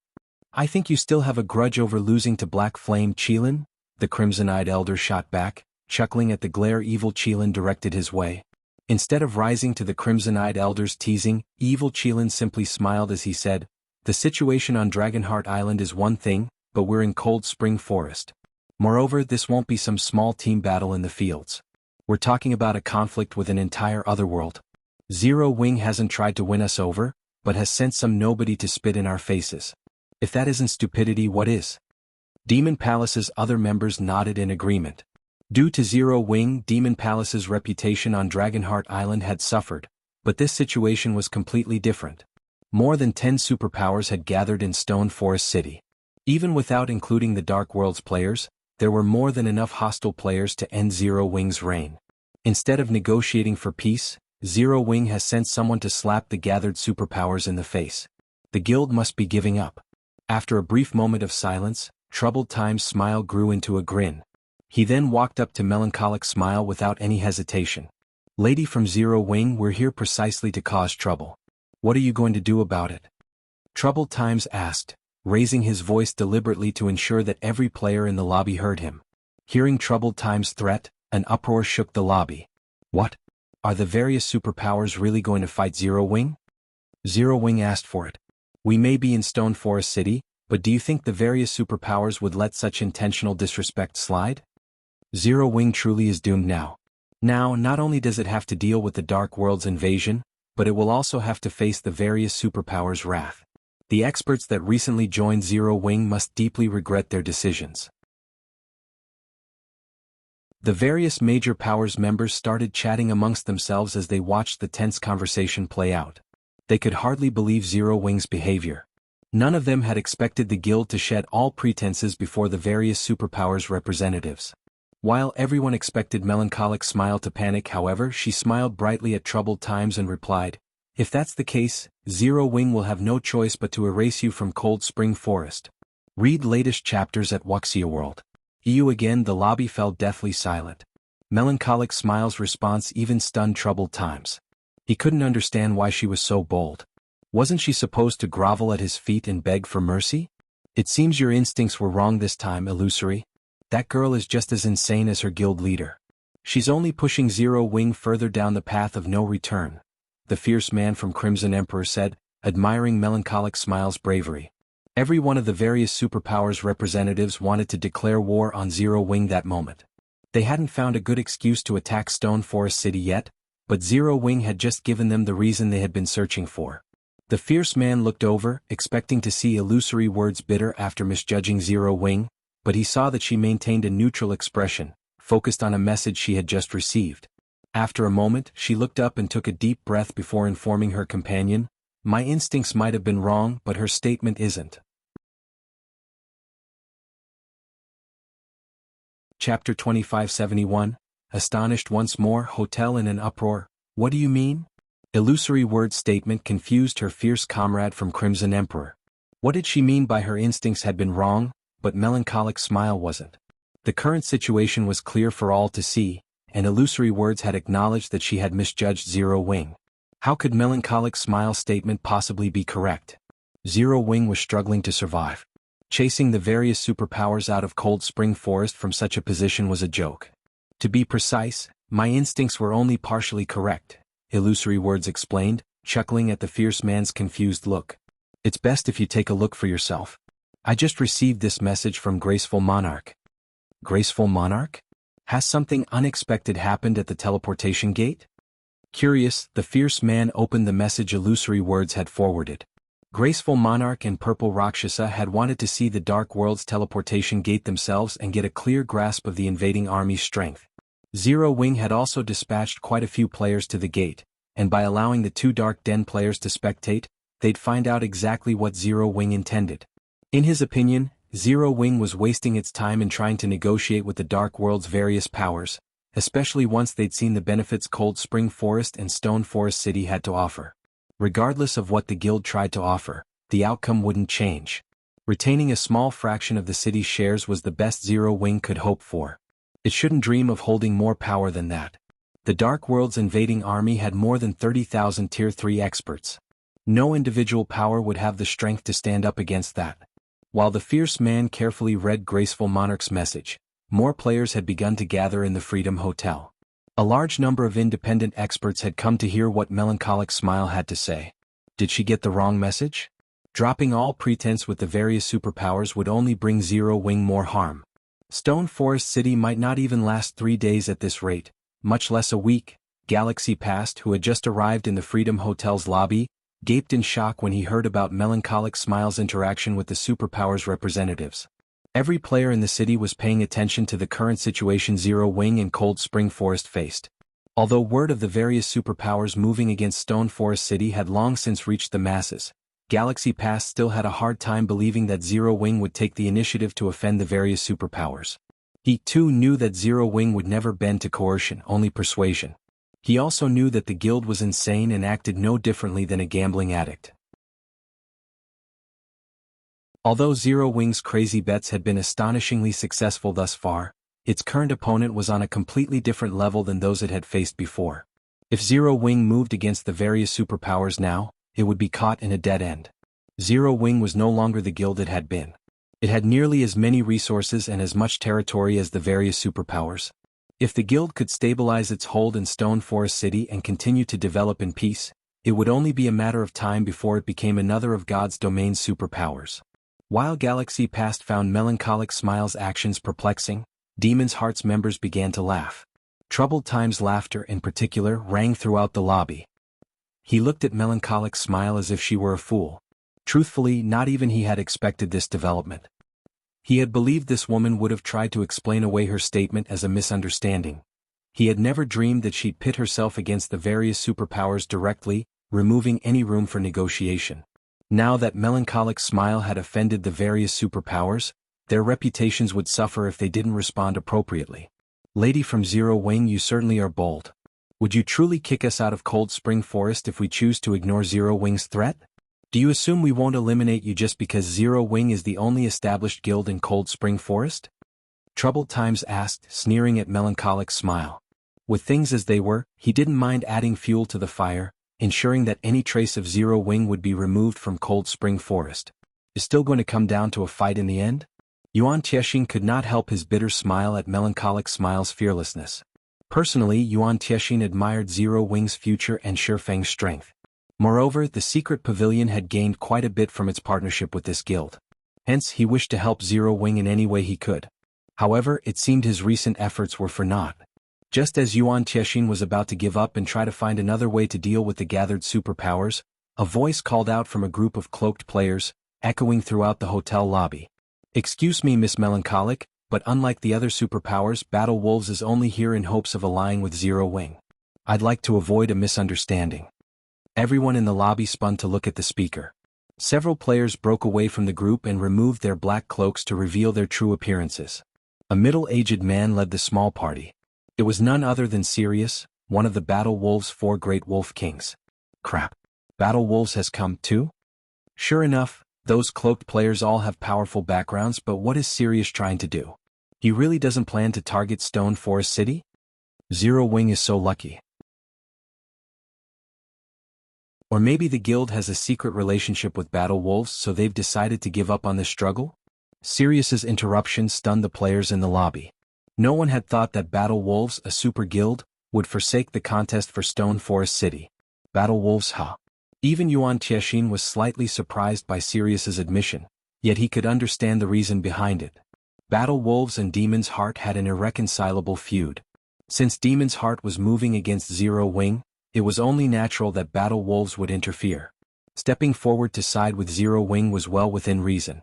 I think you still have a grudge over losing to Black Flame, Qilin? The crimson-eyed elder shot back, chuckling at the glare Evil Qilin directed his way. Instead of rising to the crimson-eyed elder's teasing, Evil Qilin simply smiled as he said, the situation on Dragonheart Island is one thing, but we're in Cold Spring Forest. Moreover, this won't be some small team battle in the fields. We're talking about a conflict with an entire otherworld. Zero Wing hasn't tried to win us over, but has sent some nobody to spit in our faces. If that isn't stupidity, what is? Demon Palace's other members nodded in agreement. Due to Zero Wing, Demon Palace's reputation on Dragonheart Island had suffered, but this situation was completely different. More than 10 superpowers had gathered in Stone Forest City. Even without including the Dark World's players, there were more than enough hostile players to end Zero Wing's reign. Instead of negotiating for peace, Zero Wing has sent someone to slap the gathered superpowers in the face. The guild must be giving up. After a brief moment of silence, Troubled Time's smile grew into a grin. He then walked up to Melancholic Smile without any hesitation. Lady from Zero Wing, we're here precisely to cause trouble. What are you going to do about it? Troubled Times asked, raising his voice deliberately to ensure that every player in the lobby heard him. Hearing Troubled Times' threat, an uproar shook the lobby. What? Are the various superpowers really going to fight Zero Wing? Zero Wing asked for it. We may be in Stone Forest City, but do you think the various superpowers would let such intentional disrespect slide? Zero Wing truly is doomed now. Now, not only does it have to deal with the Dark World's invasion, but it will also have to face the various superpowers' wrath. The experts that recently joined Zero Wing must deeply regret their decisions. The various major powers members started chatting amongst themselves as they watched the tense conversation play out. They could hardly believe Zero Wing's behavior. None of them had expected the guild to shed all pretenses before the various superpowers' representatives. While everyone expected Melancholic Smile to panic, however, she smiled brightly at Troubled Times and replied, "If that's the case, Zero Wing will have no choice but to erase you from Cold Spring Forest. Read latest chapters at Wuxia World." You again. The lobby fell deathly silent. Melancholic Smile's response even stunned Troubled Times. He couldn't understand why she was so bold. Wasn't she supposed to grovel at his feet and beg for mercy? It seems your instincts were wrong this time, Illusory. That girl is just as insane as her guild leader. She's only pushing Zero Wing further down the path of no return, the fierce man from Crimson Emperor said, admiring Melancholic Smile's bravery. Every one of the various superpowers representatives wanted to declare war on Zero Wing that moment. They hadn't found a good excuse to attack Stone Forest City yet, but Zero Wing had just given them the reason they had been searching for. The fierce man looked over, expecting to see Illusory words bitter after misjudging Zero Wing, but he saw that she maintained a neutral expression, focused on a message she had just received. After a moment, she looked up and took a deep breath before informing her companion, "My instincts might have been wrong, but her statement isn't." Chapter 2571, Astonished once more. Hotel in an uproar. What do you mean? Illusory word statement confused her fierce comrade from Crimson Emperor. What did she mean by her instincts had been wrong, but Melancholic Smile wasn't? The current situation was clear for all to see, and Illusory words had acknowledged that she had misjudged Zero Wing. How could Melancholic Smile's statement possibly be correct? Zero Wing was struggling to survive. Chasing the various superpowers out of Cold Spring Forest from such a position was a joke. To be precise, my instincts were only partially correct, Illusory words explained, chuckling at the fierce man's confused look. It's best if you take a look for yourself. I just received this message from Graceful Monarch. Graceful Monarch? Has something unexpected happened at the teleportation gate? Curious, the fierce man opened the message Illusory words had forwarded. Graceful Monarch and Purple Rakshasa had wanted to see the Dark World's teleportation gate themselves and get a clear grasp of the invading army's strength. Zero Wing had also dispatched quite a few players to the gate, and by allowing the two Dark Den players to spectate, they'd find out exactly what Zero Wing intended. In his opinion, Zero Wing was wasting its time in trying to negotiate with the Dark World's various powers, especially once they'd seen the benefits Cold Spring Forest and Stone Forest City had to offer. Regardless of what the guild tried to offer, the outcome wouldn't change. Retaining a small fraction of the city's shares was the best Zero Wing could hope for. It shouldn't dream of holding more power than that. The Dark World's invading army had more than 30,000 Tier 3 experts. No individual power would have the strength to stand up against that. While the fierce man carefully read Graceful Monarch's message, more players had begun to gather in the Freedom Hotel. A large number of independent experts had come to hear what Melancholic Smile had to say. Did she get the wrong message? Dropping all pretense with the various superpowers would only bring Zero Wing more harm. Stone Forest City might not even last 3 days at this rate, much less a week. Galaxy Past, who had just arrived in the Freedom Hotel's lobby, gaped in shock when he heard about Melancholic Smile's interaction with the superpowers representatives. Every player in the city was paying attention to the current situation Zero Wing and Cold Spring Forest faced. Although word of the various superpowers moving against Stone Forest City had long since reached the masses, Galaxy Pass still had a hard time believing that Zero Wing would take the initiative to offend the various superpowers. He too knew that Zero Wing would never bend to coercion, only persuasion. He also knew that the guild was insane and acted no differently than a gambling addict. Although Zero Wing's crazy bets had been astonishingly successful thus far, its current opponent was on a completely different level than those it had faced before. If Zero Wing moved against the various superpowers now, it would be caught in a dead end. Zero Wing was no longer the guild it had been. It had nearly as many resources and as much territory as the various superpowers. If the guild could stabilize its hold in Stone Forest City and continue to develop in peace, it would only be a matter of time before it became another of God's domain's superpowers. While Galaxy Past found Melancholic Smile's actions perplexing, Demon's Heart's members began to laugh. Troubled Time's laughter in particular rang throughout the lobby. He looked at Melancholic Smile as if she were a fool. Truthfully, not even he had expected this development. He had believed this woman would have tried to explain away her statement as a misunderstanding. He had never dreamed that she'd pit herself against the various superpowers directly, removing any room for negotiation. Now that Melancholic Smile had offended the various superpowers, their reputations would suffer if they didn't respond appropriately. Lady from Zero Wing, you certainly are bold. Would you truly kick us out of Cold Spring Forest if we choose to ignore Zero Wing's threat? Do you assume we won't eliminate you just because Zero Wing is the only established guild in Cold Spring Forest? Troubled Times asked, sneering at Melancholic Smile. With things as they were, he didn't mind adding fuel to the fire, ensuring that any trace of Zero Wing would be removed from Cold Spring Forest. Is still going to come down to a fight in the end? Yuan Tiexing could not help his bitter smile at Melancholic Smile's fearlessness. Personally, Yuan Tiexing admired Zero Wing's future and Shifeng's strength. Moreover, the secret pavilion had gained quite a bit from its partnership with this guild. Hence, he wished to help Zero Wing in any way he could. However, it seemed his recent efforts were for naught. Just as Yuan Tiexing was about to give up and try to find another way to deal with the gathered superpowers, a voice called out from a group of cloaked players, echoing throughout the hotel lobby. Excuse me, Miss Melancholic, but unlike the other superpowers, Battle Wolves is only here in hopes of allying with Zero Wing. I'd like to avoid a misunderstanding. Everyone in the lobby spun to look at the speaker. Several players broke away from the group and removed their black cloaks to reveal their true appearances. A middle-aged man led the small party. It was none other than Sirius, one of the Battle Wolves' 4 great wolf kings. Crap. Battle Wolves has come too? Sure enough, those cloaked players all have powerful backgrounds, but what is Sirius trying to do? He really doesn't plan to target Stone Forest City? Zero Wing is so lucky. Or maybe the guild has a secret relationship with Battle Wolves, so they've decided to give up on this struggle? Sirius's interruption stunned the players in the lobby. No one had thought that Battle Wolves, a super guild, would forsake the contest for Stone Forest City. Battle Wolves, huh? Even Yuan Tiexing was slightly surprised by Sirius's admission, yet he could understand the reason behind it. Battle Wolves and Demon's Heart had an irreconcilable feud. Since Demon's Heart was moving against Zero Wing, it was only natural that Battle Wolves would interfere. Stepping forward to side with Zero Wing was well within reason.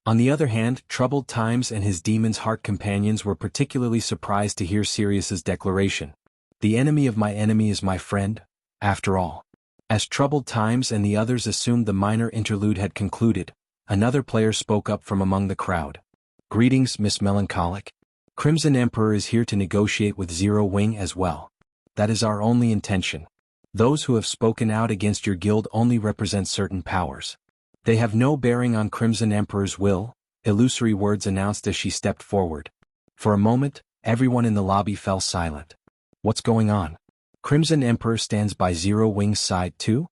On the other hand, Troubled Times and his Demon's Heart companions were particularly surprised to hear Sirius's declaration. The enemy of my enemy is my friend, after all. As Troubled Times and the others assumed the minor interlude had concluded, another player spoke up from among the crowd. Greetings, Miss Melancholic. Crimson Emperor is here to negotiate with Zero Wing as well. That is our only intention. Those who have spoken out against your guild only represent certain powers. They have no bearing on Crimson Emperor's will, illusory words announced as she stepped forward. For a moment, everyone in the lobby fell silent. What's going on? Crimson Emperor stands by Zero Wing's side too?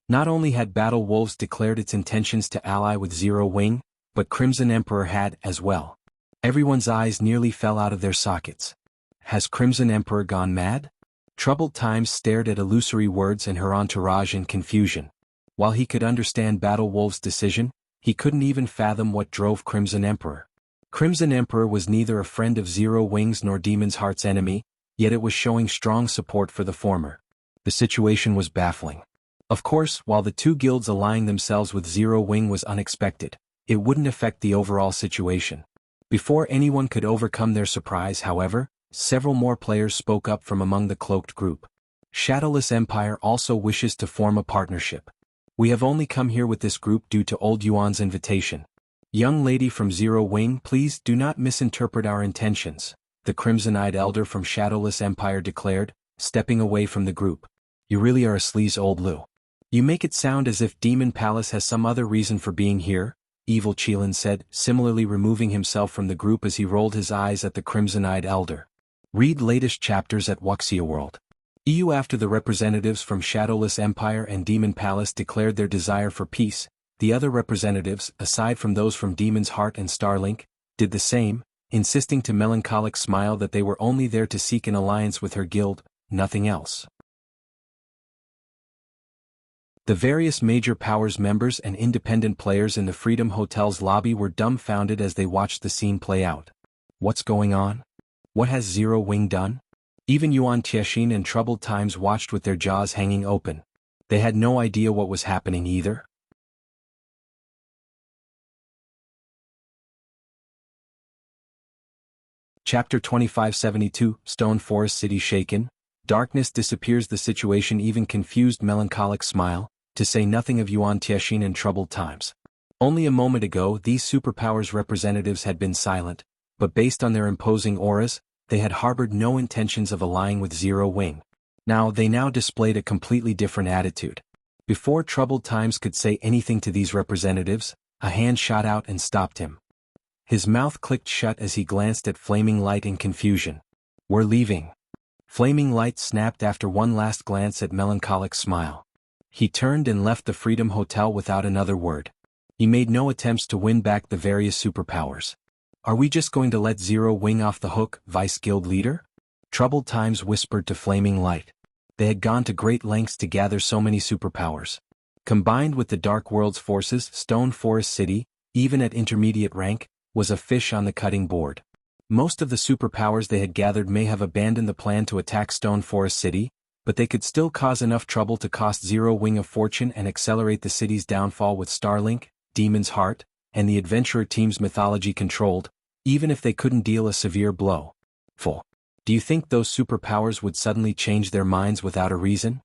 Not only had Battle Wolves declared its intentions to ally with Zero Wing, but Crimson Emperor had as well. Everyone's eyes nearly fell out of their sockets. Has Crimson Emperor gone mad? Troubled Times stared at illusory words and her entourage in confusion. While he could understand Battle Wolf's decision, he couldn't even fathom what drove Crimson Emperor. Crimson Emperor was neither a friend of Zero Wing's nor Demon's Heart's enemy, yet it was showing strong support for the former. The situation was baffling. Of course, while the two guilds allying themselves with Zero Wing was unexpected, it wouldn't affect the overall situation. Before anyone could overcome their surprise, however, several more players spoke up from among the cloaked group. Shadowless Empire also wishes to form a partnership. We have only come here with this group due to Old Yuan's invitation. Young lady from Zero Wing, please do not misinterpret our intentions, the crimson-eyed elder from Shadowless Empire declared, stepping away from the group. You really are a sleaze, old Lu. You make it sound as if Demon Palace has some other reason for being here, Evil Qilin said, similarly removing himself from the group as he rolled his eyes at the crimson-eyed elder. Read latest chapters at Wuxia World. EU. After the representatives from Shadowless Empire and Demon Palace declared their desire for peace, The other representatives, aside from those from Demon's Heart and Starlink, did the same, insisting to Melancholic Smile that they were only there to seek an alliance with her guild, nothing else. The various major powers members and independent players in the Freedom Hotel's lobby were dumbfounded as they watched the scene play out. What's going on? What has Zero Wing done? Even Yuan Tiexin and Troubled Times watched with their jaws hanging open. They had no idea what was happening either. Chapter 2572, Stone Forest City Shaken. Darkness disappears. The situation even confused Melancholic Smile, to say nothing of Yuan Tiexin and Troubled Times. Only a moment ago these superpowers representatives had been silent, but based on their imposing auras, they had harbored no intentions of allying with Zero Wing. They now displayed a completely different attitude. Before Troubled Times could say anything to these representatives, a hand shot out and stopped him. His mouth clicked shut as he glanced at Flaming Light in confusion. "We're leaving." Flaming Light snapped after one last glance at Melancholic Smile. He turned and left the Freedom Hotel without another word. He made no attempts to win back the various superpowers. "Are we just going to let Zero Wing off the hook, Vice Guild Leader?" Troubled Times whispered to Flaming Light. They had gone to great lengths to gather so many superpowers. Combined with the Dark World's forces, Stone Forest City, even at intermediate rank, was a fish on the cutting board. Most of the superpowers they had gathered may have abandoned the plan to attack Stone Forest City, but they could still cause enough trouble to cost Zero Wing a fortune and accelerate the city's downfall with Starlink, Demon's Heart, and the adventurer team's mythology controlled, even if they couldn't deal a severe blow. Do you think those superpowers would suddenly change their minds without a reason?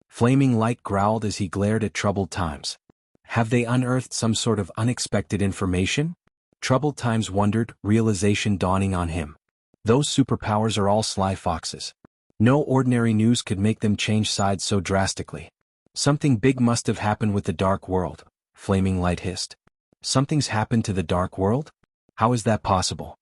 Flaming Light growled as he glared at Troubled Times. Have they unearthed some sort of unexpected information? Troubled Times wondered, realization dawning on him. Those superpowers are all sly foxes. No ordinary news could make them change sides so drastically. Something big must have happened with the Dark World, Flaming Light hissed. Something's happened to the Dark World? How is that possible?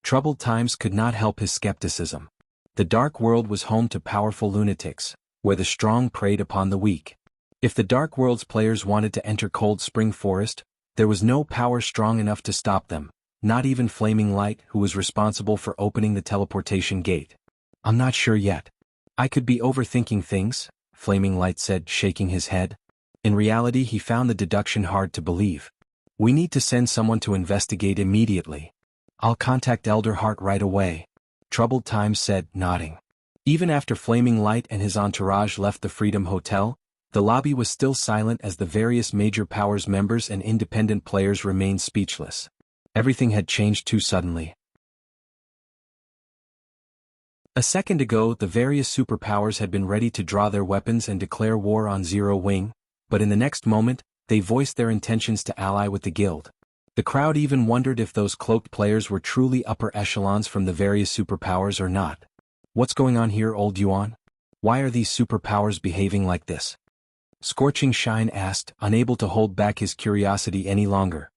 Troubled Times could not help his skepticism. The Dark World was home to powerful lunatics, where the strong preyed upon the weak. If the Dark World's players wanted to enter Cold Spring Forest, there was no power strong enough to stop them, not even Flaming Light, who was responsible for opening the teleportation gate. "I'm not sure yet. I could be overthinking things," Flaming Light said, shaking his head. In reality, he found the deduction hard to believe. "We need to send someone to investigate immediately." "I'll contact Elder Heart right away," Troubled Times said, nodding. Even after Flaming Light and his entourage left the Freedom Hotel, the lobby was still silent as the various major powers members and independent players remained speechless. Everything had changed too suddenly. A second ago, the various superpowers had been ready to draw their weapons and declare war on Zero Wing, but in the next moment, they voiced their intentions to ally with the guild. The crowd even wondered if those cloaked players were truly upper echelons from the various superpowers or not. "What's going on here, old Yuan? Why are these superpowers behaving like this?" Scorching Shine asked, unable to hold back his curiosity any longer.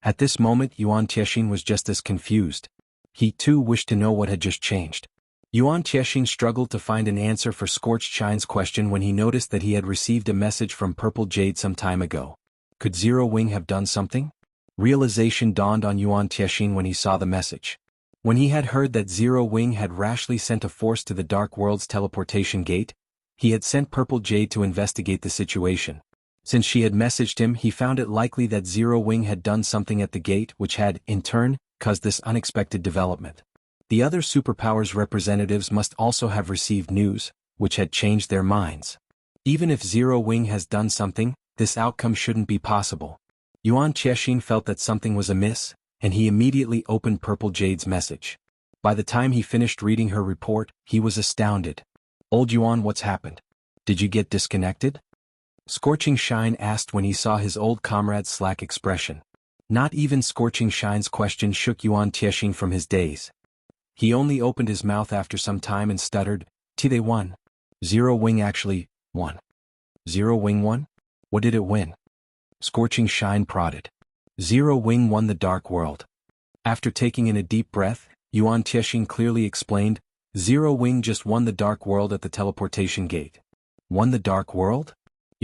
At this moment Yuan Tiexin was just as confused. He too wished to know what had just changed. Yuan Tiexin struggled to find an answer for Scorched Shine's question when he noticed that he had received a message from Purple Jade some time ago. Could Zero Wing have done something? Realization dawned on Yuan Tiexin when he saw the message. When he had heard that Zero Wing had rashly sent a force to the Dark World's teleportation gate, he had sent Purple Jade to investigate the situation. Since she had messaged him, he found it likely that Zero Wing had done something at the gate which had, in turn, caused this unexpected development. The other superpowers representatives must also have received news, which had changed their minds. Even if Zero Wing has done something, this outcome shouldn't be possible. Yuan Tiexin felt that something was amiss, and he immediately opened Purple Jade's message. By the time he finished reading her report, he was astounded. "Old Yuan, what's happened? Did you get disconnected?" Scorching Shine asked when he saw his old comrade's slack expression. Not even Scorching Shine's question shook Yuan Tiexin from his daze. He only opened his mouth after some time and stuttered, "They won. Zero Wing actually won." "Zero Wing won? What did it win?" Scorching Shine prodded. "Zero Wing won the Dark World." After taking in a deep breath, Yuan Tiexin clearly explained, "Zero Wing just won the Dark World at the teleportation gate." "Won the Dark World?"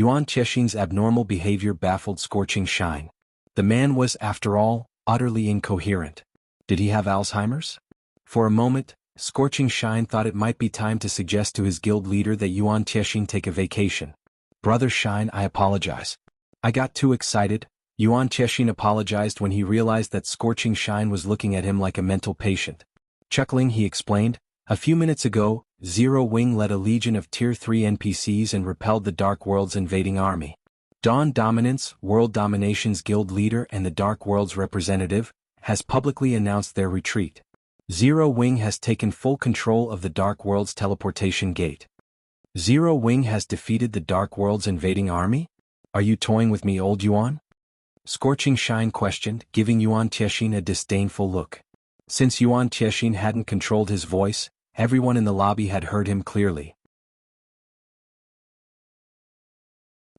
Yuan Chexin's abnormal behavior baffled Scorching Shine. The man was, after all, utterly incoherent. Did he have Alzheimer's? For a moment, Scorching Shine thought it might be time to suggest to his guild leader that Yuan Chexin take a vacation. Brother Shine, I apologize. I got too excited. Yuan Chexin apologized when he realized that Scorching Shine was looking at him like a mental patient. Chuckling, he explained, a few minutes ago, Zero Wing led a legion of Tier 3 NPCs and repelled the Dark World's invading army. Dawn Dominance, World Domination's guild leader and the Dark World's representative, has publicly announced their retreat. Zero Wing has taken full control of the Dark World's teleportation gate. Zero Wing has defeated the Dark World's invading army? Are you toying with me, old Yuan? Scorching Shine questioned, giving Yuan Chexin a disdainful look. Since Yuan Chexin hadn't controlled his voice, everyone in the lobby had heard him clearly.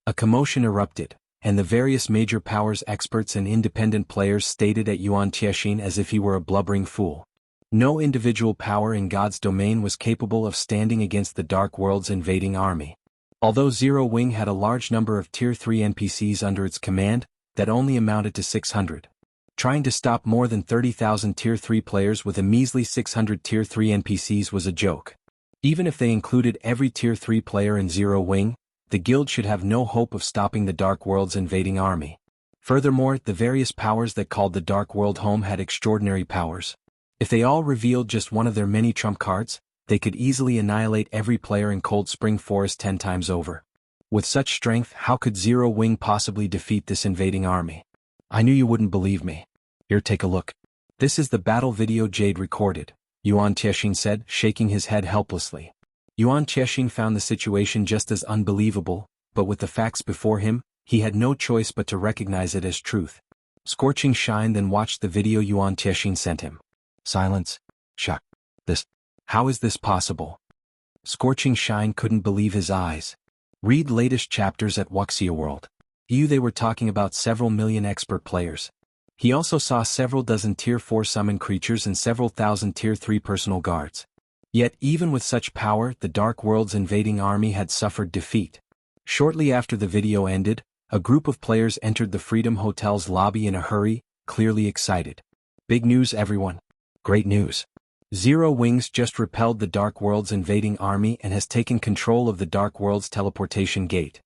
A commotion erupted, and the various major powers experts and independent players stared at Yuan Chexin as if he were a blubbering fool. No individual power in God's domain was capable of standing against the Dark World's invading army. Although Zero Wing had a large number of Tier 3 NPCs under its command, that only amounted to 600. Trying to stop more than 30,000 Tier 3 players with a measly 600 Tier 3 NPCs was a joke. Even if they included every Tier 3 player in Zero Wing, the guild should have no hope of stopping the Dark World's invading army. Furthermore, the various powers that called the Dark World home had extraordinary powers. If they all revealed just one of their many trump cards, they could easily annihilate every player in Cold Spring Forest 10 times over. With such strength, how could Zero Wing possibly defeat this invading army? I knew you wouldn't believe me. Here, take a look. This is the battle video Jade recorded, Yuan Chexin said, shaking his head helplessly. Yuan Chexin found the situation just as unbelievable, but with the facts before him, he had no choice but to recognize it as truth. Scorching Shine then watched the video Yuan Chexin sent him. Silence. Shock. How is this possible? Scorching Shine couldn't believe his eyes. Read latest chapters at Wuxia World. They were talking about several million expert players. He also saw several dozen Tier 4 summon creatures and several thousand Tier 3 personal guards. Yet even with such power, the Dark World's invading army had suffered defeat. Shortly after the video ended, a group of players entered the Freedom Hotel's lobby in a hurry, clearly excited. Big news, everyone. Great news. Zero Wings just repelled the Dark World's invading army and has taken control of the Dark World's teleportation gate.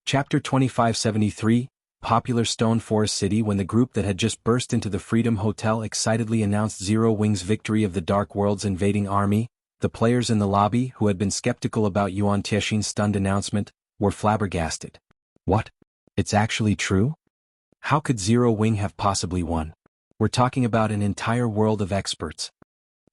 Chapter 2573, Popular Stone Forest City. When the group that had just burst into the Freedom Hotel excitedly announced Zero Wing's victory of the Dark World's invading army, the players in the lobby, who had been skeptical about Yuan Chexin's stunned announcement, were flabbergasted. What? It's actually true? How could Zero Wing have possibly won? We're talking about an entire world of experts.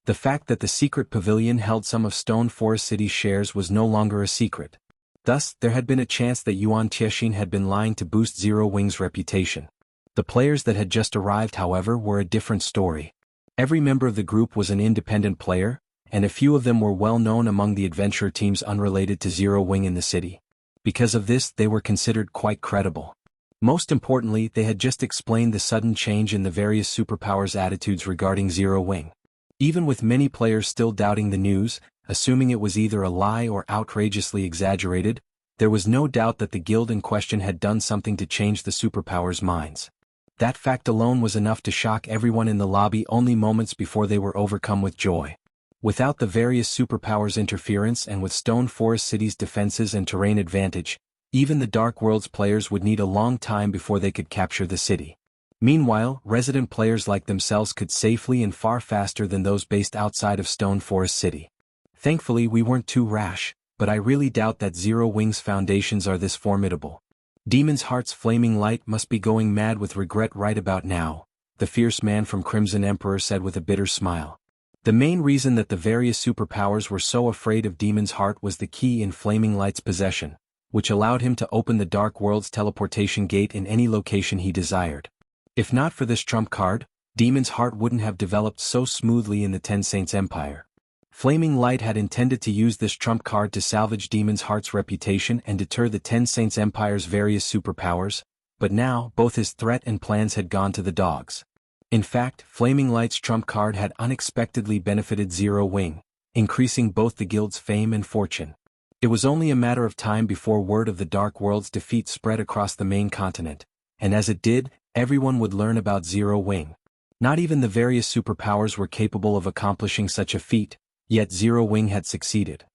The fact that the secret pavilion held some of Stone Forest City's shares was no longer a secret. Thus, there had been a chance that Yuan Chexin had been lying to boost Zero Wing's reputation. The players that had just arrived, however, were a different story. Every member of the group was an independent player, and a few of them were well known among the adventure teams unrelated to Zero Wing in the city. Because of this, they were considered quite credible. Most importantly, they had just explained the sudden change in the various superpowers' attitudes regarding Zero Wing. Even with many players still doubting the news, assuming it was either a lie or outrageously exaggerated, there was no doubt that the guild in question had done something to change the superpowers' minds. That fact alone was enough to shock everyone in the lobby only moments before they were overcome with joy. Without the various superpowers' interference and with Stone Forest City's defenses and terrain advantage, even the Dark World's players would need a long time before they could capture the city. Meanwhile, resident players like themselves could safely and far faster than those based outside of Stone Forest City. Thankfully, we weren't too rash, but I really doubt that Zero Wing's foundations are this formidable. Demon's Heart's flaming light must be going mad with regret right about now, the fierce man from Crimson Emperor said with a bitter smile. The main reason that the various superpowers were so afraid of Demon's Heart was the key in Flaming Light's possession, which allowed him to open the Dark World's teleportation gate in any location he desired. If not for this trump card, Demon's Heart wouldn't have developed so smoothly in the Ten Saints Empire. Flaming Light had intended to use this trump card to salvage Demon's Heart's reputation and deter the Ten Saints Empire's various superpowers, but now both his threat and plans had gone to the dogs. In fact, Flaming Light's trump card had unexpectedly benefited Zero Wing, increasing both the guild's fame and fortune. It was only a matter of time before word of the Dark World's defeat spread across the main continent, and as it did, everyone would learn about Zero Wing. Not even the various superpowers were capable of accomplishing such a feat, yet Zero Wing had succeeded.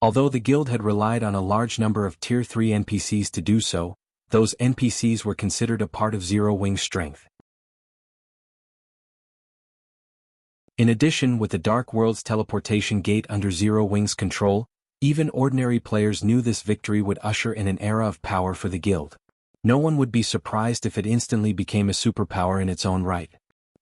Although the guild had relied on a large number of Tier 3 NPCs to do so, those NPCs were considered a part of Zero Wing's strength. In addition, with the Dark World's teleportation gate under Zero Wing's control, even ordinary players knew this victory would usher in an era of power for the guild. No one would be surprised if it instantly became a superpower in its own right.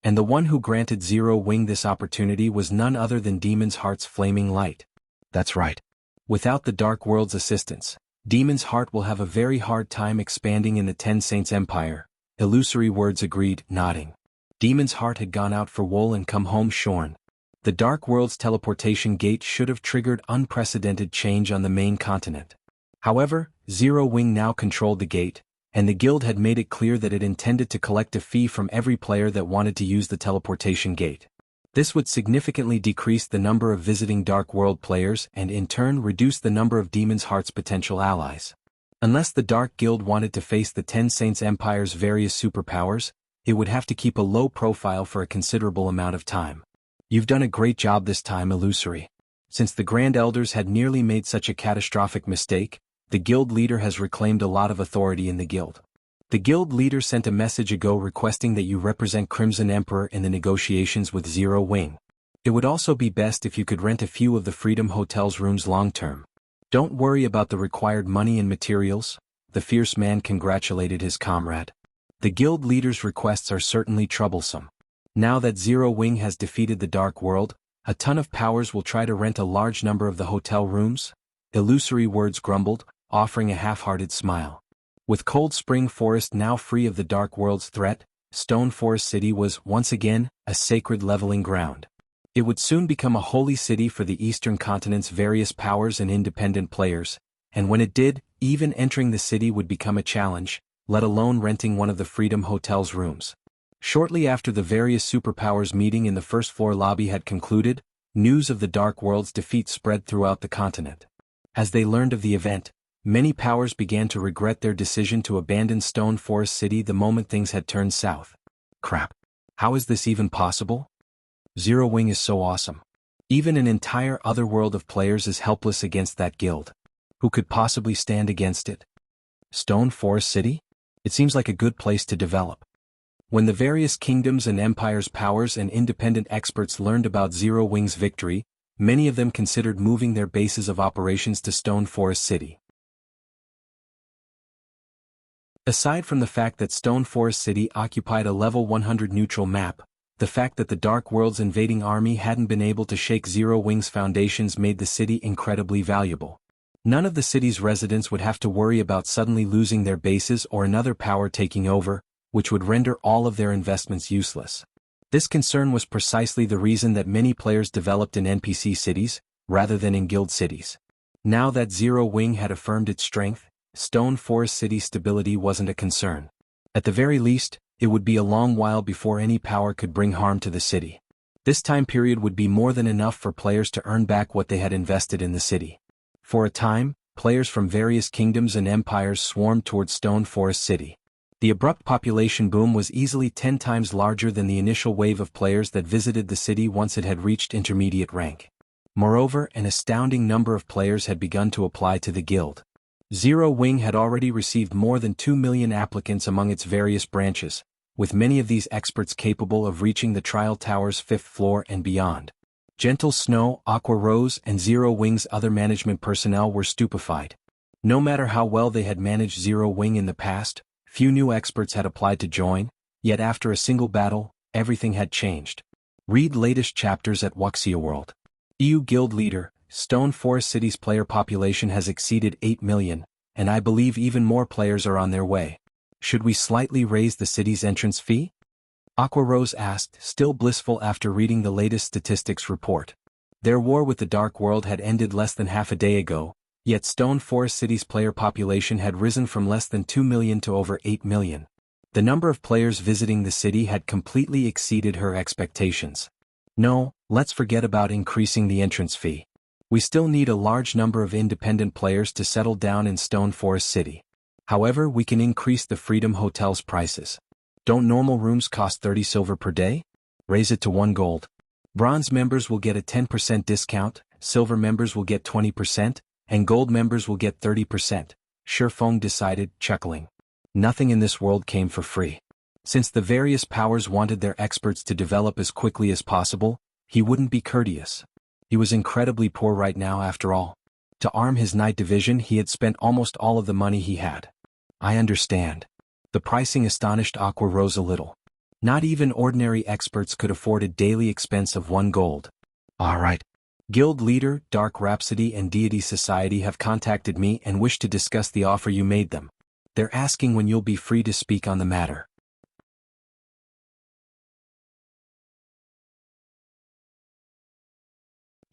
And the one who granted Zero Wing this opportunity was none other than Demon's Heart's flaming light. That's right. Without the Dark World's assistance, Demon's Heart will have a very hard time expanding in the Ten Saints Empire. Illusory Words agreed, nodding. Demon's Heart had gone out for wool and come home shorn. The Dark World's teleportation gate should have triggered unprecedented change on the main continent. However, Zero Wing now controlled the gate, and the guild had made it clear that it intended to collect a fee from every player that wanted to use the teleportation gate. This would significantly decrease the number of visiting Dark World players and in turn reduce the number of Demon's Heart's potential allies. Unless the Dark Guild wanted to face the Ten Saints Empire's various superpowers, it would have to keep a low profile for a considerable amount of time. You've done a great job this time, Illusory. Since the Grand Elders had nearly made such a catastrophic mistake, the guild leader has reclaimed a lot of authority in the guild. The guild leader sent a message ago requesting that you represent Crimson Emperor in the negotiations with Zero Wing. It would also be best if you could rent a few of the Freedom Hotel's rooms long-term. Don't worry about the required money and materials, the fierce man congratulated his comrade. The guild leader's requests are certainly troublesome. Now that Zero Wing has defeated the Dark World, a ton of powers will try to rent a large number of the hotel rooms. Illusory Words grumbled, offering a half-hearted smile. With Cold Spring Forest now free of the Dark World's threat, Stone Forest City was, once again, a sacred leveling ground. It would soon become a holy city for the Eastern Continent's various powers and independent players, and when it did, even entering the city would become a challenge, let alone renting one of the Freedom Hotel's rooms. Shortly after the various superpowers meeting in the first floor lobby had concluded, news of the Dark World's defeat spread throughout the continent. As they learned of the event, many powers began to regret their decision to abandon Stone Forest City the moment things had turned south. Crap. How is this even possible? Zero Wing is so awesome. Even an entire other world of players is helpless against that guild. Who could possibly stand against it? Stone Forest City? It seems like a good place to develop. When the various kingdoms and empires' powers and independent experts learned about Zero Wing's victory, many of them considered moving their bases of operations to Stone Forest City. Aside from the fact that Stone Forest City occupied a level 100 neutral map, the fact that the Dark World's invading army hadn't been able to shake Zero Wing's foundations made the city incredibly valuable. None of the city's residents would have to worry about suddenly losing their bases or another power taking over, which would render all of their investments useless. This concern was precisely the reason that many players developed in NPC cities, rather than in guild cities. Now that Zero Wing had affirmed its strength, Stone Forest City's stability wasn't a concern. At the very least, it would be a long while before any power could bring harm to the city. This time period would be more than enough for players to earn back what they had invested in the city. For a time, players from various kingdoms and empires swarmed towards Stone Forest City. The abrupt population boom was easily 10 times larger than the initial wave of players that visited the city once it had reached intermediate rank. Moreover, an astounding number of players had begun to apply to the guild. Zero Wing had already received more than 2 million applicants among its various branches, with many of these experts capable of reaching the trial tower's 5th floor and beyond. Gentle Snow, Aqua Rose, and Zero Wing's other management personnel were stupefied. No matter how well they had managed Zero Wing in the past, few new experts had applied to join, yet after a single battle, everything had changed. Read latest chapters at Wuxia World. EU Guild Leader, Stone Forest City's player population has exceeded 8 million, and I believe even more players are on their way. Should we slightly raise the city's entrance fee? Aqua Rose asked, still blissful after reading the latest statistics report. Their war with the Dark World had ended less than half a day ago, yet Stone Forest City's player population had risen from less than 2 million to over 8 million. The number of players visiting the city had completely exceeded her expectations. No, let's forget about increasing the entrance fee. We still need a large number of independent players to settle down in Stone Forest City. However, we can increase the Freedom Hotel's prices. Don't normal rooms cost 30 silver per day? Raise it to 1 gold. Bronze members will get a 10% discount, silver members will get 20%, and gold members will get 30%, Shifeng decided, chuckling. Nothing in this world came for free. Since the various powers wanted their experts to develop as quickly as possible, he wouldn't be courteous. He was incredibly poor right now after all. To arm his night division he had spent almost all of the money he had. I understand. The pricing astonished Aqua rose a little. Not even ordinary experts could afford a daily expense of 1 gold. Alright. Guild leader, Dark Rhapsody and Deity Society have contacted me and wish to discuss the offer you made them. They're asking when you'll be free to speak on the matter.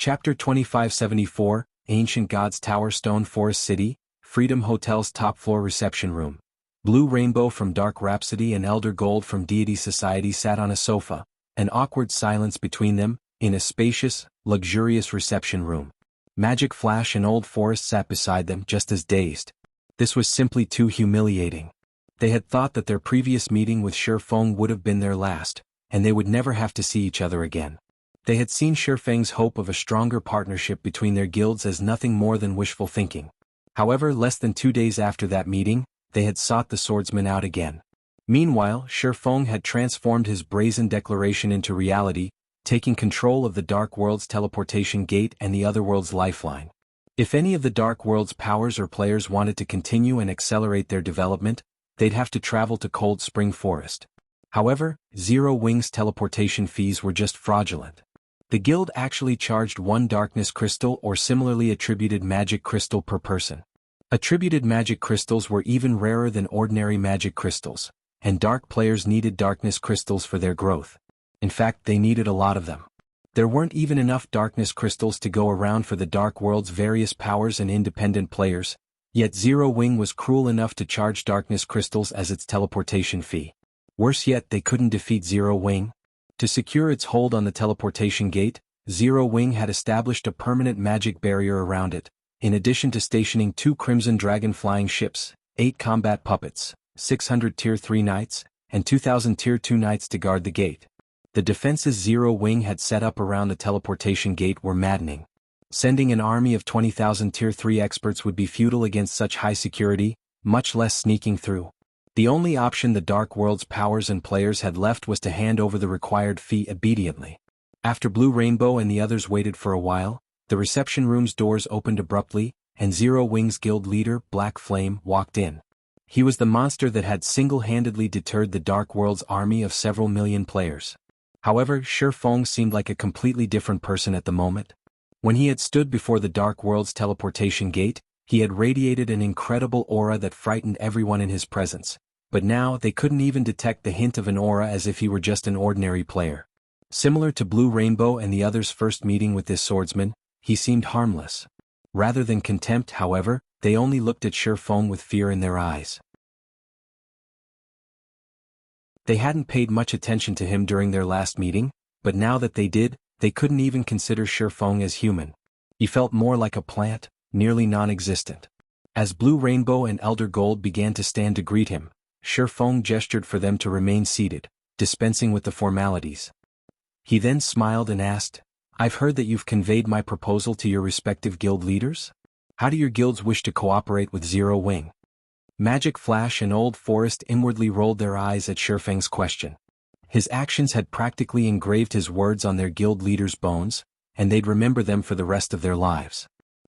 Chapter 2574, Ancient Gods Tower, Stone Forest City, Freedom Hotel's top floor reception room. Blue Rainbow from Dark Rhapsody and Elder Gold from Deity Society sat on a sofa, an awkward silence between them, in a spacious, luxurious reception room. Magic Flash and Old Forest sat beside them just as dazed. This was simply too humiliating. They had thought that their previous meeting with Shifeng would have been their last, and they would never have to see each other again. They had seen Shifeng's hope of a stronger partnership between their guilds as nothing more than wishful thinking. However, less than 2 days after that meeting, they had sought the swordsman out again. Meanwhile, Shifeng had transformed his brazen declaration into reality, taking control of the Dark World's teleportation gate and the Otherworld's lifeline. If any of the Dark World's powers or players wanted to continue and accelerate their development, they'd have to travel to Cold Spring Forest. However, Zero Wing's teleportation fees were just fraudulent. The guild actually charged 1 darkness crystal or similarly attributed magic crystal per person. Attributed magic crystals were even rarer than ordinary magic crystals, and dark players needed darkness crystals for their growth. In fact, they needed a lot of them. There weren't even enough darkness crystals to go around for the Dark World's various powers and independent players, yet Zero Wing was cruel enough to charge darkness crystals as its teleportation fee. Worse yet, they couldn't defeat Zero Wing. To secure its hold on the teleportation gate, Zero Wing had established a permanent magic barrier around it, in addition to stationing 2 Crimson Dragon flying ships, 8 combat puppets, 600 Tier 3 knights, and 2,000 Tier 2 knights to guard the gate. The defenses Zero Wing had set up around the teleportation gate were maddening. Sending an army of 20,000 Tier 3 experts would be futile against such high security, much less sneaking through. The only option the Dark World's powers and players had left was to hand over the required fee obediently. After Blue Rainbow and the others waited for a while, the reception room's doors opened abruptly, and Zero Wing's guild leader, Black Flame, walked in. He was the monster that had single-handedly deterred the Dark World's army of several million players. However, Shifeng seemed like a completely different person at the moment. When he had stood before the Dark World's teleportation gate, he had radiated an incredible aura that frightened everyone in his presence. But now they couldn't even detect the hint of an aura, as if he were just an ordinary player. Similar to Blue Rainbow and the others' first meeting with this swordsman, he seemed harmless. Rather than contempt, however, they only looked at Shifeng with fear in their eyes. They hadn't paid much attention to him during their last meeting, but now that they did, they couldn't even consider Shifeng as human. He felt more like a plant, nearly non-existent. As Blue Rainbow and Elder Gold began to stand to greet him, Shifeng gestured for them to remain seated, dispensing with the formalities. He then smiled and asked, "I've heard that you've conveyed my proposal to your respective guild leaders? How do your guilds wish to cooperate with Zero Wing?" Magic Flash and Old Forest inwardly rolled their eyes at Shifeng's question. His actions had practically engraved his words on their guild leaders' bones, and they'd remember them for the rest of their lives.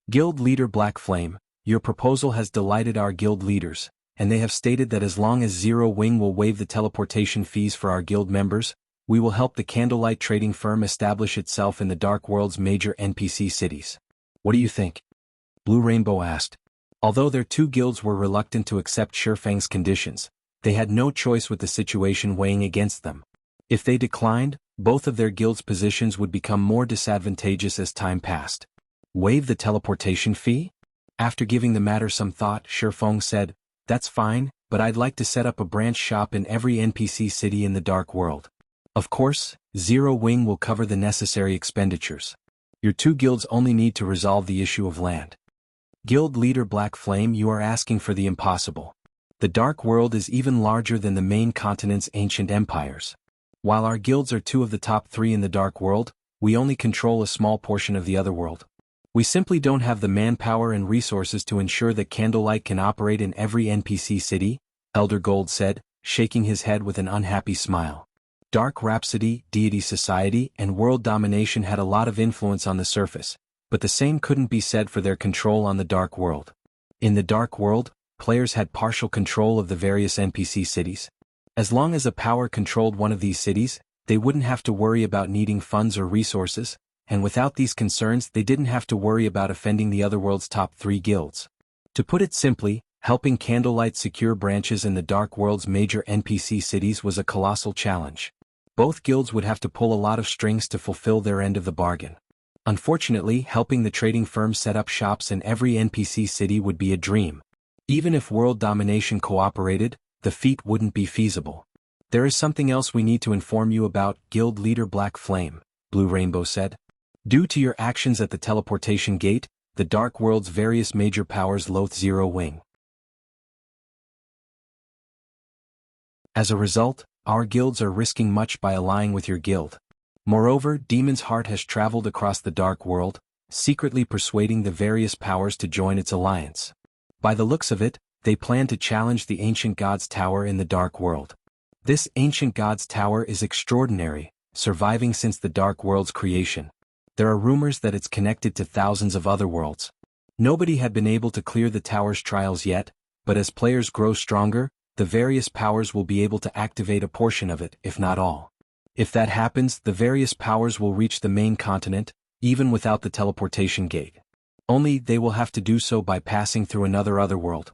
Guild leader Black Flame, your proposal has delighted our guild leaders, and they have stated that as long as Zero Wing will waive the teleportation fees for our guild members, we will help the Candlelight trading firm establish itself in the Dark World's major NPC cities. What do you think? Blue Rainbow asked. Although their 2 guilds were reluctant to accept Shifeng's conditions, they had no choice with the situation weighing against them. If they declined, both of their guilds' positions would become more disadvantageous as time passed. Waive the teleportation fee? After giving the matter some thought, Shifeng said, "That's fine, but I'd like to set up a branch shop in every NPC city in the Dark World. Of course, Zero Wing will cover the necessary expenditures." Your two guilds only need to resolve the issue of land. Guild leader Black Flame, you are asking for the impossible. The Dark World is even larger than the main continent's ancient empires. While our guilds are two of the top 3 in the Dark World, we only control a small portion of the other world. We simply don't have the manpower and resources to ensure that Candlelight can operate in every NPC city, Elder Gold said, shaking his head with an unhappy smile. Dark Rhapsody, Deity Society, and World Domination had a lot of influence on the surface, but the same couldn't be said for their control on the Dark World. In the Dark World, players had partial control of the various NPC cities. As long as a power controlled one of these cities, they wouldn't have to worry about needing funds or resources, and without these concerns they didn't have to worry about offending the other world's top 3 guilds. To put it simply, helping Candlelight secure branches in the Dark World's major NPC cities was a colossal challenge. Both guilds would have to pull a lot of strings to fulfill their end of the bargain. Unfortunately, helping the trading firm set up shops in every NPC city would be a dream. Even if World Domination cooperated, the feat wouldn't be feasible. There is something else we need to inform you about, Guild Leader Black Flame, Blue Rainbow said. Due to your actions at the teleportation gate, the Dark World's various major powers loathe Zero Wing. As a result, our guilds are risking much by allying with your guild. Moreover, Demon's Heart has traveled across the Dark World, secretly persuading the various powers to join its alliance. By the looks of it, they plan to challenge the Ancient God's Tower in the Dark World. This Ancient God's Tower is extraordinary, surviving since the Dark World's creation. There are rumors that it's connected to thousands of other worlds. Nobody had been able to clear the tower's trials yet, but as players grow stronger, the various powers will be able to activate a portion of it, if not all. If that happens, the various powers will reach the main continent, even without the teleportation gate. Only they will have to do so by passing through another otherworld.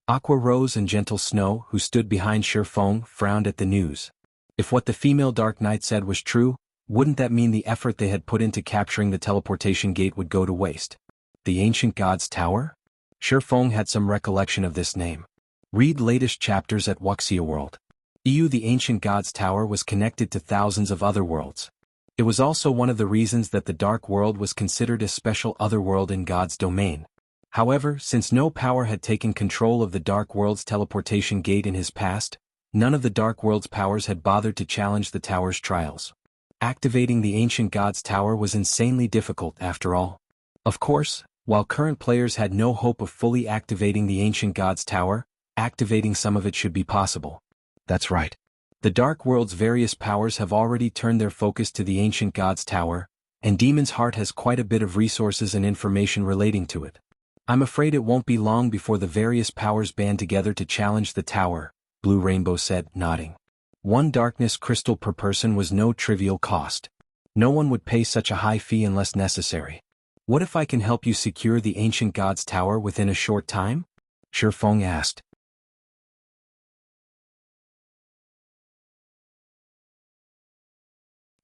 Aqua Rose and Gentle Snow, who stood behind Shifeng, frowned at the news. If what the female Dark Knight said was true, wouldn't that mean the effort they had put into capturing the teleportation gate would go to waste? The Ancient God's Tower? Shifeng had some recollection of this name. Read latest chapters at Wuxia World. The Ancient God's Tower was connected to thousands of other worlds. It was also one of the reasons that the Dark World was considered a special otherworld in God's domain. However, since no power had taken control of the Dark World's teleportation gate in his past, none of the Dark World's powers had bothered to challenge the tower's trials. Activating the Ancient God's Tower was insanely difficult after all. Of course, while current players had no hope of fully activating the Ancient God's Tower, activating some of it should be possible. That's right. The Dark World's various powers have already turned their focus to the Ancient God's Tower, and Demon's Heart has quite a bit of resources and information relating to it. I'm afraid it won't be long before the various powers band together to challenge the tower, Blue Rainbow said, nodding. 1 darkness crystal per person was no trivial cost. No one would pay such a high fee unless necessary. What if I can help you secure the Ancient God's Tower within a short time? Shifeng asked.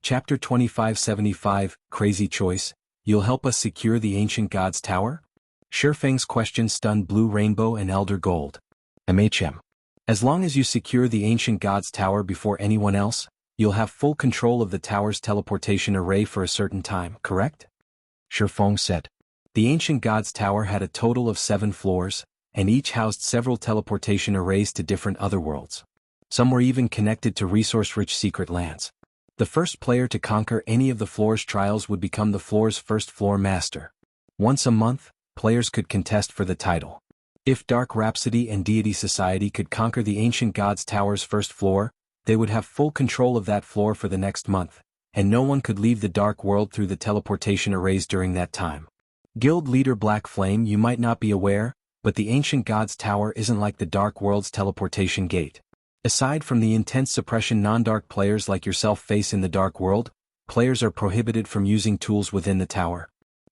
Chapter 2575, Crazy Choice, You'll help us secure the Ancient God's Tower? Shifeng's question stunned Blue Rainbow and Elder Gold. As long as you secure the Ancient God's Tower before anyone else, you'll have full control of the tower's teleportation array for a certain time, correct? Shifeng said. The Ancient God's Tower had a total of 7 floors, and each housed several teleportation arrays to different otherworlds. Some were even connected to resource-rich secret lands. The first player to conquer any of the floor's trials would become the floor's first floor master. Once a month, players could contest for the title. If Dark Rhapsody and Deity Society could conquer the Ancient God's Tower's first floor, they would have full control of that floor for the next month, and no one could leave the Dark World through the teleportation arrays during that time. Guild Leader Black Flame, you might not be aware, but the Ancient God's Tower isn't like the Dark World's teleportation gate. Aside from the intense suppression non-dark players like yourself face in the Dark World, players are prohibited from using tools within the tower.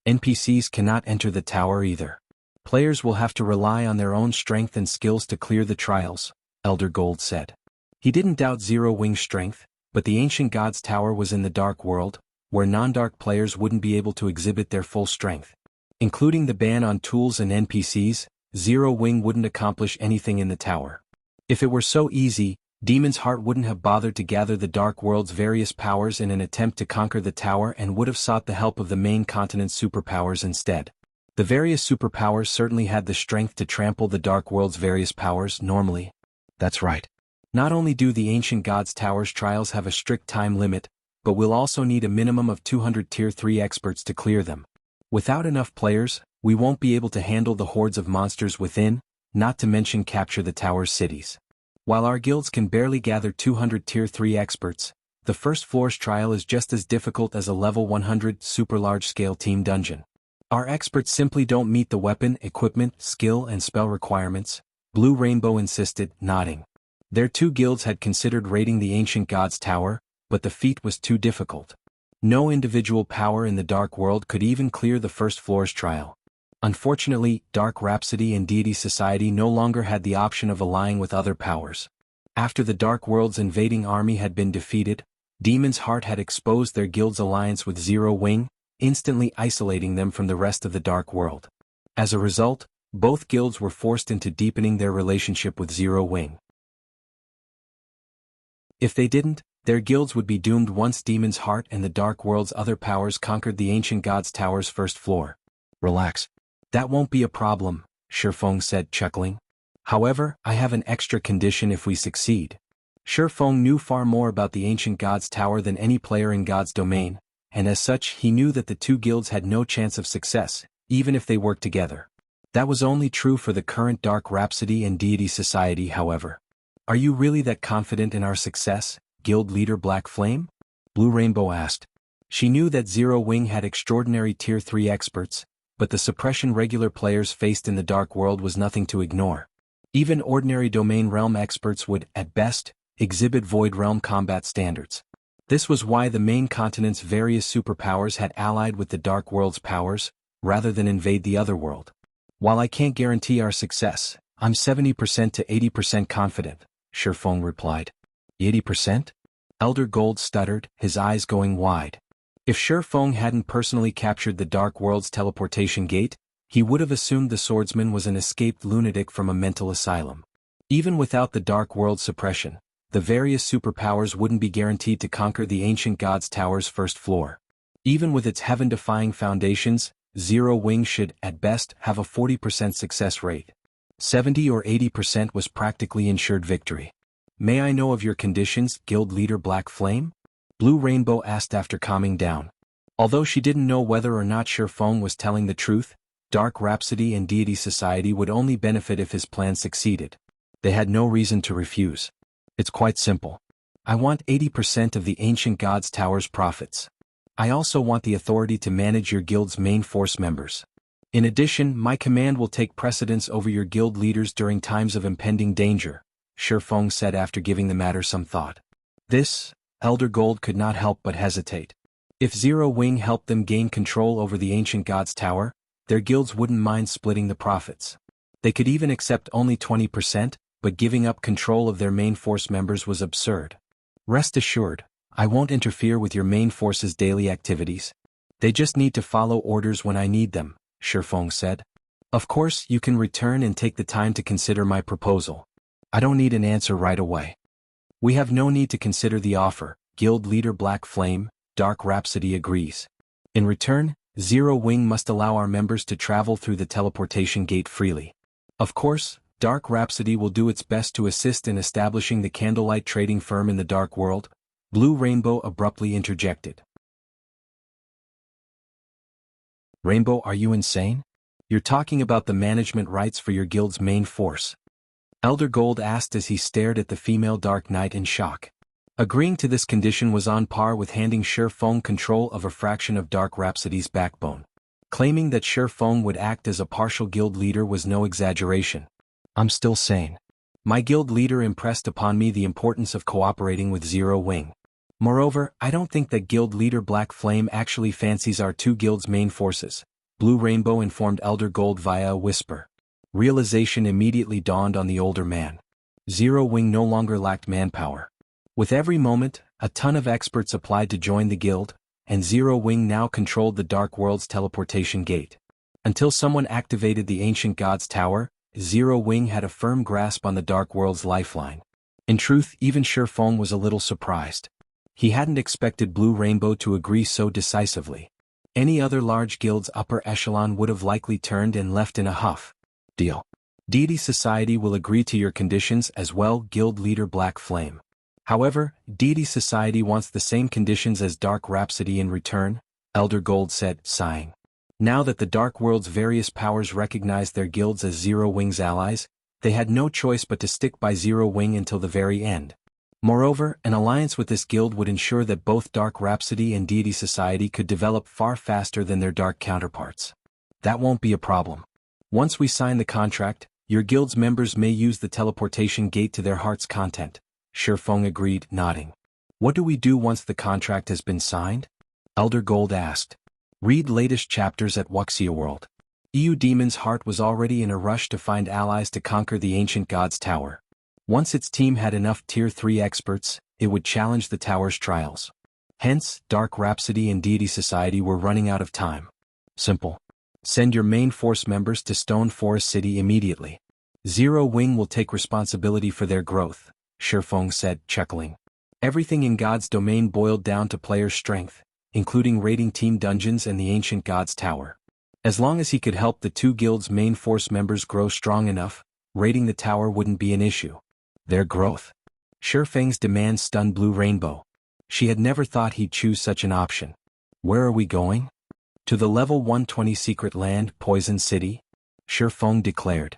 NPCs cannot enter the tower either. Players will have to rely on their own strength and skills to clear the trials, Elder Gold said. He didn't doubt Zero Wing's strength, but the Ancient God's Tower was in the Dark World, where non-dark players wouldn't be able to exhibit their full strength. Including the ban on tools and NPCs, Zero Wing wouldn't accomplish anything in the tower. If it were so easy, Demon's Heart wouldn't have bothered to gather the Dark World's various powers in an attempt to conquer the tower and would have sought the help of the main continent's superpowers instead. The various superpowers certainly had the strength to trample the Dark World's various powers normally. That's right. Not only do the Ancient Gods Tower's trials have a strict time limit, but we'll also need a minimum of 200 Tier 3 experts to clear them. Without enough players, we won't be able to handle the hordes of monsters within, not to mention capture the tower's cities. While our guilds can barely gather 200 Tier 3 experts, the first floor's trial is just as difficult as a level 100 super large-scale team dungeon. Our experts simply don't meet the weapon, equipment, skill and spell requirements, Blue Rainbow insisted, nodding. Their two guilds had considered raiding the Ancient Gods Tower, but the feat was too difficult. No individual power in the Dark World could even clear the first floor's trial. Unfortunately, Dark Rhapsody and Deity Society no longer had the option of allying with other powers. After the Dark World's invading army had been defeated, Demon's Heart had exposed their guild's alliance with Zero Wing, instantly isolating them from the rest of the Dark World. As a result, both guilds were forced into deepening their relationship with Zero Wing. If they didn't, their guilds would be doomed once Demon's Heart and the Dark World's other powers conquered the Ancient Gods Tower's first floor. Relax. That won't be a problem, Shifeng said, chuckling. However, I have an extra condition if we succeed. Shifeng knew far more about the Ancient Gods Tower than any player in God's domain, and as such he knew that the two guilds had no chance of success, even if they worked together. That was only true for the current Dark Rhapsody and Deity Society, however. Are you really that confident in our success, Guild Leader Black Flame? Blue Rainbow asked. She knew that Zero Wing had extraordinary Tier 3 experts, but the suppression regular players faced in the Dark World was nothing to ignore. Even ordinary Domain Realm experts would, at best, exhibit Void Realm combat standards. This was why the main continent's various superpowers had allied with the Dark World's powers, rather than invade the other world. While I can't guarantee our success, I'm 70% to 80% confident, Shifeng replied. 80%? Elder Gold stuttered, his eyes going wide. If Shifeng hadn't personally captured the Dark World's teleportation gate, he would have assumed the swordsman was an escaped lunatic from a mental asylum. Even without the Dark World suppression, the various superpowers wouldn't be guaranteed to conquer the Ancient Gods Tower's first floor. Even with its heaven-defying foundations, Zero Wing should, at best, have a 40% success rate. 70 or 80% was practically ensured victory. May I know of your conditions, Guild Leader Black Flame? Blue Rainbow asked after calming down. Although she didn't know whether or not Shifeng was telling the truth, Dark Rhapsody and Deity Society would only benefit if his plan succeeded. They had no reason to refuse. It's quite simple. I want 80% of the Ancient Gods Tower's profits. I also want the authority to manage your guild's main force members. In addition, my command will take precedence over your guild leaders during times of impending danger, Shifeng said after giving the matter some thought. This, Elder Gold could not help but hesitate. If Zero Wing helped them gain control over the Ancient Gods Tower, their guilds wouldn't mind splitting the profits. They could even accept only 20%, but giving up control of their main force members was absurd. Rest assured, I won't interfere with your main force's daily activities. They just need to follow orders when I need them, Shifeng said. Of course, you can return and take the time to consider my proposal. I don't need an answer right away. We have no need to consider the offer, Guild Leader Black Flame, Dark Rhapsody agrees. In return, Zero Wing must allow our members to travel through the teleportation gate freely. Of course, Dark Rhapsody will do its best to assist in establishing the candlelight trading firm in the Dark World, Blue Rainbow abruptly interjected. Rainbow, are you insane? You're talking about the management rights for your guild's main force. Elder Gold asked as he stared at the female Dark Knight in shock. Agreeing to this condition was on par with handing Shifeng control of a fraction of Dark Rhapsody's backbone. Claiming that Shifeng would act as a partial guild leader was no exaggeration. I'm still sane. My guild leader impressed upon me the importance of cooperating with Zero Wing. Moreover, I don't think that Guild Leader Black Flame actually fancies our two guilds' main forces, Blue Rainbow informed Elder Gold via a whisper. Realization immediately dawned on the older man. Zero Wing no longer lacked manpower. With every moment, a ton of experts applied to join the guild, and Zero Wing now controlled the Dark World's teleportation gate. Until someone activated the Ancient Gods Tower, Zero Wing had a firm grasp on the Dark World's lifeline. In truth, even Shifeng was a little surprised. He hadn't expected Blue Rainbow to agree so decisively. Any other large guild's upper echelon would have likely turned and left in a huff. Deal. Deity Society will agree to your conditions as well, Guild Leader Black Flame. However, Deity Society wants the same conditions as Dark Rhapsody in return, Elder Gold said, sighing. Now that the Dark World's various powers recognized their guilds as Zero Wing's allies, they had no choice but to stick by Zero Wing until the very end. Moreover, an alliance with this guild would ensure that both Dark Rhapsody and Deity Society could develop far faster than their dark counterparts. That won't be a problem. Once we sign the contract, your guild's members may use the teleportation gate to their heart's content, Shifeng agreed, nodding. What do we do once the contract has been signed? Elder Gold asked. Read latest chapters at Wuxia World. EU Demon's heart was already in a rush to find allies to conquer the ancient god's tower. Once its team had enough Tier 3 experts, it would challenge the tower's trials. Hence, Dark Rhapsody and Deity Society were running out of time. Simple. Send your main force members to Stone Forest City immediately. Zero Wing will take responsibility for their growth, Shifeng said, chuckling. Everything in God's domain boiled down to players' strength, including raiding team dungeons and the ancient god's tower. As long as he could help the two guilds' main force members grow strong enough, raiding the tower wouldn't be an issue. Their growth. Shifeng's demand stunned Blue Rainbow. She had never thought he'd choose such an option. Where are we going? To the level 120 secret land, Poison City? Shifeng declared.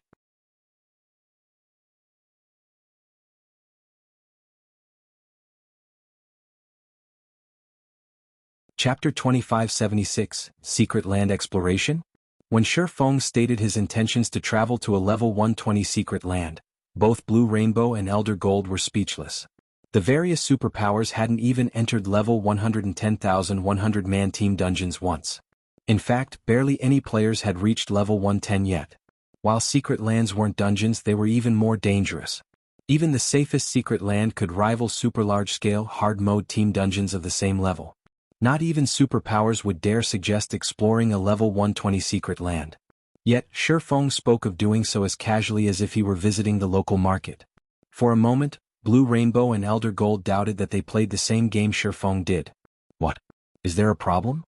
Chapter 2576, Secret Land Exploration? When Shifeng stated his intentions to travel to a level 120 secret land, both Blue Rainbow and Elder Gold were speechless. The various superpowers hadn't even entered level 110,100 man-team dungeons once. In fact, barely any players had reached level 110 yet. While secret lands weren't dungeons, they were even more dangerous. Even the safest secret land could rival super large-scale, hard-mode team dungeons of the same level. Not even superpowers would dare suggest exploring a level 120 secret land. Yet, Shifeng spoke of doing so as casually as if he were visiting the local market. For a moment, Blue Rainbow and Elder Gold doubted that they played the same game Shifeng did. What? Is there a problem?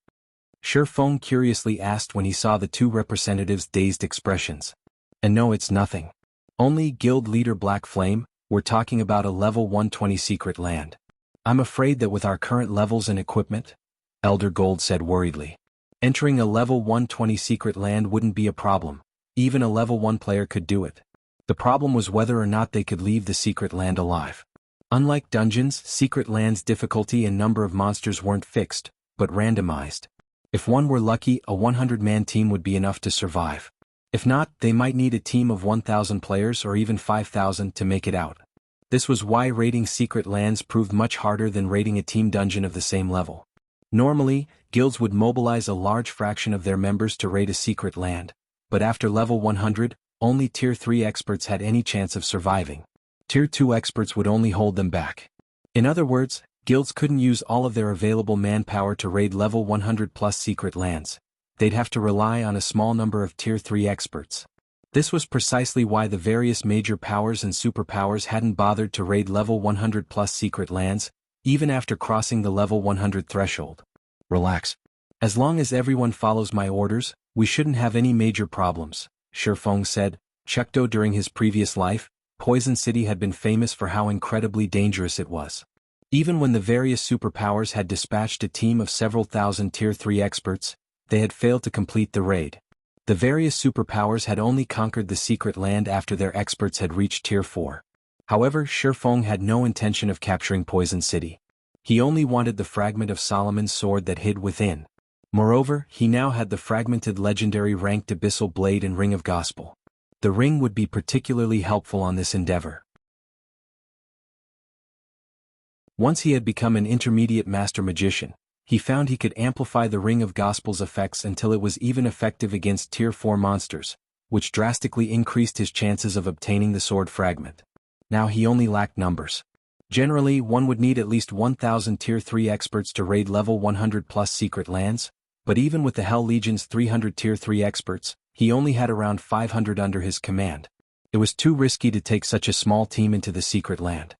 Shifeng curiously asked when he saw the two representatives' dazed expressions. And no, it's nothing. Only Guild Leader Black Flame, we're talking about a level 120 secret land. I'm afraid that with our current levels and equipment, Elder Gold said worriedly. Entering a level 120 secret land wouldn't be a problem. Even a level 1 player could do it. The problem was whether or not they could leave the secret land alive. Unlike dungeons, secret land's difficulty and number of monsters weren't fixed, but randomized. If one were lucky, a 100-man team would be enough to survive. If not, they might need a team of 1,000 players or even 5,000 to make it out. This was why raiding secret lands proved much harder than raiding a team dungeon of the same level. Normally, guilds would mobilize a large fraction of their members to raid a secret land, but after level 100, only Tier 3 experts had any chance of surviving. Tier 2 experts would only hold them back. In other words, guilds couldn't use all of their available manpower to raid level 100 plus secret lands. They'd have to rely on a small number of Tier 3 experts. This was precisely why the various major powers and superpowers hadn't bothered to raid level 100 plus secret lands, even after crossing the level 100 threshold. Relax. As long as everyone follows my orders, we shouldn't have any major problems, Shifeng said. Chukdo during his previous life, Poison City had been famous for how incredibly dangerous it was. Even when the various superpowers had dispatched a team of several thousand Tier 3 experts, they had failed to complete the raid. The various superpowers had only conquered the secret land after their experts had reached Tier 4. However, Shifeng had no intention of capturing Poison City. He only wanted the fragment of Solomon's sword that hid within. Moreover, he now had the fragmented legendary ranked Abyssal Blade and Ring of Gospel. The ring would be particularly helpful on this endeavor. Once he had become an intermediate master magician, he found he could amplify the Ring of Gospel's effects until it was even effective against Tier 4 monsters, which drastically increased his chances of obtaining the sword fragment. Now he only lacked numbers. Generally, one would need at least 1,000 Tier 3 experts to raid level 100 plus secret lands, but even with the Hell Legion's 300 Tier 3 experts, he only had around 500 under his command. It was too risky to take such a small team into the secret land.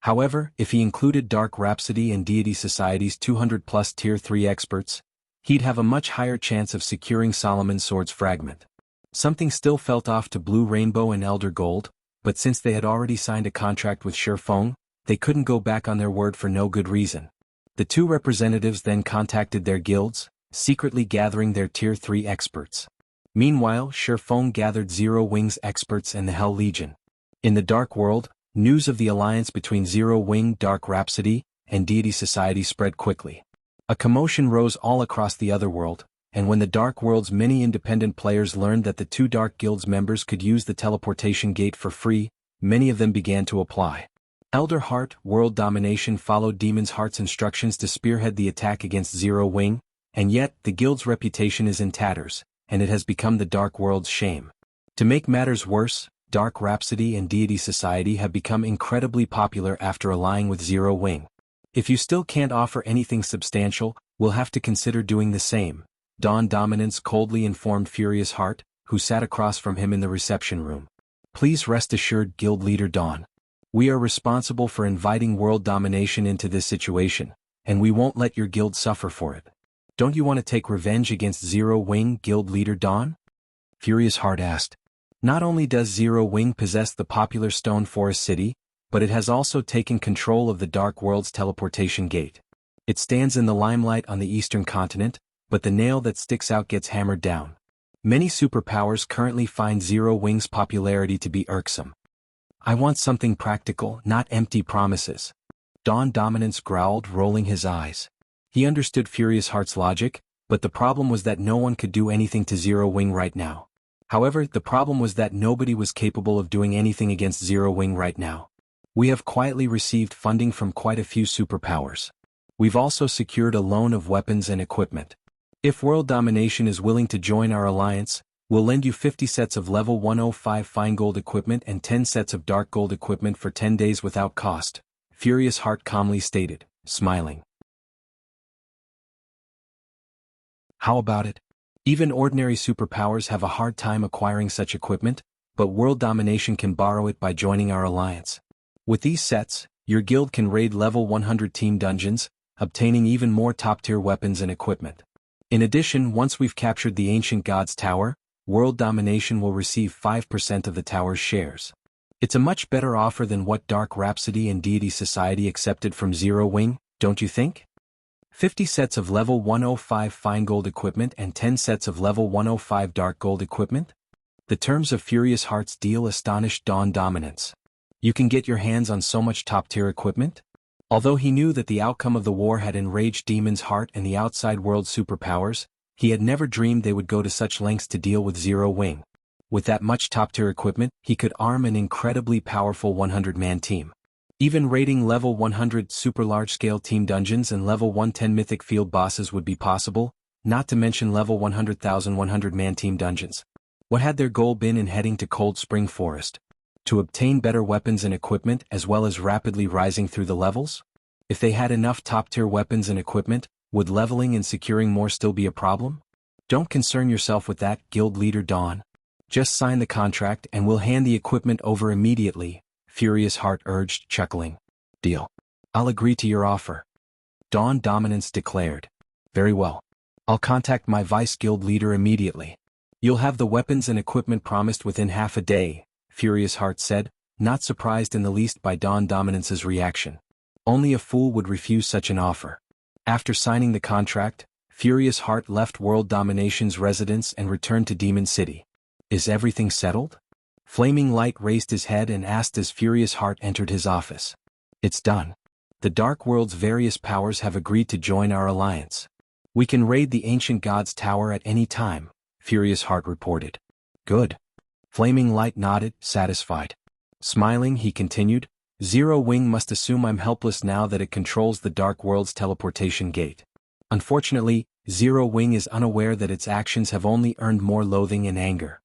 However, if he included Dark Rhapsody and Deity Society's 200-plus Tier 3 experts, he'd have a much higher chance of securing Solomon's Sword's fragment. Something still felt off to Blue Rainbow and Elder Gold, but since they had already signed a contract with Shifeng, they couldn't go back on their word for no good reason. The two representatives then contacted their guilds, secretly gathering their Tier 3 experts. Meanwhile, Shifeng gathered Zero Wing's experts and the Hell Legion. In the Dark World, news of the alliance between Zero Wing, Dark Rhapsody, and Deity Society spread quickly. A commotion rose all across the Otherworld, and when the Dark World's many independent players learned that the two Dark Guilds members could use the teleportation gate for free, many of them began to apply. Elder Heart, World Domination followed Demon's Heart's instructions to spearhead the attack against Zero Wing, and yet, the guild's reputation is in tatters, and it has become the Dark World's shame. To make matters worse, Dark Rhapsody and Deity Society have become incredibly popular after allying with Zero Wing. If you still can't offer anything substantial, we'll have to consider doing the same, Dawn Dominance coldly informed Furious Heart, who sat across from him in the reception room. Please rest assured, Guild Leader Dawn. We are responsible for inviting world domination into this situation, and we won't let your guild suffer for it. Don't you want to take revenge against Zero Wing, Guild Leader Dawn? Furious Heart asked. Not only does Zero Wing possess the popular Stone Forest City, but it has also taken control of the Dark World's teleportation gate. It stands in the limelight on the eastern continent, but the nail that sticks out gets hammered down. Many superpowers currently find Zero Wing's popularity to be irksome. I want something practical, not empty promises. Dawn Dominance growled, rolling his eyes. He understood Furious Heart's logic, but the problem was that no one could do anything to Zero Wing right now. However, the problem was that nobody was capable of doing anything against Zero Wing right now. We have quietly received funding from quite a few superpowers. We've also secured a loan of weapons and equipment. If World Domination is willing to join our alliance, we'll lend you 50 sets of level 105 fine gold equipment and 10 sets of dark gold equipment for 10 days without cost, Furious Heart calmly stated, smiling. How about it? Even ordinary superpowers have a hard time acquiring such equipment, but World Domination can borrow it by joining our alliance. With these sets, your guild can raid level 100 team dungeons, obtaining even more top-tier weapons and equipment. In addition, once we've captured the Ancient God's Tower, World Domination will receive 5% of the tower's shares. It's a much better offer than what Dark Rhapsody and Deity Society accepted from Zero Wing, don't you think? 50 sets of level 105 fine gold equipment and 10 sets of level 105 dark gold equipment? The terms of Furious Heart's deal astonished Dawn Dominance. You can get your hands on so much top-tier equipment? Although he knew that the outcome of the war had enraged Demon's Heart and the outside world superpowers, he had never dreamed they would go to such lengths to deal with Zero Wing. With that much top-tier equipment, he could arm an incredibly powerful 100-man team. Even raiding level 100 super large-scale team dungeons and level 110 mythic field bosses would be possible, not to mention level 100,000 100-man team dungeons. What had their goal been in heading to Cold Spring Forest? To obtain better weapons and equipment as well as rapidly rising through the levels? If they had enough top-tier weapons and equipment, would leveling and securing more still be a problem? Don't concern yourself with that, Guild Leader Dawn. Just sign the contract and we'll hand the equipment over immediately, Furious Heart urged, chuckling. Deal. I'll agree to your offer. Dawn Dominance declared. Very well. I'll contact my vice guild leader immediately. You'll have the weapons and equipment promised within half a day, Furious Heart said, not surprised in the least by Dawn Dominance's reaction. Only a fool would refuse such an offer. After signing the contract, Furious Heart left World Domination's residence and returned to Demon City. Is everything settled? Flaming Light raised his head and asked as Furious Heart entered his office. It's done. The Dark World's various powers have agreed to join our alliance. We can raid the Ancient God's Tower at any time, Furious Heart reported. Good. Flaming Light nodded, satisfied. Smiling, he continued, Zero Wing must assume I'm helpless now that it controls the Dark World's teleportation gate. Unfortunately, Zero Wing is unaware that its actions have only earned more loathing and anger.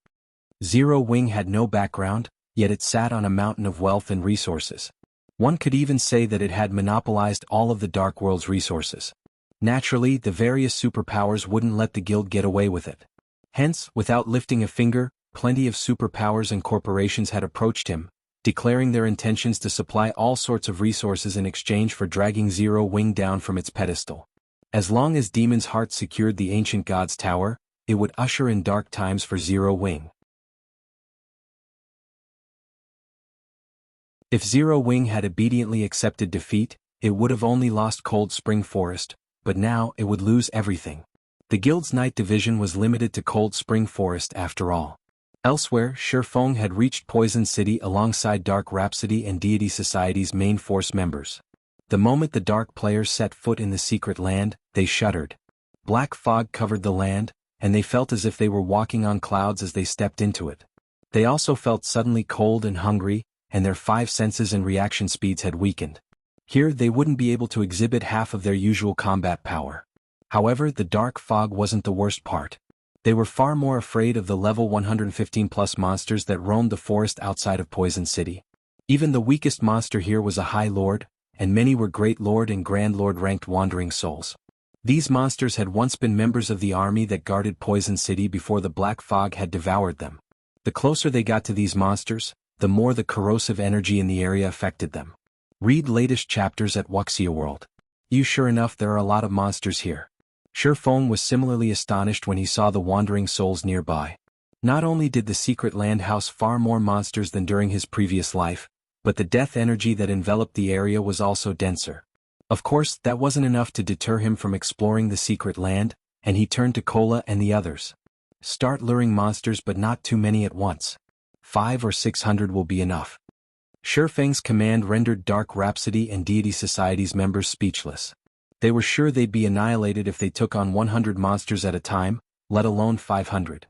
Zero Wing had no background, yet it sat on a mountain of wealth and resources. One could even say that it had monopolized all of the Dark World's resources. Naturally, the various superpowers wouldn't let the guild get away with it. Hence, without lifting a finger, plenty of superpowers and corporations had approached him, declaring their intentions to supply all sorts of resources in exchange for dragging Zero Wing down from its pedestal. As long as Demon's Heart secured the ancient god's tower, it would usher in dark times for Zero Wing. If Zero Wing had obediently accepted defeat, it would have only lost Cold Spring Forest, but now it would lose everything. The guild's night division was limited to Cold Spring Forest after all. Elsewhere, Shifeng had reached Poison City alongside Dark Rhapsody and Deity Society's main force members. The moment the Dark players set foot in the secret land, they shuddered. Black fog covered the land, and they felt as if they were walking on clouds as they stepped into it. They also felt suddenly cold and hungry, and their 5 senses and reaction speeds had weakened. Here they wouldn't be able to exhibit half of their usual combat power. However, the dark fog wasn't the worst part. They were far more afraid of the level 115+ monsters that roamed the forest outside of Poison City. Even the weakest monster here was a High Lord, and many were Great Lord and Grand Lord ranked wandering souls. These monsters had once been members of the army that guarded Poison City before the black fog had devoured them. The closer they got to these monsters, the more the corrosive energy in the area affected them. Read latest chapters at Wuxia World. Sure enough, there are a lot of monsters here. Shifeng was similarly astonished when he saw the wandering souls nearby. Not only did the secret land house far more monsters than during his previous life, but the death energy that enveloped the area was also denser. Of course, that wasn't enough to deter him from exploring the secret land, and he turned to Cola and the others. Start luring monsters, but not too many at once. 500 or 600 will be enough. Shifeng's command rendered Dark Rhapsody and Deity Society's members speechless. They were sure they'd be annihilated if they took on 100 monsters at a time, let alone 500.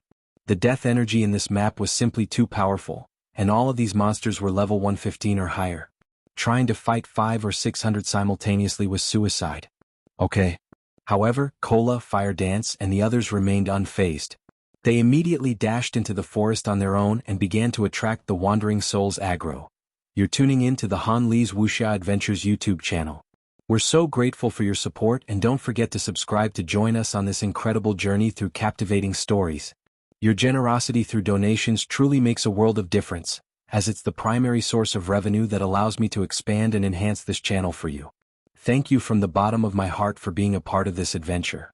The death energy in this map was simply too powerful, and all of these monsters were level 115 or higher. Trying to fight 500 or 600 simultaneously was suicide. Okay. However, Cola, Fire Dance, and the others remained unfazed. They immediately dashed into the forest on their own and began to attract the wandering souls aggro. You're tuning in to the Han Li's Wuxia Adventures YouTube channel. We're so grateful for your support, and don't forget to subscribe to join us on this incredible journey through captivating stories. Your generosity through donations truly makes a world of difference, as it's the primary source of revenue that allows me to expand and enhance this channel for you. Thank you from the bottom of my heart for being a part of this adventure.